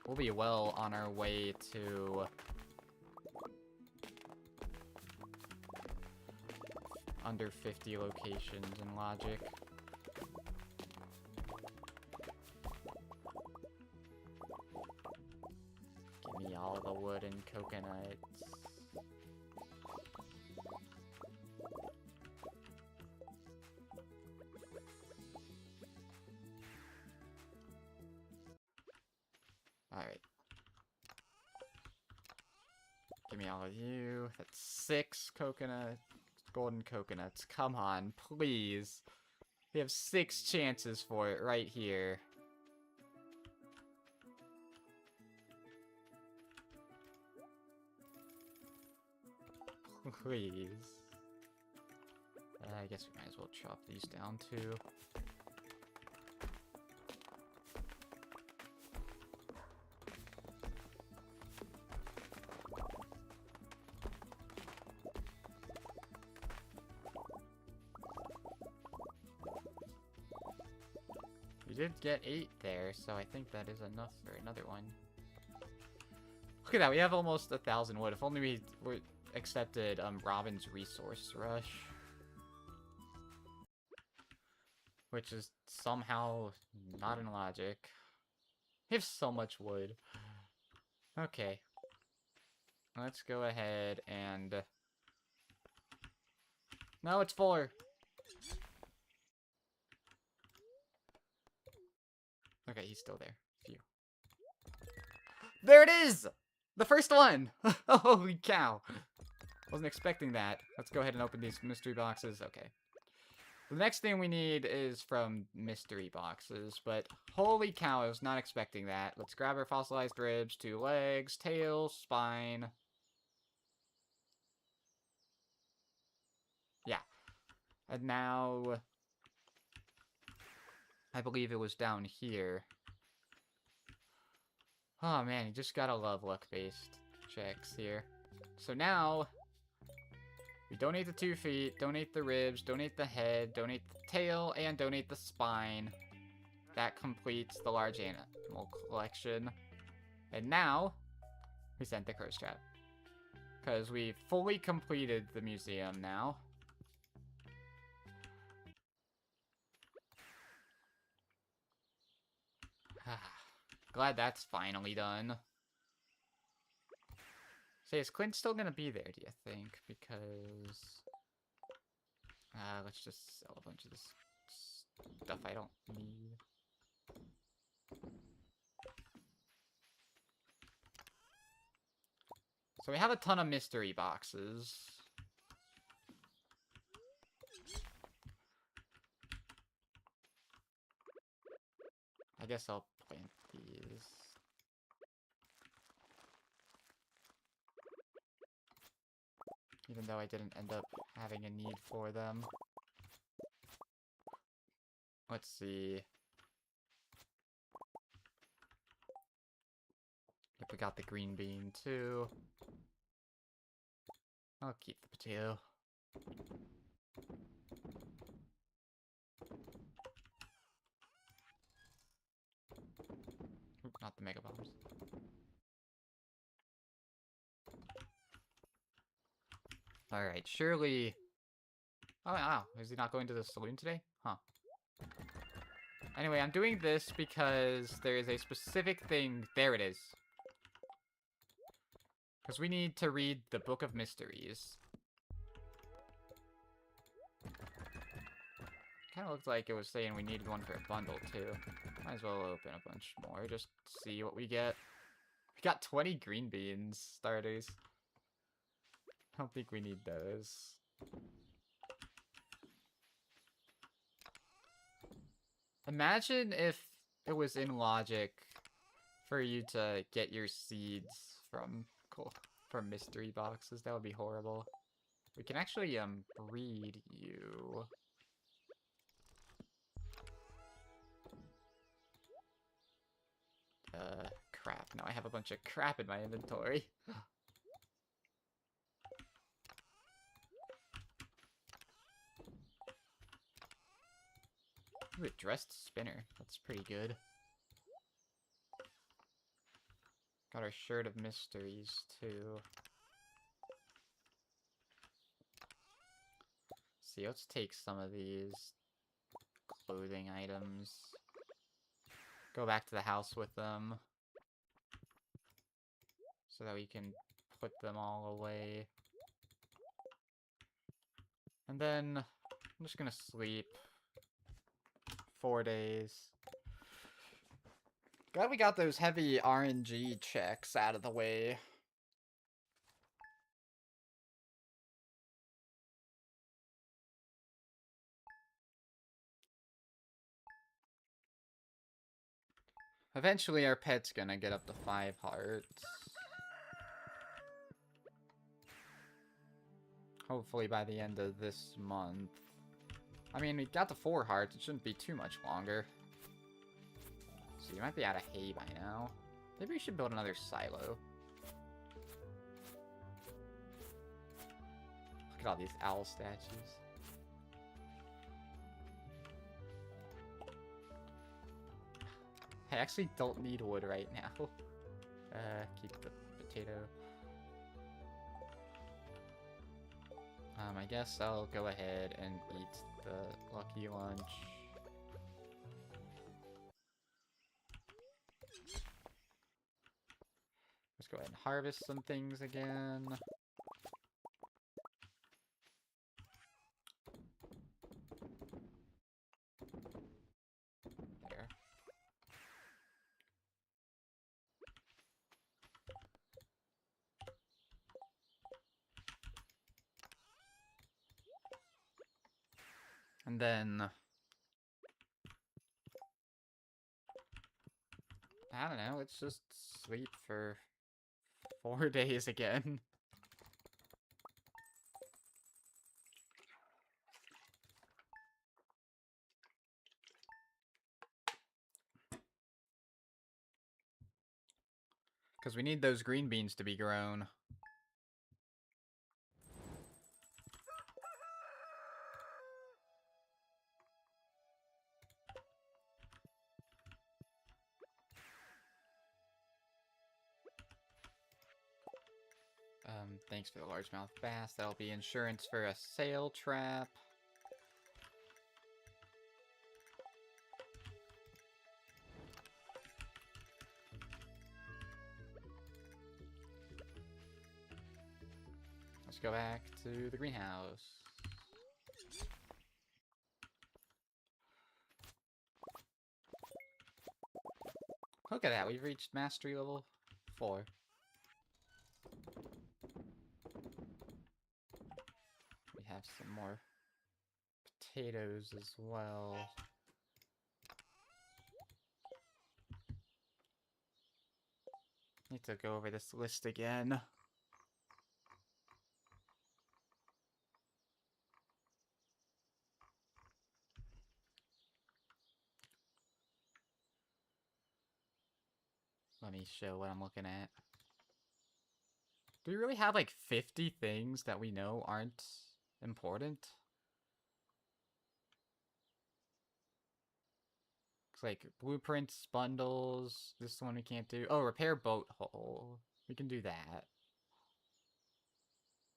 we'll be well on our way to under 50 locations in Logic. Give me all the wood and coconuts. Alright. Give me all of you. That's 6 golden coconuts. Come on, please. We have 6 chances for it right here. Please. I guess we might as well chop these down too. We did get 8 there, so I think that is enough for another one. Look at that, we have almost 1,000 wood. If only we were accepted Robin's resource rush, which is somehow not in Logic. We have so much wood. Okay, let's go ahead and no, it's 4. Okay, he's still there. Phew. There it is! The first one! Holy cow! Wasn't expecting that. Let's go ahead and open these mystery boxes. Okay. The next thing we need is from mystery boxes, but holy cow, I was not expecting that. Let's grab our fossilized ribs, 2 legs, tail, spine. Yeah. And now I believe it was down here. Oh man, you just gotta love luck-based checks here. So now, we donate the 2 feet, donate the ribs, donate the head, donate the tail, and donate the spine. That completes the large animal collection. And now, we sent the crow's trap. Because we fully completed the museum now. Glad that's finally done. Say, is Clint still gonna be there, do you think? Because let's just sell a bunch of this stuff I don't need. So we have a ton of mystery boxes. I guess I'll plant these. Even though I didn't end up having a need for them. Let's see. Yep, we got the green bean too. I'll keep the potato. Oop, not the mega bombs. Alright, surely... Oh, wow. Is he not going to the saloon today? Huh. Anyway, I'm doing this because there is a specific thing... There it is. Because we need to read the Book of Mysteries. Kind of looked like it was saying we needed one for a bundle, too. Might as well open a bunch more, just see what we get. We got 20 green beans starters. I don't think we need those. Imagine if it was in logic for you to get your seeds from mystery boxes. That would be horrible. We can actually breed you. Crap. Now I have a bunch of crap in my inventory. Ooh, a dressed spinner. That's pretty good. Got our shirt of mysteries, too. See, let's take some of these clothing items. Go back to the house with them. So that we can put them all away. And then I'm just gonna sleep 4 days. Glad we got those heavy RNG checks out of the way. Eventually our pet's gonna get up to 5 hearts. Hopefully by the end of this month. I mean, we got to 4 hearts. It shouldn't be too much longer. So you might be out of hay by now. Maybe we should build another silo. Look at all these owl statues. I actually don't need wood right now. Keep the potato. I guess I'll go ahead and eat the lucky lunch. Let's go ahead and harvest some things again. There. And then... I don't know, let's just sleep for 4 days again. Because we need those green beans to be grown. Thanks for the largemouth bass. That'll be insurance for a sail trap. Let's go back to the greenhouse. Look at that, we've reached mastery level 4. We have some more potatoes as well. Need to go over this list again. Let me show what I'm looking at. Do we really have like 50 things that we know aren't important? It's like blueprints, bundles, this one we can't do. Oh, repair boat hull. We can do that.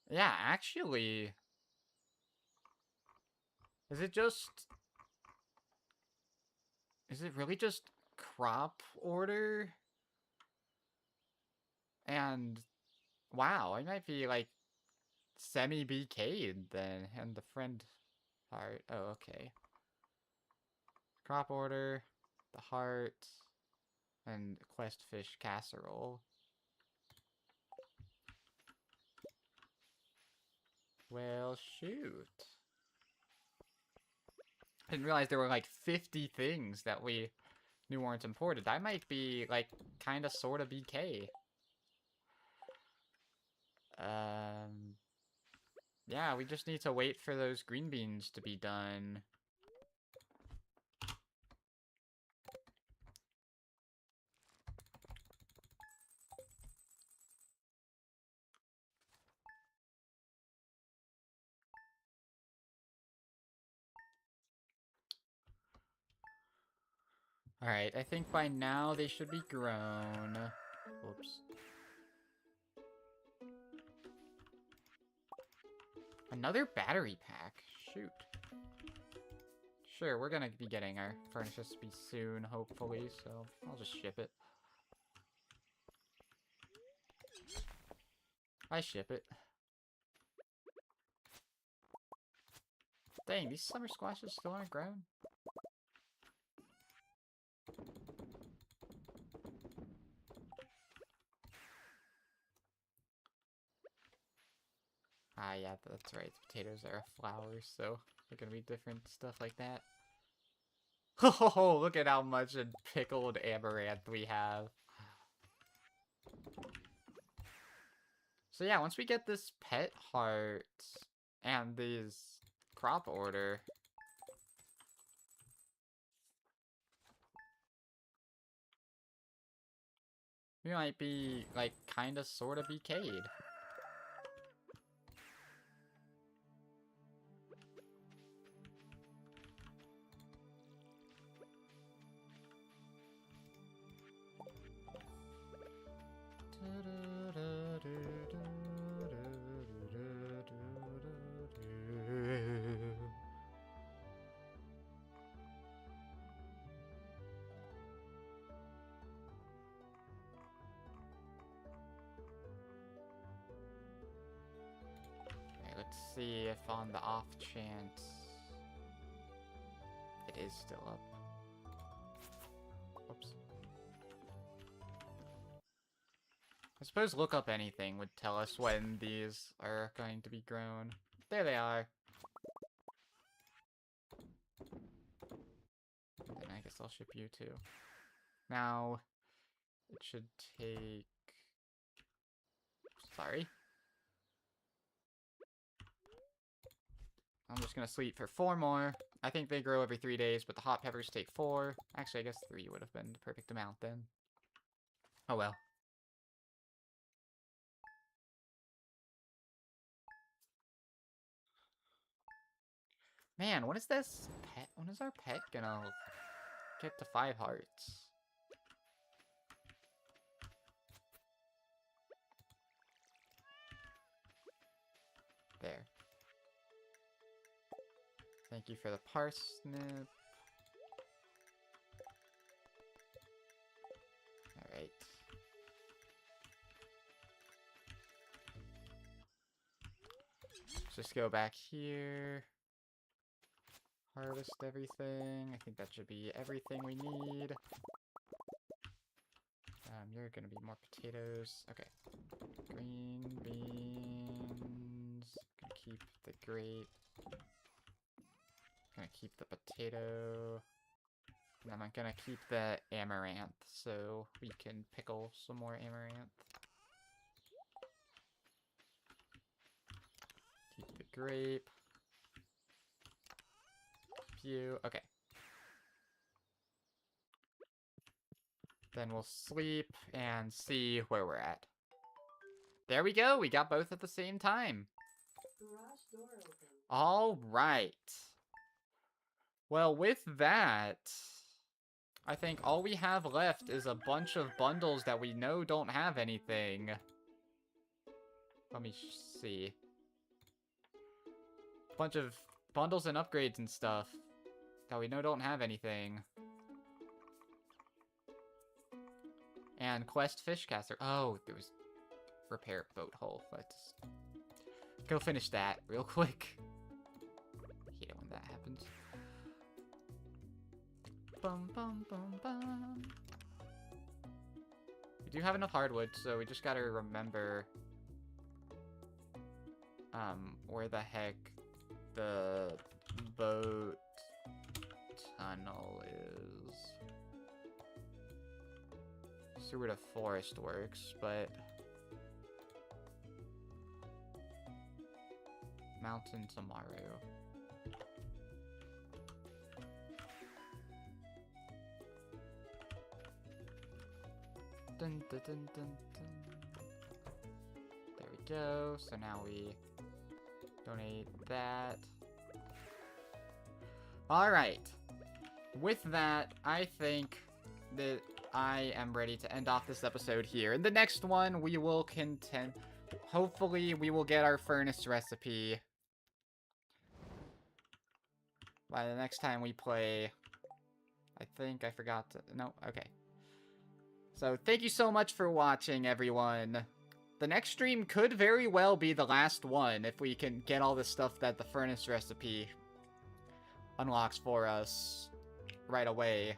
Yeah, actually... Is it just... Is it really just crop order? And... Wow, I might be, like, semi-BK'd then. And the friend heart. Oh, okay. Crop order, the heart, and quest fish casserole. Well, shoot. I didn't realize there were like 50 things that we knew weren't imported. I might be like kinda sorta BK. Yeah, we just need to wait for those green beans to be done. Alright, I think by now they should be grown. Whoops. Another battery pack? Shoot. Sure, we're gonna be getting our furnace recipe soon, hopefully, so I'll just ship it. I ship it. Dang, these summer squashes still aren't grown? Ah, yeah, that's right. Potatoes are flowers, so they're gonna be different stuff like that. Oh, look at how much pickled amaranth we have. So yeah, once we get this pet heart and these crop order, we might be, like, kinda sorta BK'd. Let's see if on the off chance it is still up. Oops. I suppose look up anything would tell us when these are going to be grown. There they are. Then I guess I'll ship you too. Now, it should take... Sorry. I'm just gonna sleep for 4 more. I think they grow every 3 days, but the hot peppers take 4. Actually, I guess 3 would have been the perfect amount then. Oh well. Man, when is this pet? When is our pet gonna get to 5 hearts? There. Thank you for the parsnip. Alright. Just go back here. Harvest everything. I think that should be everything we need. You're gonna be more potatoes. Okay. Green beans. Gonna keep the grape. Gonna keep the potato. And I'm gonna keep the amaranth so we can pickle some more amaranth. Keep the grape. Pew. Okay. Then we'll sleep and see where we're at. There we go. We got both at the same time. All right. Well, with that, I think all we have left is a bunch of bundles that we know don't have anything. Let me see. bunch of bundles and upgrades and stuff that we know don't have anything. And quest fishcaster. Oh, there was repair boat hull. Let's go finish that real quick. I hate it when that happens. Bum bum bum bum. We do have enough hardwood, so we just gotta remember where the heck the boat tunnel is. Sewer to forest works, but mountain tomorrow. Dun, dun, dun, dun, dun. There we go. So now we donate that. Alright. With that, I think that I am ready to end off this episode here. In the next one, we will hopefully, we will get our furnace recipe by the next time we play. I think I forgot to... No, okay. So, thank you so much for watching, everyone. The next stream could very well be the last one if we can get all the stuff that the furnace recipe unlocks for us right away.